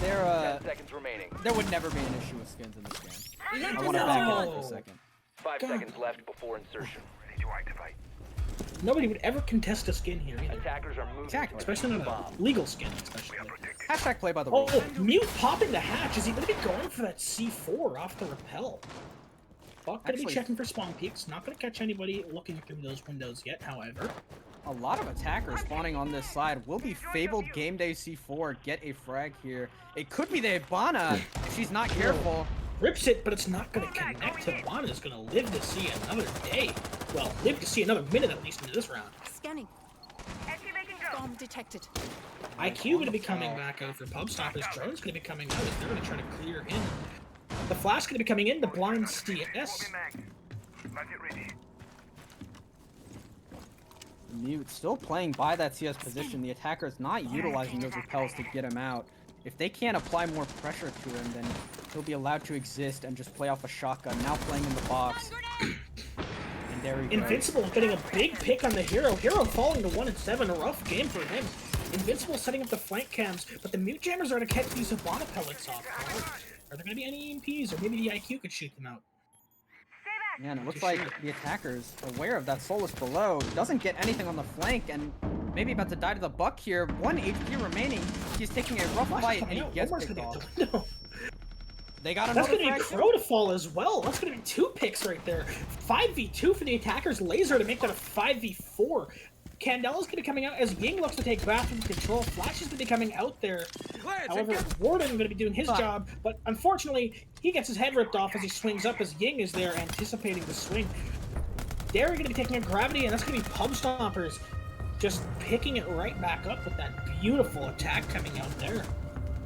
[SPEAKER 4] There
[SPEAKER 5] 10 seconds remaining.
[SPEAKER 4] there would never be an issue with skins in this game. I
[SPEAKER 1] Electro
[SPEAKER 4] want to back it up for
[SPEAKER 3] No.
[SPEAKER 4] a second.
[SPEAKER 5] 5
[SPEAKER 3] God.
[SPEAKER 5] seconds left before insertion.
[SPEAKER 6] Ready to activate.
[SPEAKER 3] Nobody would ever contest a skin here either.
[SPEAKER 5] Attackers are moving.
[SPEAKER 4] Exactly.
[SPEAKER 3] Especially not
[SPEAKER 5] Bomb.
[SPEAKER 3] a legal skin, especially.
[SPEAKER 4] Hashtag play by the
[SPEAKER 3] Oh,
[SPEAKER 4] rules.
[SPEAKER 3] Mute popping the hatch. Is he going to be going for that C4 off the rappel? Buck going to be
[SPEAKER 4] Actually-
[SPEAKER 3] checking for spawn peaks. Not going to catch anybody looking through those windows yet, however.
[SPEAKER 4] A lot of attackers spawning on this side. Will the fabled game day C4 get a frag here? It could be the Hibana if she's not careful.
[SPEAKER 3] Rips it, but it's not going to connect. Hibana is going to live to see another day. Well, live to see another minute at least into this round.
[SPEAKER 1] Scanning. Bomb detected.
[SPEAKER 3] IQ going to be coming back out for Pub Stompers. Drone's going to be coming out. They're going to try to clear in. The Flash going to be coming in. The blind CS.
[SPEAKER 6] Mag. Mag it ready.
[SPEAKER 4] Mute still playing by that CS position. The attacker is not utilizing those repels to get him out. If they can't apply more pressure to him, then he'll be allowed to exist and just play off a shotgun. Now playing in the box. And there he goes.
[SPEAKER 3] Invincible getting a big pick on the Hero. Hero falling to 1 and 7. A rough game for him. Invincible setting up the flank cams, but the Mute Jammers are to catch these Hibana pellets off. Are there going to be any EMPs, or maybe the IQ could shoot them out?
[SPEAKER 4] Yeah, and it looks like the attacker's aware of that Solus below. Doesn't get anything on the flank and maybe about to die to the buck here. 1 HP remaining. He's taking a rough
[SPEAKER 3] Flash
[SPEAKER 4] fight
[SPEAKER 3] coming
[SPEAKER 4] and
[SPEAKER 3] out.
[SPEAKER 4] he gets
[SPEAKER 3] Omar's
[SPEAKER 4] picked
[SPEAKER 3] gonna
[SPEAKER 4] off.
[SPEAKER 3] get the window.
[SPEAKER 4] They got
[SPEAKER 3] That's
[SPEAKER 4] another
[SPEAKER 3] going to be
[SPEAKER 4] frag.
[SPEAKER 3] Crow to fall as well. That's going to be 2 picks right there. 5v2 for the attacker's laser to make that a 5v4. Candela's going to be coming out as Ying looks to take bathroom control. Flash is going to be coming out there. However, Warden going to be doing his job, but unfortunately, he gets his head ripped off as he swings up as Ying is there anticipating the swing. Derry going to be taking a gravity, and that's going to be Pub Stompers just picking it right back up with that beautiful attack coming out there.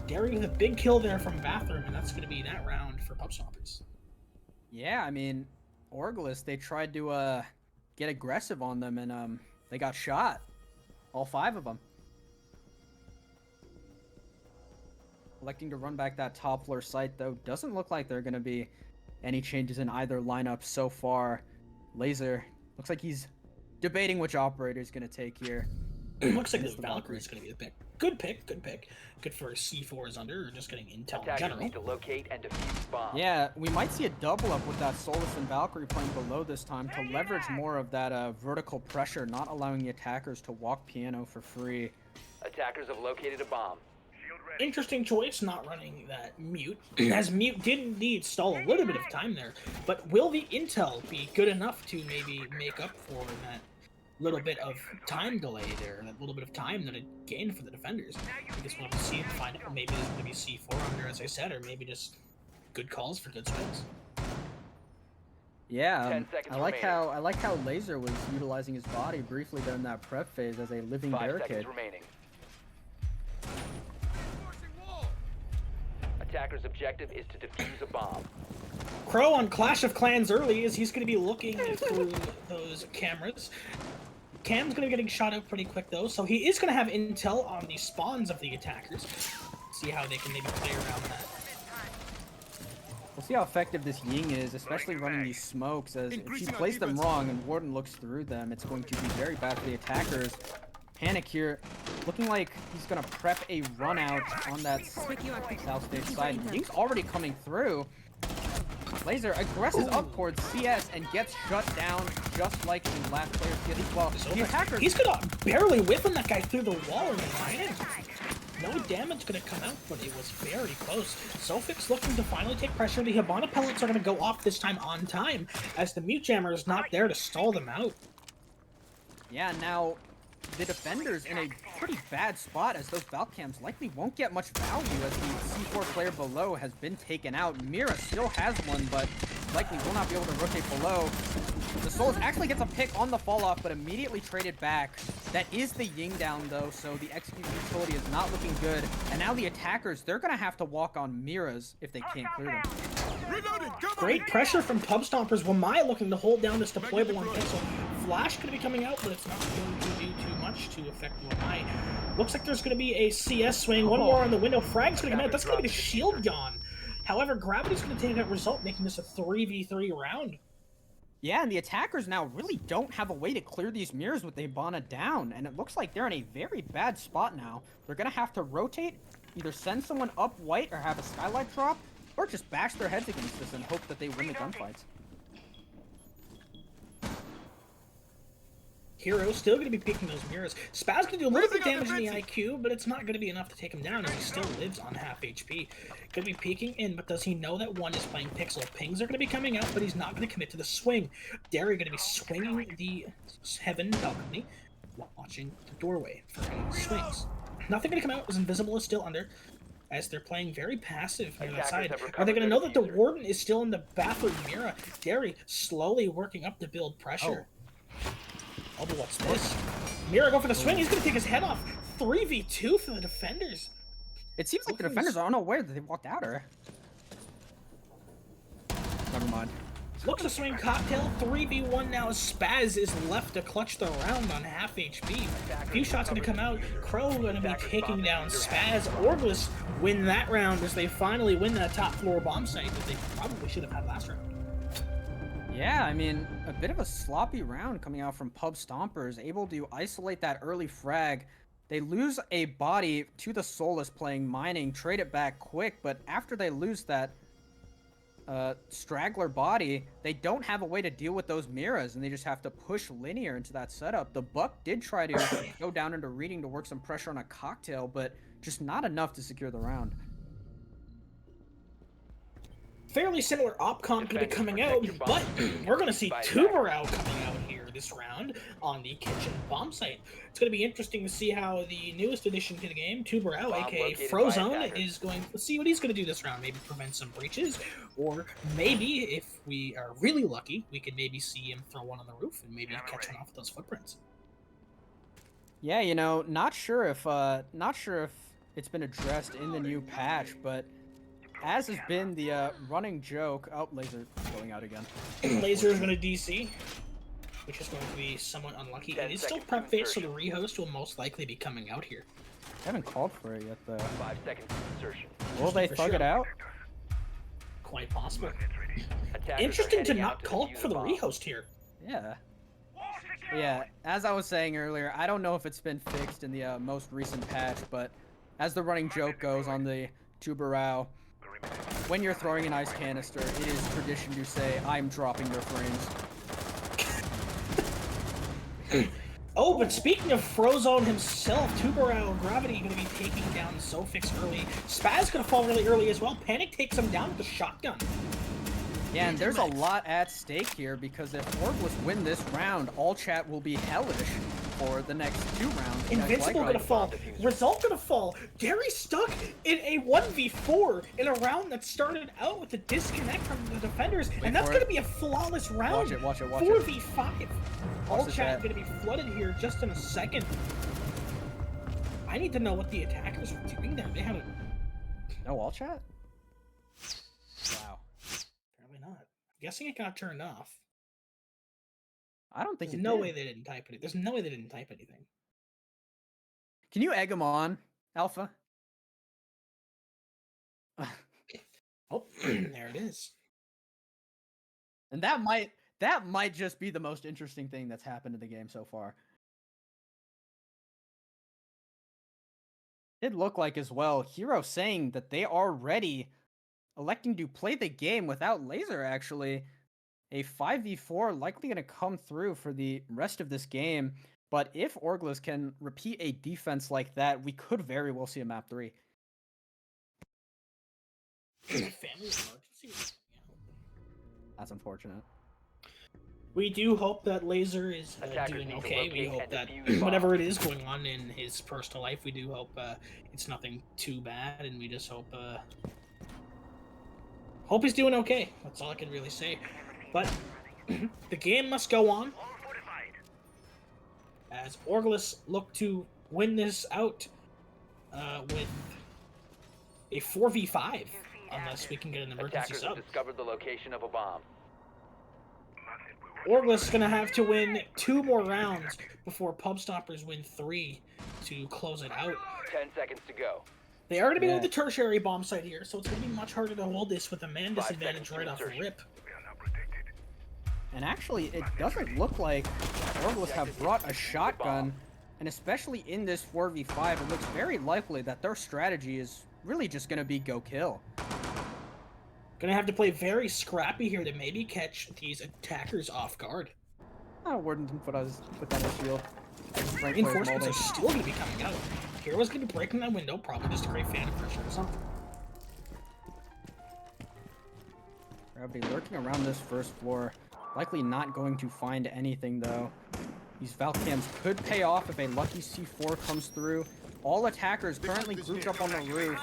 [SPEAKER 3] Derry with a big kill there from bathroom, and that's going to be that round for Pub Stompers.
[SPEAKER 4] Yeah, I mean, OrgLess, they tried to get aggressive on them and they got shot. All 5 of them. Electing to run back that top floor site, though, doesn't look like there are going to be any changes in either lineup so far. Laser, looks like he's debating which operator he's going to take here.
[SPEAKER 3] It looks like
[SPEAKER 4] It's
[SPEAKER 3] the
[SPEAKER 4] the
[SPEAKER 3] Valkyrie is going to be the pick. Good pick, good pick. Good for C4s under, or just getting intel in
[SPEAKER 5] Attackers
[SPEAKER 3] general.
[SPEAKER 5] need to locate and defuse bomb.
[SPEAKER 4] Yeah, we might see a double up with that Solus and Valkyrie playing below this time to leverage more of that vertical pressure, not allowing the attackers to walk piano for free.
[SPEAKER 5] Attackers have located a bomb.
[SPEAKER 6] Shield ready.
[SPEAKER 3] Interesting choice, not running that Mute, as Mute did indeed stall a little bit of time there, but will the intel be good enough to maybe make up for that little bit of time delay there, that little bit of time that it gained for the defenders? I guess we'll have to see and find out. Maybe there's going to be C4 under, as I said, or maybe just good calls for good swings.
[SPEAKER 4] Yeah,
[SPEAKER 5] 10 seconds
[SPEAKER 4] I like
[SPEAKER 5] remaining.
[SPEAKER 4] how Laser was utilizing his body briefly during that prep phase as a living
[SPEAKER 5] 5
[SPEAKER 4] barricade.
[SPEAKER 5] seconds remaining. Attacker's objective is to defuse a bomb.
[SPEAKER 3] Crow on Clash of Clans early as he's going to be looking through those cameras. Cam's going to be getting shot out pretty quick though, so he is going to have intel on the spawns of the attackers. See how they can maybe play around that.
[SPEAKER 4] We'll see how effective this Ying is, especially running these smokes, as if she
[SPEAKER 7] Increasing our
[SPEAKER 4] plays them
[SPEAKER 7] defenses.
[SPEAKER 4] wrong and Warden looks through them, it's going to be very bad for the attackers. Panic here, looking like he's going to prep a run out on that
[SPEAKER 1] Spec you active.
[SPEAKER 4] south stage side. Ying's already coming through. Laser aggresses up towards CS and gets shut down just like the last player CS. Well, the attackers...
[SPEAKER 3] He's going to barely whip that guy through the wall and find him. No damage going to come out, but it was very close. Sofix looking to finally take pressure. The Hibana pellets are going to go off this time on time, as the Mute Jammer is not there to stall them out.
[SPEAKER 4] Yeah, now the defenders in a pretty bad spot as those Valcams likely won't get much value as the C4 player below has been taken out. Mira still has one, but likely will not be able to rotate below. The Solus actually gets a pick on the fall off, but immediately traded back. That is the Ying down though, so the execution utility is not looking good. And now the attackers, they're gonna have to walk on Miras if they can't clear them.
[SPEAKER 7] Reloading! Come
[SPEAKER 3] Great pressure from Pub Stompers. Wamai looking to hold down this deployable on Pixel. Flash going to be coming out, but it's not going to do too much to affect Wamai. Looks like there's going to be a CS swing. One more on the window. Frag's going to come out. That's going to be the shield yawn. However, Gravity's going to take that result, making this a 3v3 round.
[SPEAKER 4] Yeah, and the attackers now really don't have a way to clear these mirrors with Ibana down, and it looks like they're in a very bad spot now. They're gonna have to rotate, either send someone up white or have a Skylight drop, or just bash their heads against this and hope that they win the gunfights.
[SPEAKER 3] Hero's still going to be picking those mirrors. Spaz can do a little bit of damage in the IQ, but it's not going to be enough to take him down, as he still lives on half HP. Going to be peeking in, but does he know that one is playing Pixel? Pings are going to be coming out, but he's not going to commit to the swing. Derry going to be swinging the Heaven balcony, watching the doorway for any swings. Nothing going to come out, as Invisible is still under, as they're playing very passive near that side. Are they going to know that the Warden is still in the bathroom mirror? Derry slowly working up to build pressure. Oh, but what's this? Mira go for the swing. He's going to take his head off. 3v2 for the defenders.
[SPEAKER 4] It seems like the defenders are unaware that they walked out, or... Never mind.
[SPEAKER 3] Looks to swing cocktail. 3v1 now. Spaz is left to clutch the round on half HP. A few shots going to come out. Crow going to be taking down Spaz. OrgLess win that round as they finally win that top floor bomb site that they probably should have had last round.
[SPEAKER 4] Yeah, I mean, a bit of a sloppy round coming out from Pub Stompers, able to isolate that early frag. They lose a body to the Soulless playing mining, trade it back quick, but after they lose that straggler body, they don't have a way to deal with those mirrors, and they just have to push linear into that setup. The Buck did try to go down into reading to work some pressure on a cocktail, but just not enough to secure the round.
[SPEAKER 3] Fairly similar op comp going to be coming out, but we're going to see Tuberau coming out here this round on the kitchen bomb site. It's going to be interesting to see how the newest addition to the game, Tuberau, aka Frozone, is going to see what he's going to do this round. Maybe prevent some breaches, or maybe, if we are really lucky, we could maybe see him throw one on the roof and maybe catch one off with those footprints.
[SPEAKER 4] Yeah, you know, not sure if it's been addressed in the new patch, but as has been the running joke... Oh, Laser going out again.
[SPEAKER 3] Laser is going to DC, which is going to be somewhat unlucky. It is still prep phase, so the rehost will most likely be coming out here.
[SPEAKER 4] I haven't called for it yet, though.
[SPEAKER 5] 5 seconds to insertion.
[SPEAKER 4] Will they thug it out?
[SPEAKER 3] Quite possible.
[SPEAKER 5] Attackers
[SPEAKER 3] Interesting
[SPEAKER 5] are
[SPEAKER 3] to
[SPEAKER 5] heading out
[SPEAKER 3] not
[SPEAKER 5] to
[SPEAKER 3] call
[SPEAKER 5] defuse
[SPEAKER 3] for the
[SPEAKER 5] bomb.
[SPEAKER 3] rehost here.
[SPEAKER 4] Yeah. Yeah, as I was saying earlier, I don't know if it's been fixed in the most recent patch, but as the running joke goes on the Tuberau, when you're throwing an ice canister, it is tradition to say, I'm dropping your frames.
[SPEAKER 3] Oh, but speaking of Frozone himself, Tuberau and Gravity going to be taking down Sofix early. Spaz going to fall really early as well. Panic takes him down with a shotgun.
[SPEAKER 4] Yeah, and there's a lot at stake here, because if OrgLess win this round, all chat will be hellish for the next 2 rounds.
[SPEAKER 3] Invincible going to fall. Result going to fall. Gary stuck in a 1v4 in a round that started out with a disconnect from the defenders, and that's going to be a flawless round.
[SPEAKER 4] Watch it.
[SPEAKER 3] 4v5. All
[SPEAKER 4] the
[SPEAKER 3] chat
[SPEAKER 4] chat.
[SPEAKER 3] going to be flooded here just in a second. I need to know what the attackers were doing there. They had a...
[SPEAKER 4] No all chat? Wow.
[SPEAKER 3] Apparently not. I'm guessing it got turned off.
[SPEAKER 4] I don't think
[SPEAKER 3] There's
[SPEAKER 4] it
[SPEAKER 3] no
[SPEAKER 4] did.
[SPEAKER 3] way they didn't type it. There's no way they didn't type anything.
[SPEAKER 4] Can you egg him on, Alpha?
[SPEAKER 3] Oh, there it is.
[SPEAKER 4] And that might just be the most interesting thing that's happened in the game so far. It looked like as well, Hero saying that they are ready, electing to play the game without Laser actually. A 5v4 likely going to come through for the rest of this game, but if OrgLess can repeat a defense like that, we could very well see a map 3.
[SPEAKER 3] Family emergency.
[SPEAKER 4] That's unfortunate.
[SPEAKER 3] We do hope that Laser is
[SPEAKER 5] Attackers
[SPEAKER 3] doing
[SPEAKER 5] need to
[SPEAKER 3] okay. We
[SPEAKER 5] locate
[SPEAKER 3] hope
[SPEAKER 5] and
[SPEAKER 3] that
[SPEAKER 5] defuse
[SPEAKER 3] whatever it is going on in his personal life, we do hope it's nothing too bad, and we just hope he's doing okay. That's all I can really say. But the game must go on as OrgLess look to win this out with a 4v5, unless we can get an emergency
[SPEAKER 5] Attackers have
[SPEAKER 3] sub.
[SPEAKER 5] discovered the location of a bomb.
[SPEAKER 3] OrgLess is going to have to win 2 more rounds before Pub Stompers win 3 to close it out.
[SPEAKER 5] 10 seconds to go.
[SPEAKER 3] They are going to be
[SPEAKER 4] Yeah.
[SPEAKER 3] with the tertiary bomb site here, so it's going to be much harder to hold this with a man
[SPEAKER 5] 5
[SPEAKER 3] disadvantage
[SPEAKER 5] seconds to
[SPEAKER 3] right off the
[SPEAKER 5] insertion.
[SPEAKER 3] rip.
[SPEAKER 6] We are now protected.
[SPEAKER 4] And actually, it doesn't look like OrgLess have brought a shotgun, and especially in this 4v5, it looks very likely that their strategy is really just gonna be go kill.
[SPEAKER 3] Going to have to play very scrappy here to maybe catch these attackers off guard.
[SPEAKER 4] Oh, Warden didn't put that in shield. Ranked players
[SPEAKER 3] Reinforcements are
[SPEAKER 4] molding.
[SPEAKER 3] still going to be coming out. Hero's going to be breaking that window, probably just to create fan pressure or something.
[SPEAKER 4] Gravity lurking around this first floor. Likely not going to find anything though. These Valk cams could pay off if a lucky C4 comes through. All attackers currently grouped up on the roof.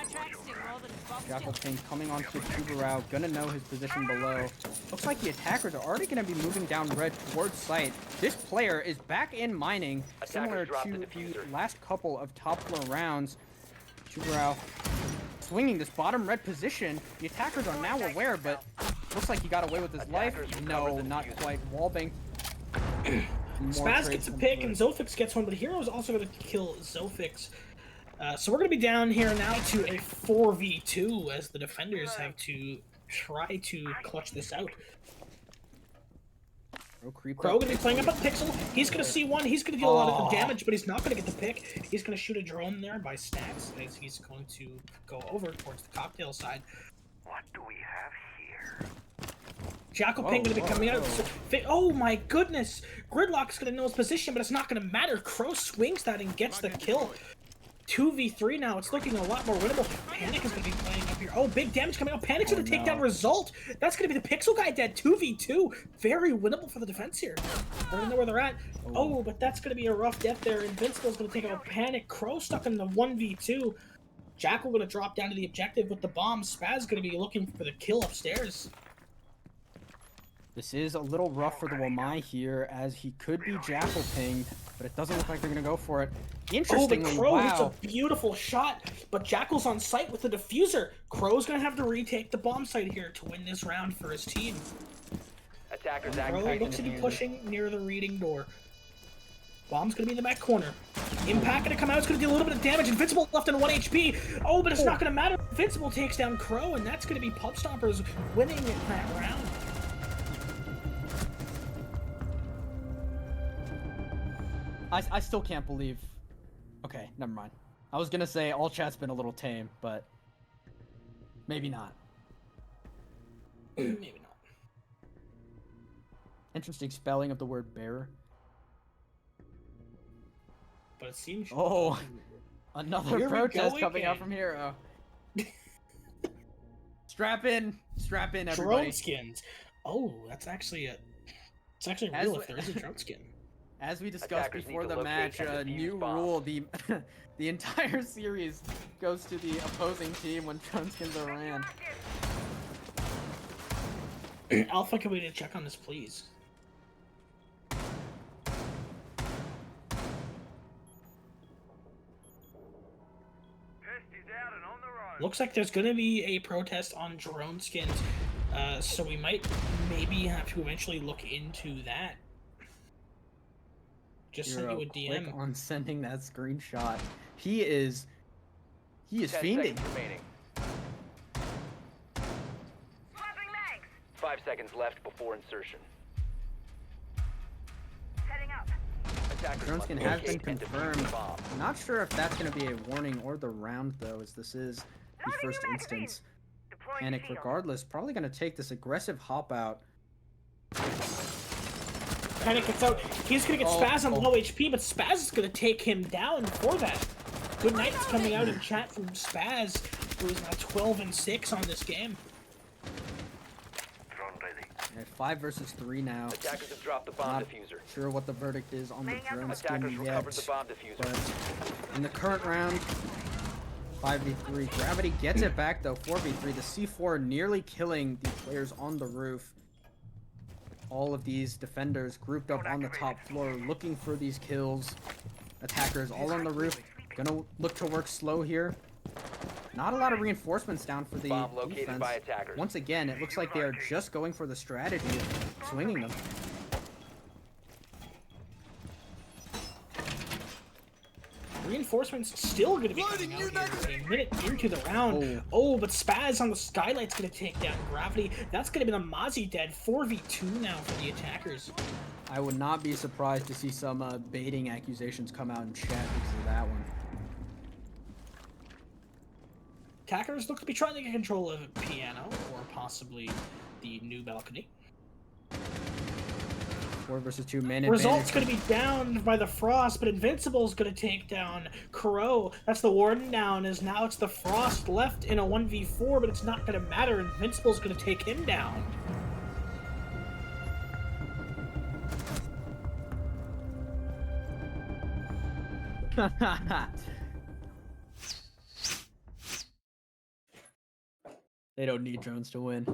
[SPEAKER 4] Jackal Ping coming onto Tubarao, gonna know his position below. Looks like the attackers are already gonna be moving down red towards site. This player is back in mining, similar
[SPEAKER 5] Attackers drop
[SPEAKER 4] to
[SPEAKER 5] the
[SPEAKER 4] the
[SPEAKER 5] diffuser.
[SPEAKER 4] last couple of top floor rounds. Tubarao swinging this bottom red position. The attackers are now aware, but looks like he got away with his life.
[SPEAKER 5] Attackers
[SPEAKER 4] No,
[SPEAKER 5] recovered the
[SPEAKER 4] not
[SPEAKER 5] diffuser.
[SPEAKER 4] quite. Wallbang. More
[SPEAKER 3] Spaz
[SPEAKER 4] trades
[SPEAKER 3] gets a
[SPEAKER 4] come
[SPEAKER 3] pick
[SPEAKER 4] through.
[SPEAKER 3] and Zofix gets one, but Hero's also going to kill Zofix. So we're going to be down here now to a 4v2 as the defenders have to try to clutch this out. Crow going to be playing up a pixel. He's going to see one. He's going to deal a lot of damage, but he's not going to get the pick. He's going to shoot a drone there by Stacks as he's going to go over towards the cocktail side.
[SPEAKER 6] What do we have here?
[SPEAKER 3] Jackal
[SPEAKER 4] Whoa,
[SPEAKER 3] Ping going to be
[SPEAKER 4] whoa,
[SPEAKER 3] coming out.
[SPEAKER 4] whoa.
[SPEAKER 3] Oh my goodness! Gridlock's going to know his position, but it's not going to matter. Crow swings that and gets the kill. 2v3 now. It's looking a lot more winnable. Panic is going to be playing up here. Oh, big damage coming out. Panic's going to take down Result. That's going to be the Pixel guy dead. 2v2. Very winnable for the defense here. I don't know where they're at. Oh, but that's going to be a rough death there. Invincible's going to take out Panic. Crow stuck in the 1v2. Jackal going to drop down to the objective with the bomb. Spaz going to be looking for the kill upstairs.
[SPEAKER 4] This is a little rough for the Wamai here, as he could be Jackal pinged, but it doesn't look like they're gonna go for it.
[SPEAKER 3] Oh, but
[SPEAKER 4] Interestingly,
[SPEAKER 3] Crow hits
[SPEAKER 4] wow.
[SPEAKER 3] a beautiful shot, but Jackal's on site with the diffuser. Crow's gonna have to retake the bomb site here to win this round for his team.
[SPEAKER 5] Attackers
[SPEAKER 3] Crow
[SPEAKER 5] activating
[SPEAKER 3] looks to be
[SPEAKER 4] hand.
[SPEAKER 3] pushing near the reading door. Bomb's gonna be in the back corner. Impact gonna come out, it's gonna do a little bit of damage. Invincible left on 1 HP. Oh, but it's not gonna matter. Invincible takes down Crow, and that's gonna be Pub Stompers winning that round.
[SPEAKER 4] I still can't believe. Okay, never mind. I was gonna say all chat's been a little tame, but maybe not.
[SPEAKER 3] Maybe not.
[SPEAKER 4] Interesting spelling of the word bearer.
[SPEAKER 3] But it seems.
[SPEAKER 4] Oh, another
[SPEAKER 3] Here we
[SPEAKER 4] protest
[SPEAKER 3] go
[SPEAKER 4] coming out
[SPEAKER 3] again.
[SPEAKER 4] from Hero. Strap in, everybody.
[SPEAKER 3] Drone skins. Oh, that's actually a. It's actually
[SPEAKER 4] As
[SPEAKER 3] real
[SPEAKER 4] we-
[SPEAKER 3] if there is a drone skin.
[SPEAKER 4] As we discussed
[SPEAKER 5] Attackers need
[SPEAKER 4] before
[SPEAKER 5] to
[SPEAKER 4] the
[SPEAKER 5] locate
[SPEAKER 4] match,
[SPEAKER 5] and
[SPEAKER 4] a
[SPEAKER 5] defuse
[SPEAKER 4] new
[SPEAKER 5] bombs.
[SPEAKER 4] rule: the entire series goes to the opposing team when drone skins are ran.
[SPEAKER 3] Alpha, can we need to check on this, please?
[SPEAKER 6] Pest is out and on the road.
[SPEAKER 3] Looks like there's gonna be a protest on drone skins, so we might maybe have to eventually look into that. Just send you a
[SPEAKER 4] Click
[SPEAKER 3] DM.
[SPEAKER 4] on sending that screenshot. He is
[SPEAKER 5] 10
[SPEAKER 4] fiending.
[SPEAKER 5] seconds remaining. 5 seconds left before insertion. Attackers
[SPEAKER 4] Drone
[SPEAKER 5] must
[SPEAKER 4] skin has been
[SPEAKER 5] locate and defuse
[SPEAKER 4] confirmed.
[SPEAKER 5] the bomb.
[SPEAKER 4] Not sure if that's going to be a warning or the round though, as this is the first instance. Panic regardless, probably going to take this aggressive hop out.
[SPEAKER 3] Panic gets out. He's gonna get
[SPEAKER 4] Oh,
[SPEAKER 3] Spaz on
[SPEAKER 4] oh.
[SPEAKER 3] low HP, but Spaz is gonna take him down for that. Good night is coming out in chat from Spaz, who is now 12-6 on this game.
[SPEAKER 6] Drone ready.
[SPEAKER 4] Alright, 5 versus 3 now.
[SPEAKER 5] Attackers have dropped the bomb
[SPEAKER 4] Not
[SPEAKER 5] diffuser.
[SPEAKER 4] sure what the verdict is on the drone
[SPEAKER 5] Attackers
[SPEAKER 4] skin
[SPEAKER 5] recovered the
[SPEAKER 4] yet.
[SPEAKER 5] bomb diffuser.
[SPEAKER 4] But in the current round, 5v3. Gravity gets it back though, 4v3. The C4 nearly killing the players on the roof. All of these defenders grouped up on the top floor looking for these kills. Attackers all on the roof. Gonna look to work slow here. Not a lot of reinforcements down for the
[SPEAKER 5] Bomb located
[SPEAKER 4] defense.
[SPEAKER 5] by attackers.
[SPEAKER 4] Once again, it looks like they are just going for the strategy of swinging them.
[SPEAKER 3] Reinforcements still going to be coming out here a minute into the round. Oh, but Spaz on the Skylight's going to take down Gravity. That's going to be the Mozzie dead. 4v2 now for the attackers.
[SPEAKER 4] I would not be surprised to see some baiting accusations come out in chat because of that one.
[SPEAKER 3] Attackers look to be trying to get control of Piano or possibly the new balcony.
[SPEAKER 4] 4 versus 2 man
[SPEAKER 3] Result's
[SPEAKER 4] advantage.
[SPEAKER 3] going to be down by the Frost, but Invincible's going to take down Crow. That's the Warden down, as now it's the Frost left in a 1v4, but it's not going to matter. Invincible's going to take him down.
[SPEAKER 4] They don't need drones to win.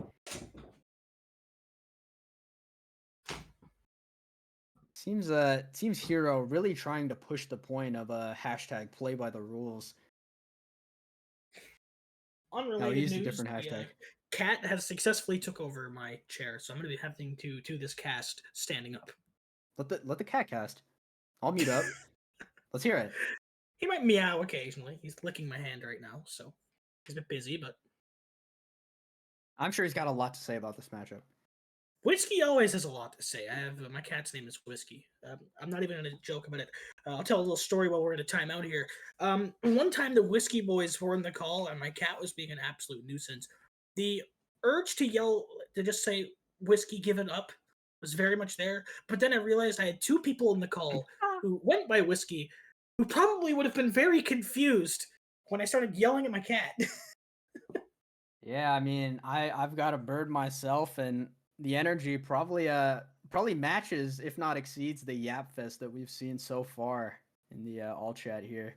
[SPEAKER 4] Seems Hero really trying to push the point of a hashtag play by the rules.
[SPEAKER 3] Unrelated
[SPEAKER 4] used
[SPEAKER 3] news,
[SPEAKER 4] a different hashtag.
[SPEAKER 3] Cat has successfully took over my chair, so I'm going to be having to do this cast standing up.
[SPEAKER 4] Let the cat cast. I'll mute up. Let's hear it.
[SPEAKER 3] He might meow occasionally. He's licking my hand right now, so he's a bit busy, but
[SPEAKER 4] I'm sure he's got a lot to say about this matchup.
[SPEAKER 3] Whiskey always has a lot to say. I have my cat's name is Whiskey. I'm not even going to joke about it. I'll tell a little story while we're in a timeout here. One time the Whiskey boys were in the call, and my cat was being an absolute nuisance. The urge to yell, to just say, Whiskey, give it up, was very much there. But then I realized I had two people in the call who went by Whiskey, who probably would have been very confused when I started yelling at my cat.
[SPEAKER 4] Yeah, I mean, I've got a bird myself, and the energy probably matches, if not exceeds, the yap fest that we've seen so far in the all chat here.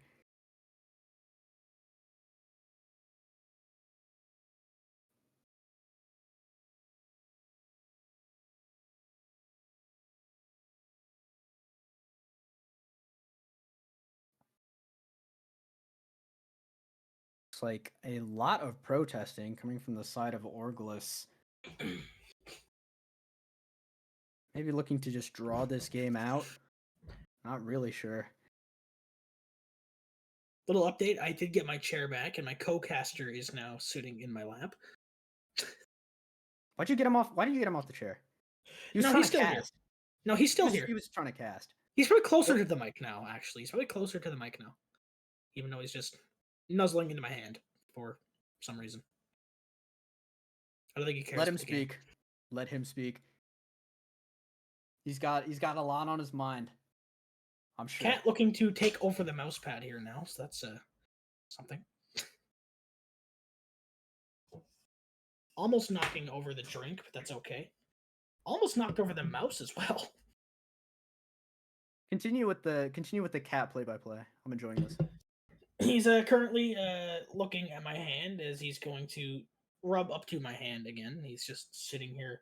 [SPEAKER 4] Looks like a lot of protesting coming from the side of OrgLess. Maybe looking to just draw this game out. Not really sure.
[SPEAKER 3] Little update, I did get my chair back, and my co-caster is now sitting in my lap.
[SPEAKER 4] Why'd you get him off? Why did you get him off the chair? He was
[SPEAKER 3] No,
[SPEAKER 4] trying
[SPEAKER 3] he's
[SPEAKER 4] to
[SPEAKER 3] still here.
[SPEAKER 4] cast.
[SPEAKER 3] No, he's still here.
[SPEAKER 4] He was trying to cast.
[SPEAKER 3] He's probably closer to the mic now, actually. He's probably closer to the mic now. Even though he's just nuzzling into my hand for some reason. I don't think he cares.
[SPEAKER 4] Let him
[SPEAKER 3] about the game.
[SPEAKER 4] speak. Let him speak. He's got a lot on his mind. I'm sure.
[SPEAKER 3] Cat looking to take over the mouse pad here now, so that's something. Almost knocking over the drink, but that's okay. Almost knocked over the mouse as well.
[SPEAKER 4] Continue with the cat play-by-play. I'm enjoying this.
[SPEAKER 3] He's currently looking at my hand as he's going to rub up to my hand again. He's just sitting here,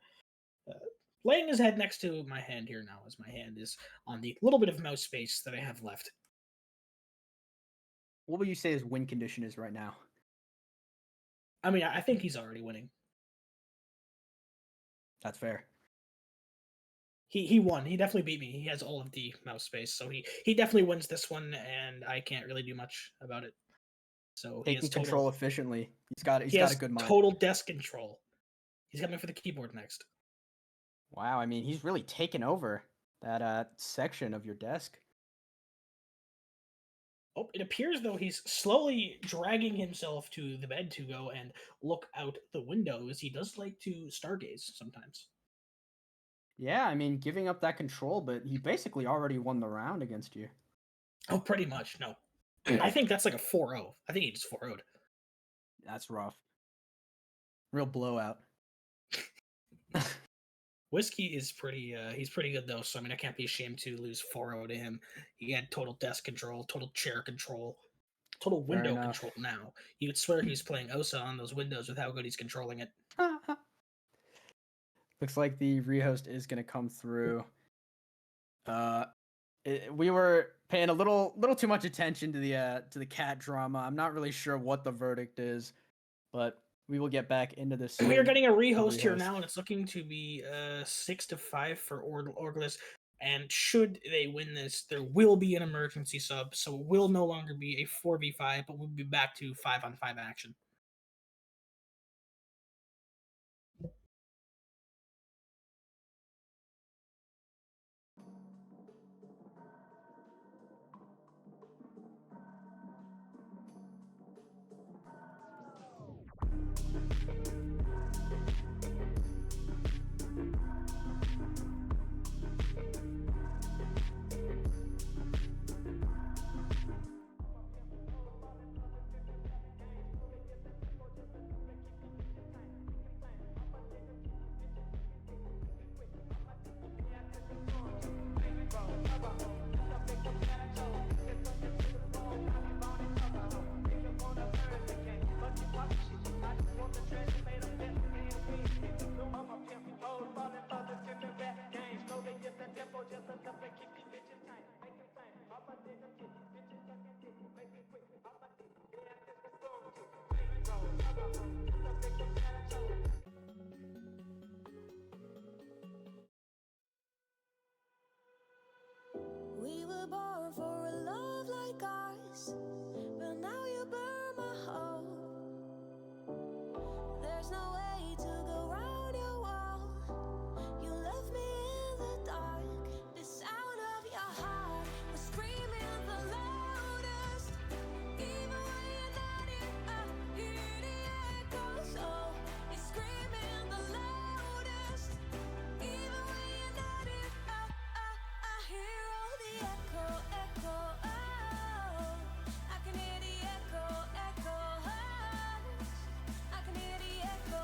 [SPEAKER 3] laying his head next to my hand here now, as my hand is on the little bit of mouse space that I have left.
[SPEAKER 4] What would you say his win condition is right now?
[SPEAKER 3] I mean, I think he's already winning.
[SPEAKER 4] That's fair.
[SPEAKER 3] He won. He definitely beat me. He has all of the mouse space, so he definitely wins this one, and I can't really do much about it. So he
[SPEAKER 4] Taking
[SPEAKER 3] has total,
[SPEAKER 4] control efficiently. He's got a good mind.
[SPEAKER 3] Total desk control. He's coming for the keyboard next.
[SPEAKER 4] Wow, I mean, he's really taken over that section of your desk.
[SPEAKER 3] Oh, it appears though he's slowly dragging himself to the bed to go and look out the window, as he does like to stargaze sometimes.
[SPEAKER 4] Yeah, I mean, giving up that control, but he basically already won the round against you.
[SPEAKER 3] Oh, pretty much. No. I think that's like a 4-0. I think he just 4-0'd.
[SPEAKER 4] That's rough. Real blowout.
[SPEAKER 3] Whiskey is pretty he's pretty good though, so I mean I can't be ashamed to lose 4-0 to him. He had total desk control, total chair control, total window control now. You would swear he's playing Osa on those windows with how good he's controlling it.
[SPEAKER 4] Looks like the rehost is gonna come through. We were paying a little too much attention to the cat drama. I'm not really sure what the verdict is, but we will get back into this.
[SPEAKER 3] We are getting a rehost here now, and it's looking to be 6-5 for OrgLess. And should they win this, there will be an emergency sub, so it will no longer be a 4v5, but we'll be back to 5-on-5 action.
[SPEAKER 2] We were born for a love like ours, but now you burn my heart. There's no way to go round your wall. You left me in the dark. The sound of your heart was screaming the loudest. Even when you're not here, I hear the echoes. Oh, it's screaming the loudest. Even when you're not here, I hear all the echo, echo. Oh, I can hear the echo, echo. I can hear the echo,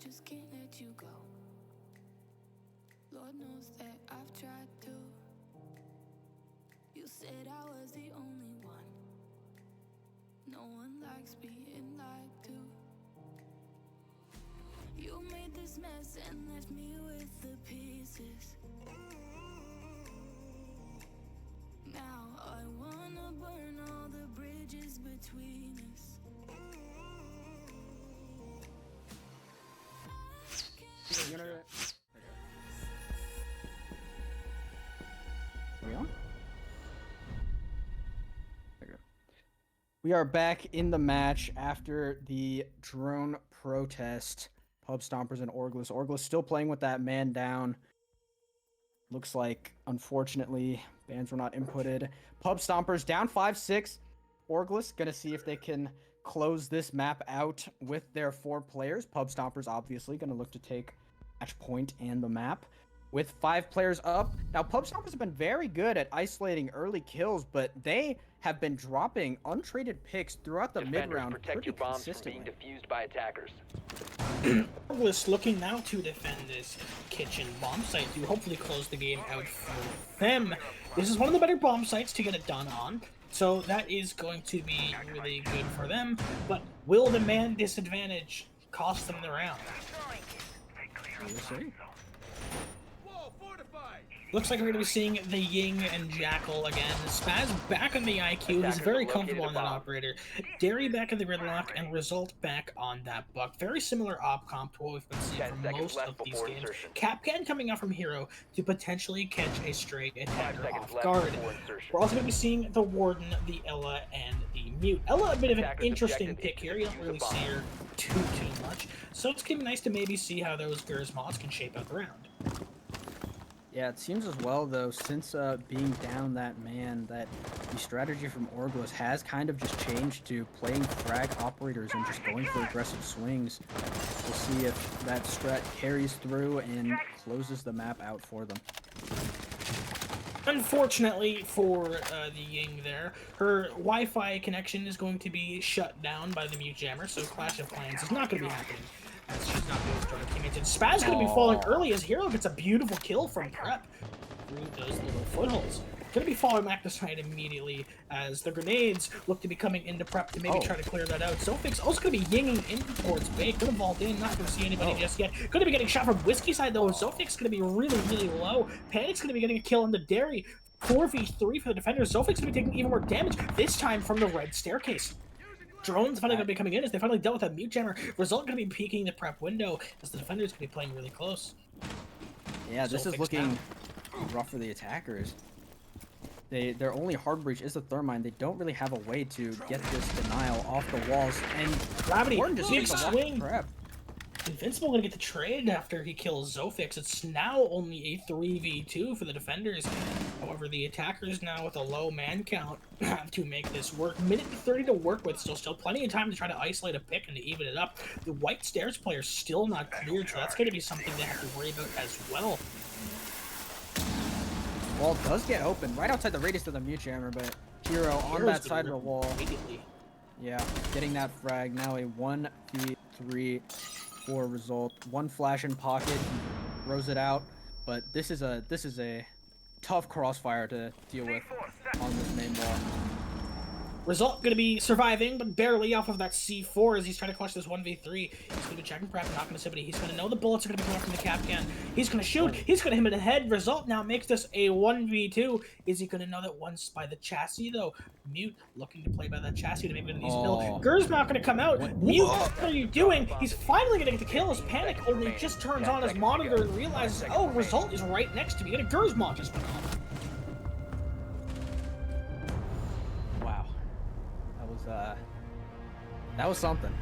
[SPEAKER 2] just can't let you go. Lord knows that I've tried to. You said I was the only one. No one likes being lied to. You made this mess and left me with the pieces. Now I wanna burn all the bridges between us.
[SPEAKER 4] Are we on? Okay. We are back in the match after the drone protest. Pub Stompers and OrgLess. OrgLess still playing with that man down. Looks like, unfortunately, bans were not inputted. Pub Stompers down 5-6. OrgLess gonna see if they can close this map out with their 4 players. Pub Stompers obviously gonna look to take match point and the map. With 5 players up. Now, Pub Stompers have been very good at isolating early kills, but they have been dropping untraded picks throughout the
[SPEAKER 5] Defenders,
[SPEAKER 4] mid-round
[SPEAKER 5] protect
[SPEAKER 4] pretty
[SPEAKER 5] your bombs from being
[SPEAKER 4] consistently.
[SPEAKER 5] defused by attackers.
[SPEAKER 3] OrgLess looking now to defend this kitchen bomb site to hopefully close the game out for them. This is one of the better bomb sites to get it done on, so that is going to be really good for them. But will the man disadvantage cost them the round?
[SPEAKER 4] We'll see.
[SPEAKER 7] Whoa, fortified!
[SPEAKER 3] Looks like we're going to be seeing the Ying and Jackal again. Spaz back on the IQ. He's
[SPEAKER 5] Attackers
[SPEAKER 3] very
[SPEAKER 5] have
[SPEAKER 3] comfortable
[SPEAKER 5] located
[SPEAKER 3] on that
[SPEAKER 5] a bomb.
[SPEAKER 3] operator. Derry back in the gridlock, and Result back on that buck. Very similar op comp to what we've been seeing
[SPEAKER 5] 10
[SPEAKER 3] from
[SPEAKER 5] seconds
[SPEAKER 3] most
[SPEAKER 5] left
[SPEAKER 3] of these
[SPEAKER 5] before
[SPEAKER 3] games.
[SPEAKER 5] insertion.
[SPEAKER 3] Capcan coming out from Hero to potentially catch a straight
[SPEAKER 5] 5
[SPEAKER 3] attacker
[SPEAKER 5] seconds
[SPEAKER 3] off
[SPEAKER 5] left
[SPEAKER 3] guard.
[SPEAKER 5] before insertion.
[SPEAKER 3] We're also going to be seeing the Warden, the Ella, and the Mute. Ella, a bit of an
[SPEAKER 5] Attackers'
[SPEAKER 3] interesting
[SPEAKER 5] objective
[SPEAKER 3] pick
[SPEAKER 5] is
[SPEAKER 3] here.
[SPEAKER 5] to
[SPEAKER 3] You don't
[SPEAKER 5] defuse
[SPEAKER 3] really
[SPEAKER 5] the bomb.
[SPEAKER 3] see her too much. So it's going to be nice to maybe see how those Gers mods can shape out the round.
[SPEAKER 4] Yeah, it seems as well, though, since being down that man, that the strategy from OrgLess has kind of just changed to playing frag operators and just going for aggressive swings. We'll see if that strat carries through and closes the map out for them.
[SPEAKER 3] Unfortunately for the Ying there, her Wi-Fi connection is going to be shut down by the Mute Jammer, so Clash of Clans is not going to be happening, as she's not going to join her teammates. And Spaz going to be falling early as Hero gets a beautiful kill from Prep through those little footholds. Going to be falling back to side immediately as the grenades look to be coming into Prep to maybe try to clear that out. Sofix also going to be yinging in towards Bait. Going to vault in, not going to see anybody just yet. Going to be getting shot from Whiskey side though. Sofix going to be really low. Panic's going to be getting a kill into Derry. 4v3 for the defenders. Sofix going to be taking even more damage, this time from the red staircase. Drones finally going to be coming in as they finally dealt with that Mute Jammer. Result going to be peeking the Prep window as the defenders going to be playing really close.
[SPEAKER 4] Yeah, this is
[SPEAKER 3] Sofix
[SPEAKER 4] looking
[SPEAKER 3] down.
[SPEAKER 4] rough for the attackers. Their only hard breach is the Thermine. They don't really have a way to get this denial off the walls. And
[SPEAKER 3] Gravity,
[SPEAKER 4] Warden just
[SPEAKER 3] big
[SPEAKER 4] takes a walk
[SPEAKER 3] swing.
[SPEAKER 4] Prep.
[SPEAKER 3] Invincible gonna get the trade after he kills Zofix. It's now only a 3v2 for the defenders. However, the attackers now with a low man count have to make this work. Minute 30 to work with, so still plenty of time to try to isolate a pick and to even it up. The White Stairs player's still not cleared, so that's gonna be something they have to worry about as well.
[SPEAKER 4] Wall does get open right outside the radius of the Mute Jammer, but Hero on
[SPEAKER 3] Hero's
[SPEAKER 4] that
[SPEAKER 3] gonna
[SPEAKER 4] side of the
[SPEAKER 3] rip
[SPEAKER 4] wall.
[SPEAKER 3] immediately.
[SPEAKER 4] Yeah, getting that frag. Now a 1v3 for Result. One flash in pocket, he throws it out, but this is a tough crossfire to deal with on this main wall.
[SPEAKER 3] Result gonna be surviving, but barely off of that C4 as he's trying to clutch this 1v3. He's gonna be checking Prep, not gonna sit, he's gonna know the bullets are gonna be coming from the Capcan. He's gonna shoot, he's gonna hit him in the head. Result now makes this a 1v2. Is he gonna know that once by the chassis though? Mute looking to play by that chassis to make it an easy kill. Gur's not gonna come out. Mute, what are you doing? He's finally gonna get the kill as Panic only just turns on his monitor and realizes, oh, Result is right next to me. And a Gur's mod just went off.
[SPEAKER 4] Wow, that was something.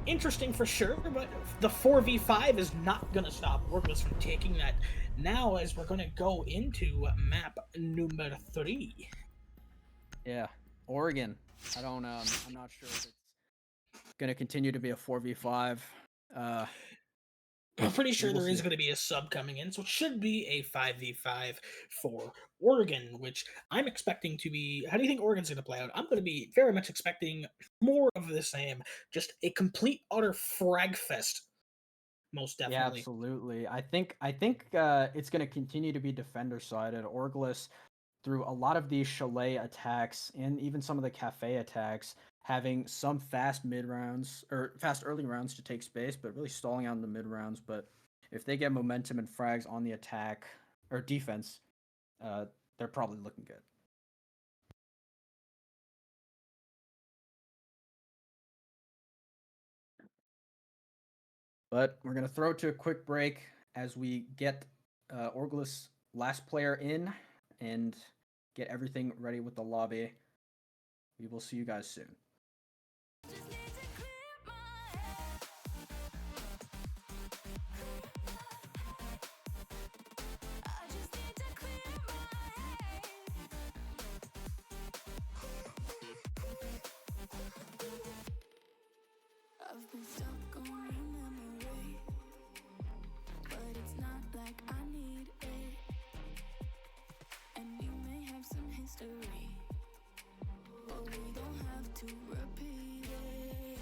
[SPEAKER 3] Interesting for sure, but the 4v5 is not going to stop OrgLess from taking that now as we're going to go into map number 3.
[SPEAKER 4] Yeah, Oregon. I don't I'm not sure if it's gonna continue to be a 4v5.
[SPEAKER 3] I'm pretty
[SPEAKER 4] We
[SPEAKER 3] sure
[SPEAKER 4] will
[SPEAKER 3] there
[SPEAKER 4] see.
[SPEAKER 3] is going to be a sub coming in, so it should be a 5v5 for Oregon, which I'm expecting to be. How do you think Oregon's going to play out? I'm going to be very much expecting more of the same, just a complete utter frag fest. Most
[SPEAKER 4] Yeah,
[SPEAKER 3] definitely.
[SPEAKER 4] absolutely. I think it's going to continue to be defender sided. OrgLess through a lot of these Chalet attacks and even some of the Kafe attacks, having some fast mid rounds or fast early rounds to take space, but really stalling out in the mid rounds. But if they get momentum and frags on the attack or defense, they're probably looking good. But we're gonna throw it to a quick break as we get OrgLess last player in and get everything ready with the lobby. We will see you guys soon.
[SPEAKER 1] Just need to clear my head. I just need to clear my head.
[SPEAKER 2] I've been stuck on your memory, but it's not like I need it. And you may have some history, but we don't have to repeat it.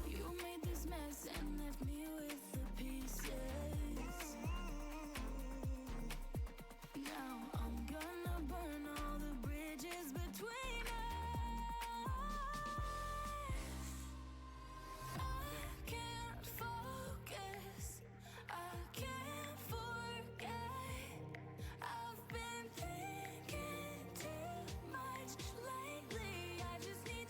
[SPEAKER 2] You made this mess and left me with the pieces. Now I'm gonna burn all the bridges between us. I can't focus, I can't forget. I've been thinking too much lately. I just need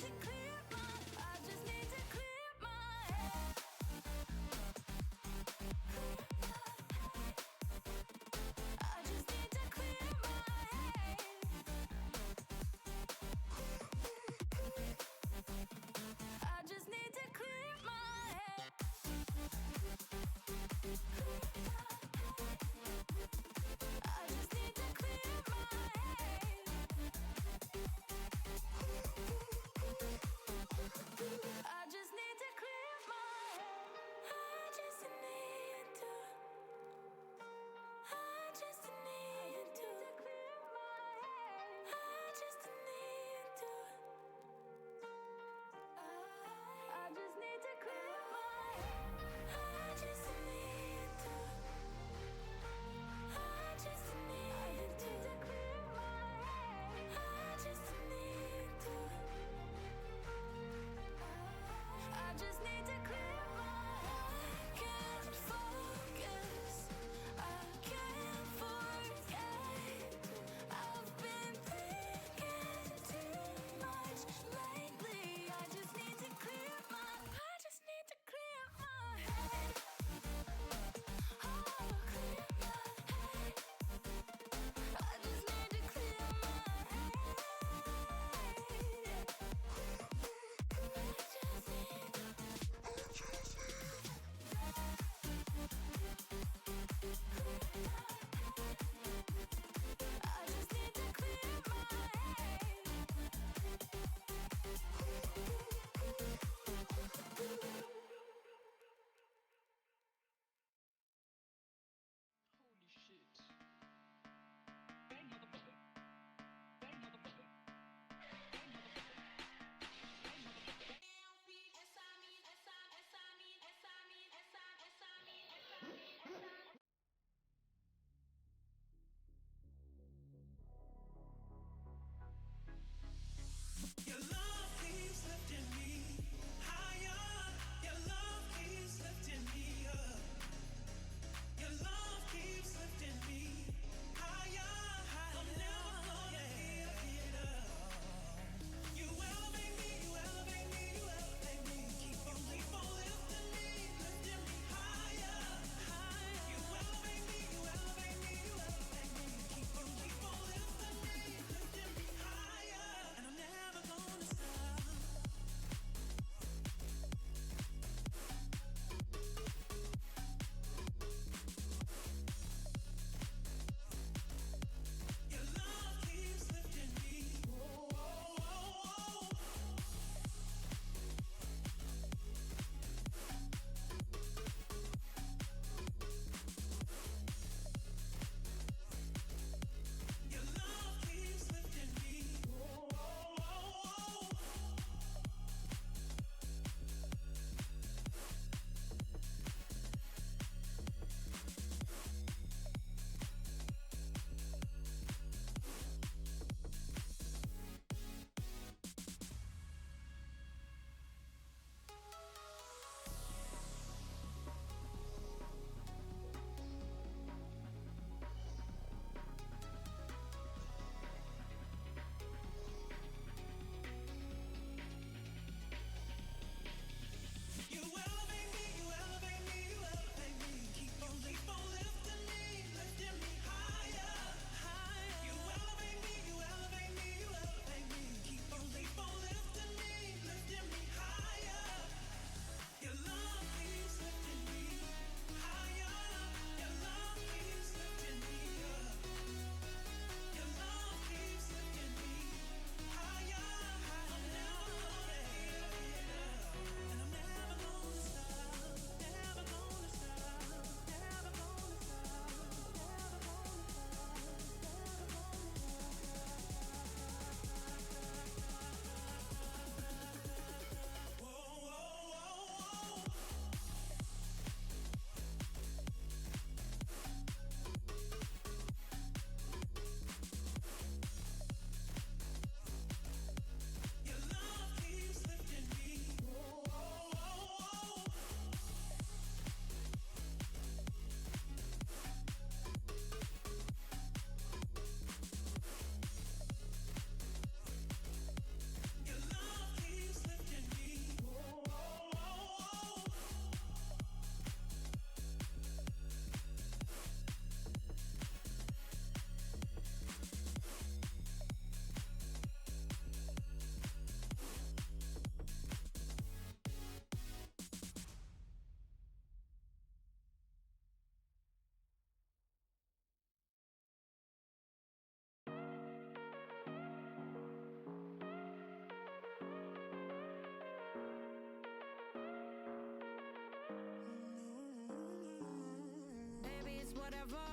[SPEAKER 1] whatever.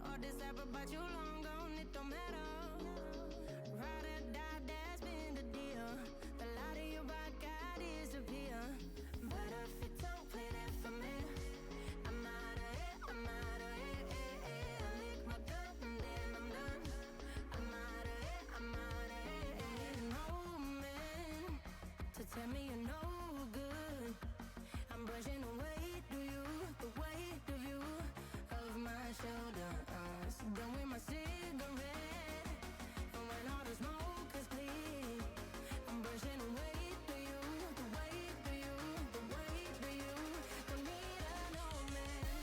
[SPEAKER 1] All this ever about you long gone, it don't matter. Ride or die, that's been the deal. The light of your rock, I disappear. But if you don't play that for me, I'm out of it, I'm out of it. I lick my gun and then I'm done. I'm out of it, I'm out of it. Ain't no man to tell me you're no good. I'm brushing away, do you, the weight of you, of my shoulder. So done with my cigarette, and when all the smoke is clear, I'm brushing away, do you, the weight of you, the weight of you. Don't need a no man.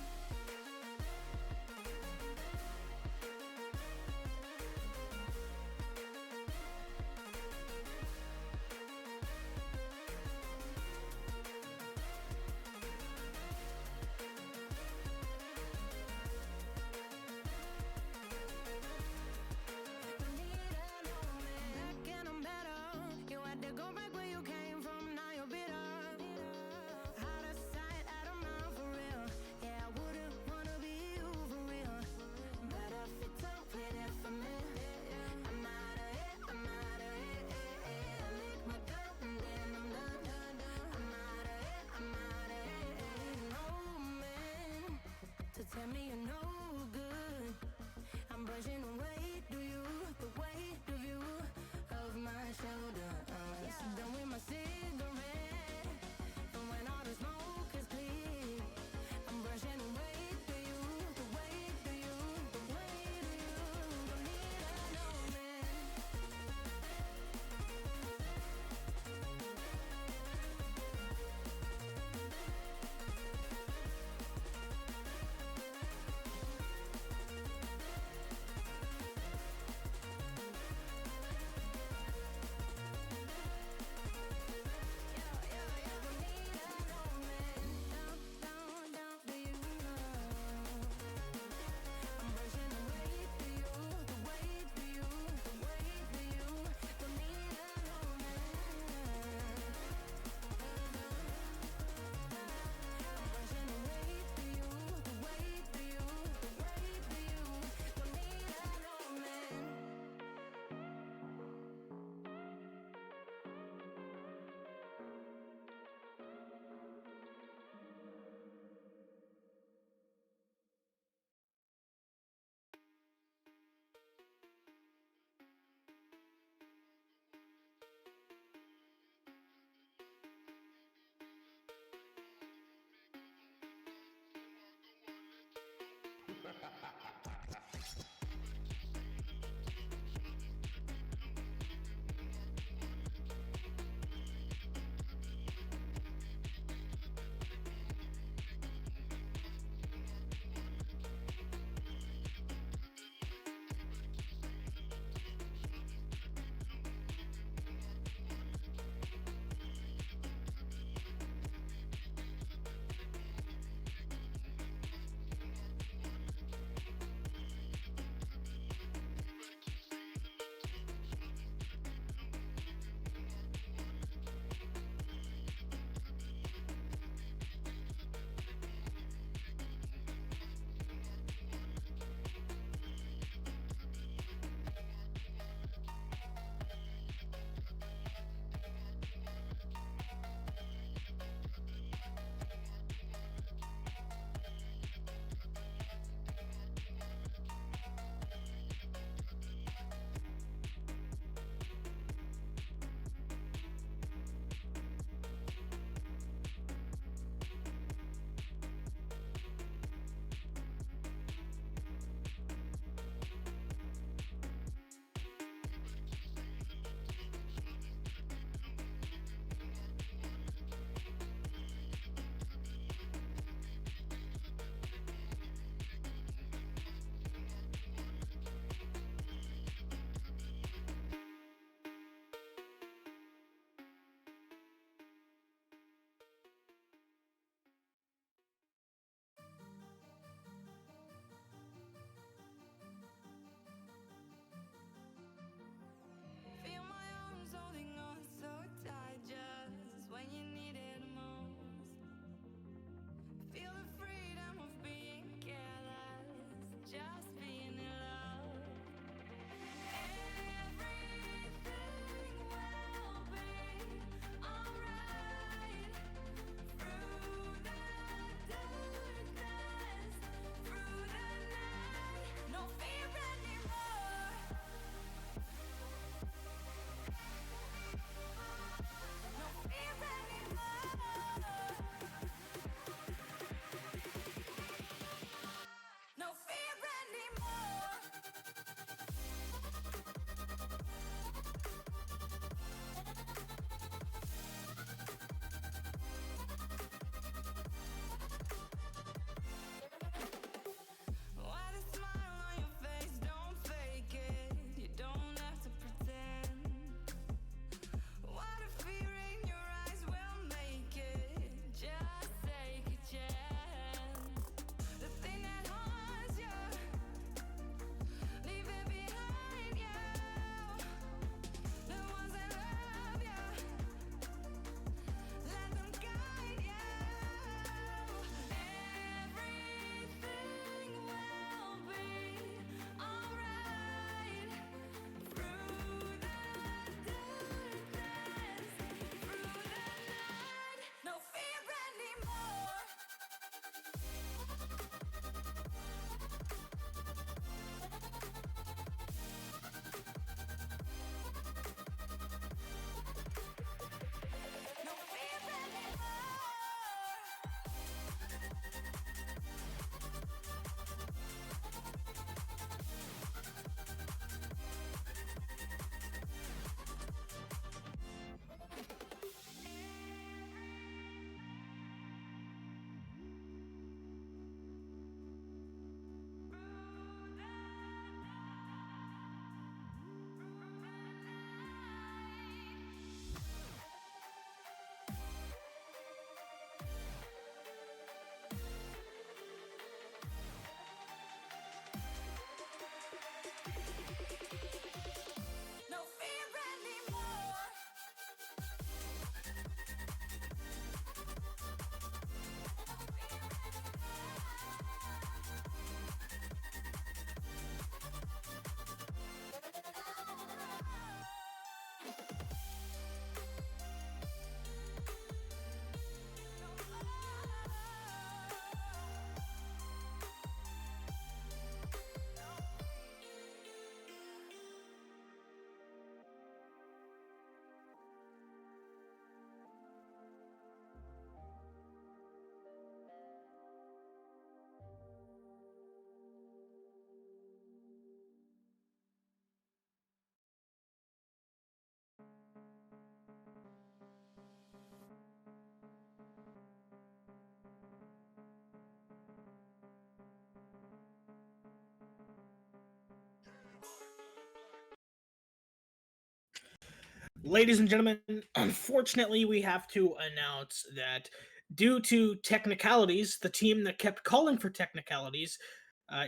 [SPEAKER 3] Ladies and gentlemen, unfortunately, we have to announce that due to technicalities, the team that kept calling for technicalities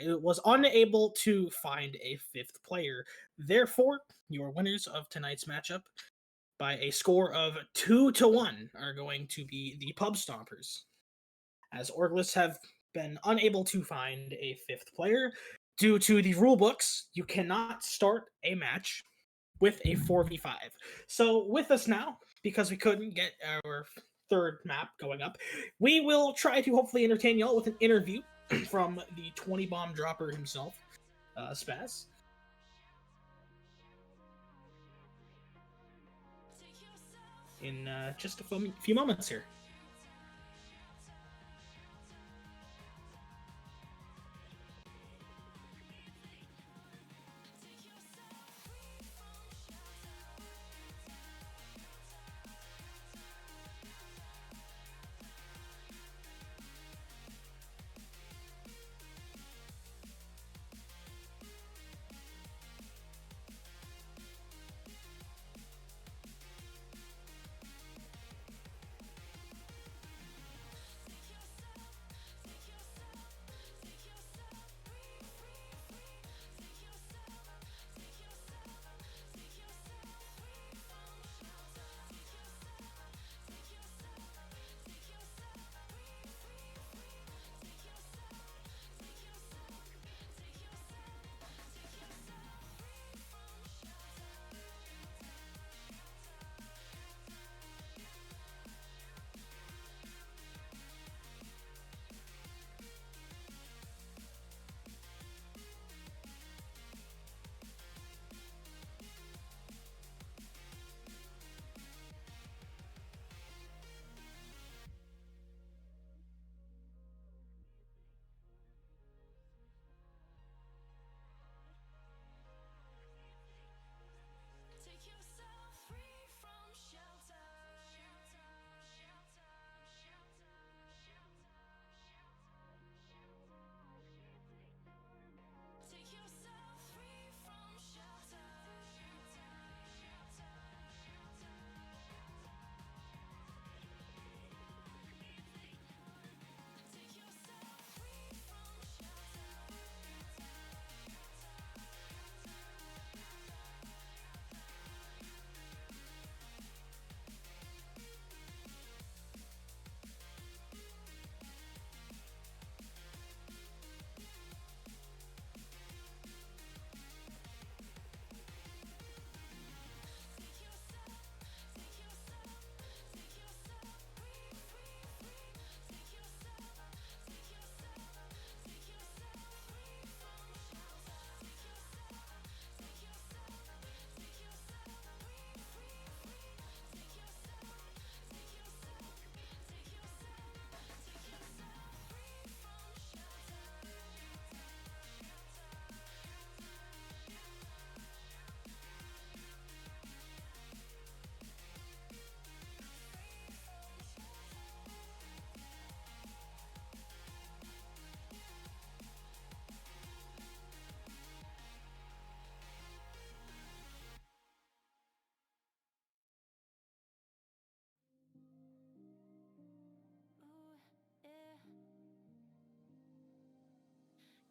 [SPEAKER 3] it was unable to find a fifth player. Therefore, your winners of tonight's matchup by a score of 2-1 are going to be the Pub Stompers, as OrgLess have been unable to find a fifth player. Due to the rule books, you cannot start a match with a 4v5. So, with us now, because we couldn't get our third map going up, we will try to hopefully entertain y'all with an interview from the 20 bomb dropper himself, Spaz. In just a few moments here.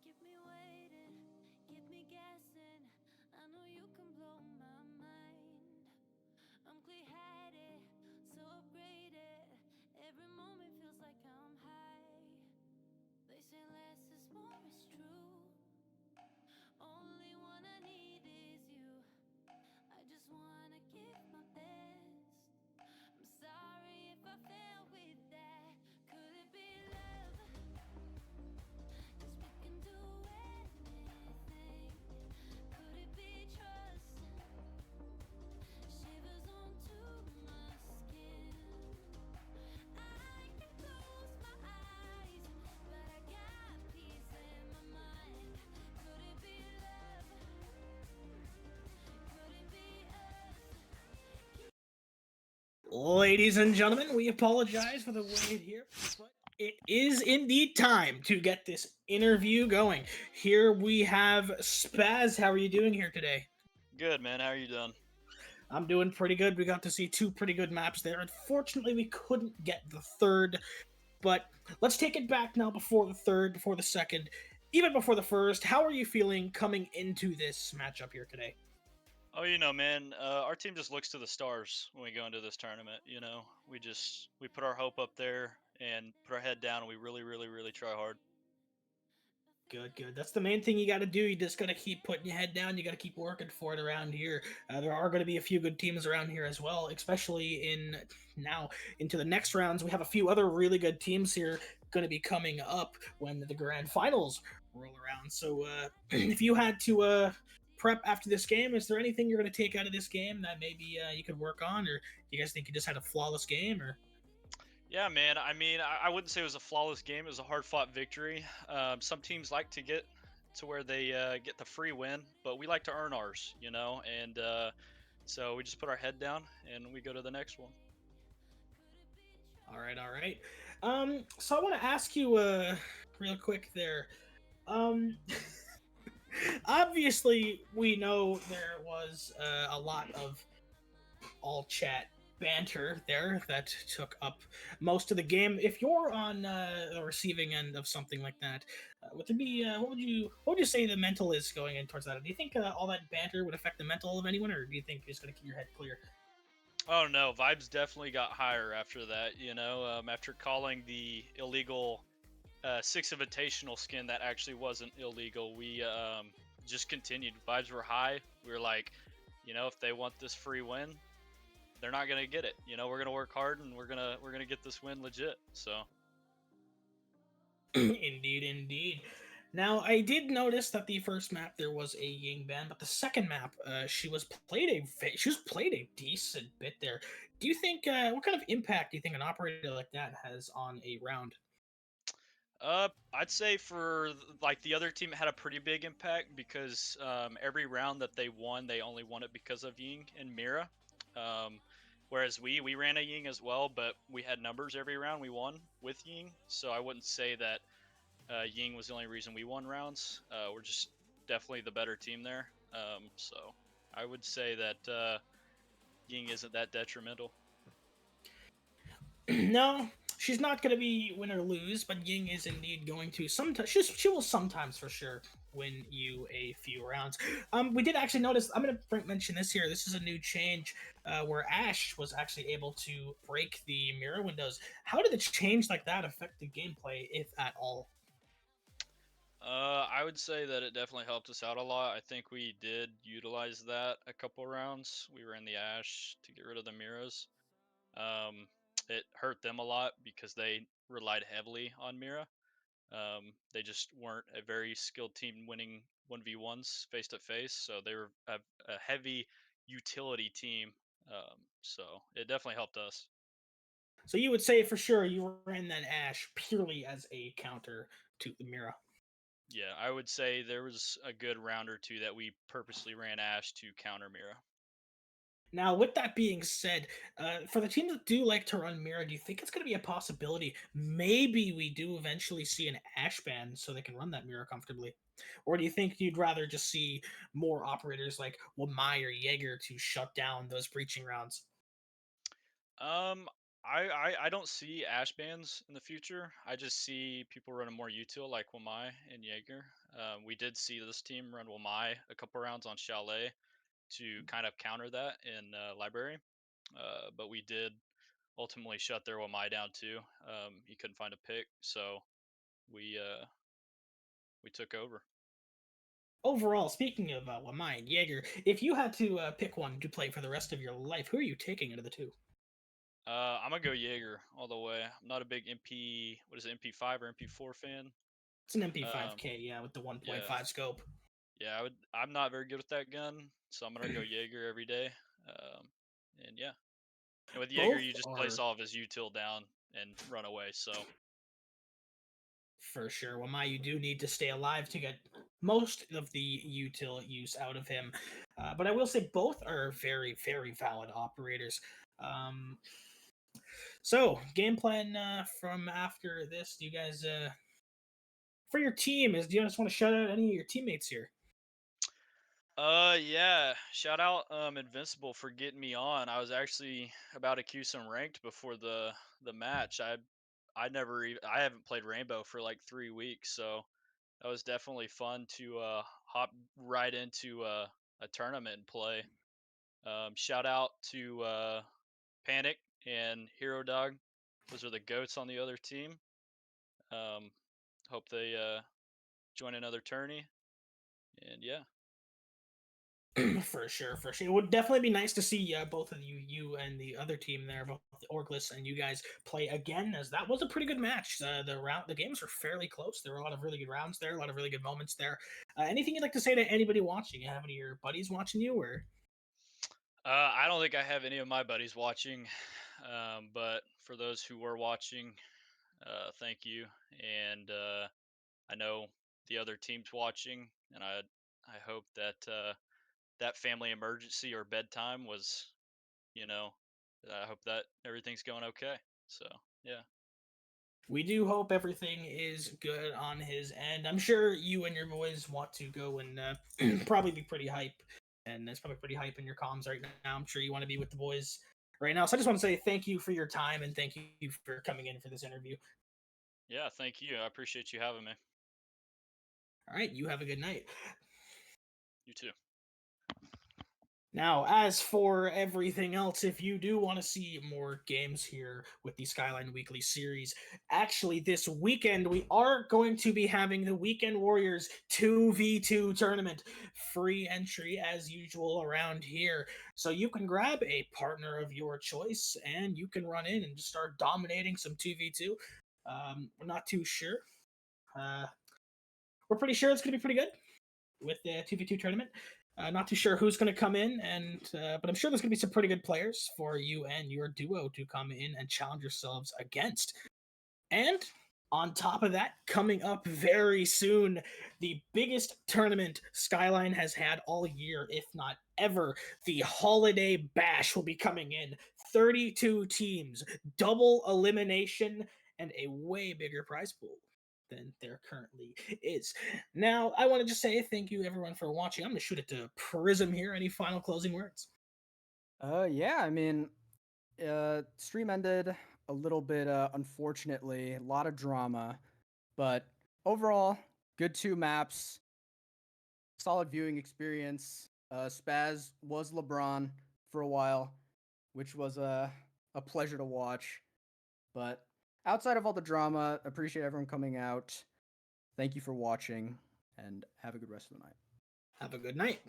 [SPEAKER 1] Keep me waiting, keep me guessing. I know you can blow my mind. I'm clear-headed, so upgraded. Every moment feels like I'm high. They say less is more, it's true. Only one I need is you. I just wanna give my best. I'm sorry if I fail with that. Could it be love? 'Cause we can do anything. Could it be trust? Shivers onto my skin. I can close my eyes, but I got peace in my mind. Could it be love? Could it be us?
[SPEAKER 3] Ladies and gentlemen, we apologize for the wait here, but it is indeed time to get this interview going. Here we have Spaz. How are you doing here today?
[SPEAKER 8] Good, man. How are you doing?
[SPEAKER 3] I'm doing pretty good. We got to see two pretty good maps there. Unfortunately, we couldn't get the third, but let's take it back now before the third, before the second, even before the first. How are you feeling coming into this matchup here today?
[SPEAKER 8] Oh, man, our team just looks to the stars when we go into this tournament. We put our hope up there and put our head down, and we really, really, really try hard.
[SPEAKER 3] Good, good. That's the main thing you got to do. You just got to keep putting your head down. You got to keep working for it around here. There are going to be a few good teams around here as well, especially in now into the next rounds. We have a few other really good teams here going to be coming up when the grand finals roll around. So if you had to prep after this game, is there anything you're going to take out of this game that maybe you could work on, or do you guys think you just had a flawless game, or?
[SPEAKER 8] Yeah, man. I mean, I wouldn't say it was a flawless game. It was a hard-fought victory. Some teams like to get to where they get the free win, but we like to earn ours, and so we just put our head down and we go to the next one.
[SPEAKER 3] All right, all right. So I want to ask you, real quick there. Um, obviously, we know there was a lot of all chat banter there that took up most of the game. If you're on the receiving end of something like that, would there be what would you say the mental is going in towards that? Do you think all that banter would affect the mental of anyone, or do you think you're just gonna keep your head clear?
[SPEAKER 8] Oh no, vibes definitely got higher after that. After calling the illegal six invitational skin that actually wasn't illegal, we just continued. Vibes were high. We were like, if they want this free win, they're not gonna get it. We're gonna work hard and we're gonna get this win legit. So
[SPEAKER 3] Indeed, indeed. Now, I did notice that the first map there was a Ying ban, but the second map, she was played a decent bit there. Do you think what kind of impact do you think an operator like that has on a round?
[SPEAKER 8] I'd say like the other team had a pretty big impact because every round that they won, they only won it because of Ying and Mira. Um, whereas we ran a Ying as well, but we had numbers every round we won with Ying. So I wouldn't say that Ying was the only reason we won rounds. We're just definitely the better team there. So I would say that Ying isn't that detrimental.
[SPEAKER 3] No, she's not going to be win or lose, but Ying is indeed going to sometimes. She will sometimes for sure win you a few rounds. We did actually notice. I'm going to mention this here. This is a new change where Ash was actually able to break the mirror windows. How did a change like that affect the gameplay, if at all?
[SPEAKER 8] I would say that it definitely helped us out a lot. I think we did utilize that a couple rounds. We ran the Ash to get rid of the Miras. Um, it hurt them a lot because they relied heavily on Mira. They just weren't a very skilled team winning 1v1s face to face, so they were a heavy utility team. So it definitely helped us.
[SPEAKER 3] So you would say for sure you ran that Ash purely as a counter to the Mira.
[SPEAKER 8] Yeah, I would say there was a good round or two that we purposely ran Ash to counter Mira.
[SPEAKER 3] Now, with that being said, for the teams that do like to run Mira, do you think it's going to be a possibility? Maybe we do eventually see an Ash ban so they can run that Mira comfortably. Or do you think you'd rather just see more operators like Wamai or Jaeger to shut down those breaching rounds?
[SPEAKER 8] Um, I don't see Ash bans in the future. I just see people running more util like Wamai and Jaeger. We did see this team run Wamai a couple rounds on Chalet to kind of counter that in library. But we did ultimately shut their Wamai down too. He couldn't find a pick, so we uh, we took over.
[SPEAKER 3] Overall, speaking of Wamai and Jaeger, if you had to pick one to play for the rest of your life, who are you taking out of the two?
[SPEAKER 8] I'm gonna go Jaeger all the way. I'm not a big MP. What is it, MP5 or MP4 fan?
[SPEAKER 3] It's an
[SPEAKER 8] Um,
[SPEAKER 3] MP5K, yeah, with the
[SPEAKER 8] yeah,
[SPEAKER 3] 1.5 scope.
[SPEAKER 8] yeah. I'm not very good with that gun, so I'm gonna go Jaeger every day. Um, and yeah, and with Jaeger,
[SPEAKER 3] Both
[SPEAKER 8] you just place
[SPEAKER 3] are
[SPEAKER 8] all of his util down and run away. So
[SPEAKER 3] for sure. Wamai, you do need to stay alive to get most of the util use out of him. But I will say both are very, very valid operators. Um, so, game plan from after this, do you guys, for your team, do you just want to shout out any of your teammates here?
[SPEAKER 8] Yeah. Shout out Invincible for getting me on. I was actually about to queue some ranked before the match. I haven't played Rainbow for like 3 weeks, so that was definitely fun to hop right into a tournament and play. Shout out to Panic and Hero Dog. Those are the goats on the other team. Um, hope they join another tourney. And yeah.
[SPEAKER 3] For sure, for sure. It would definitely be nice to see both of you and the other team there, both the OrgLess and you guys play again, as that was a pretty good match. The games were fairly close. There were a lot of really good rounds there, a lot of really good moments there. Anything you'd like to say to anybody watching? You have any of your buddies watching you, or?
[SPEAKER 8] I don't think I have any of my buddies watching, but for those who were watching, thank you. And I know the other team's watching, and I hope that that family emergency or bedtime was, you know, I hope that everything's going okay. So yeah.
[SPEAKER 3] We do hope everything is good on his end. I'm sure you and your boys want to go and probably be pretty hype, and it's probably pretty hype in your comms right now. I'm sure you want to be with the boys right now. So I just want to say thank you for your time and thank you for coming in for this interview.
[SPEAKER 8] Yeah, thank you. I appreciate you having me.
[SPEAKER 3] All right, you have a good night.
[SPEAKER 8] You too.
[SPEAKER 3] Now, as for everything else, if you do want to see more games here with the Skyline Weekly Series, actually, this weekend we are going to be having the Weekend Warriors 2v2 tournament. Free entry as usual around here. So you can grab a partner of your choice and you can run in and just start dominating some 2v2. We're not too sure. We're pretty sure it's going to be pretty good with the 2v2 tournament. Not too sure who's going to come in, but I'm sure there's going to be some pretty good players for you and your duo to come in and challenge yourselves against. And on top of that, coming up very soon, the biggest tournament Skyline has had all year, if not ever. The Holiday Bash will be coming in. 32 teams, double elimination, and a way bigger prize pool than there currently is. Now, I want to just say thank you everyone for watching. I'm going to shoot it to Prism here. Any final closing words?
[SPEAKER 4] Yeah, I mean, stream ended a little bit unfortunately, a lot of drama, but overall, good two maps, solid viewing experience. Spaz was LeBron for a while, which was a pleasure to watch. But outside of all the drama, appreciate everyone coming out. Thank you for watching, and have a good rest of the night.
[SPEAKER 3] Have a good night.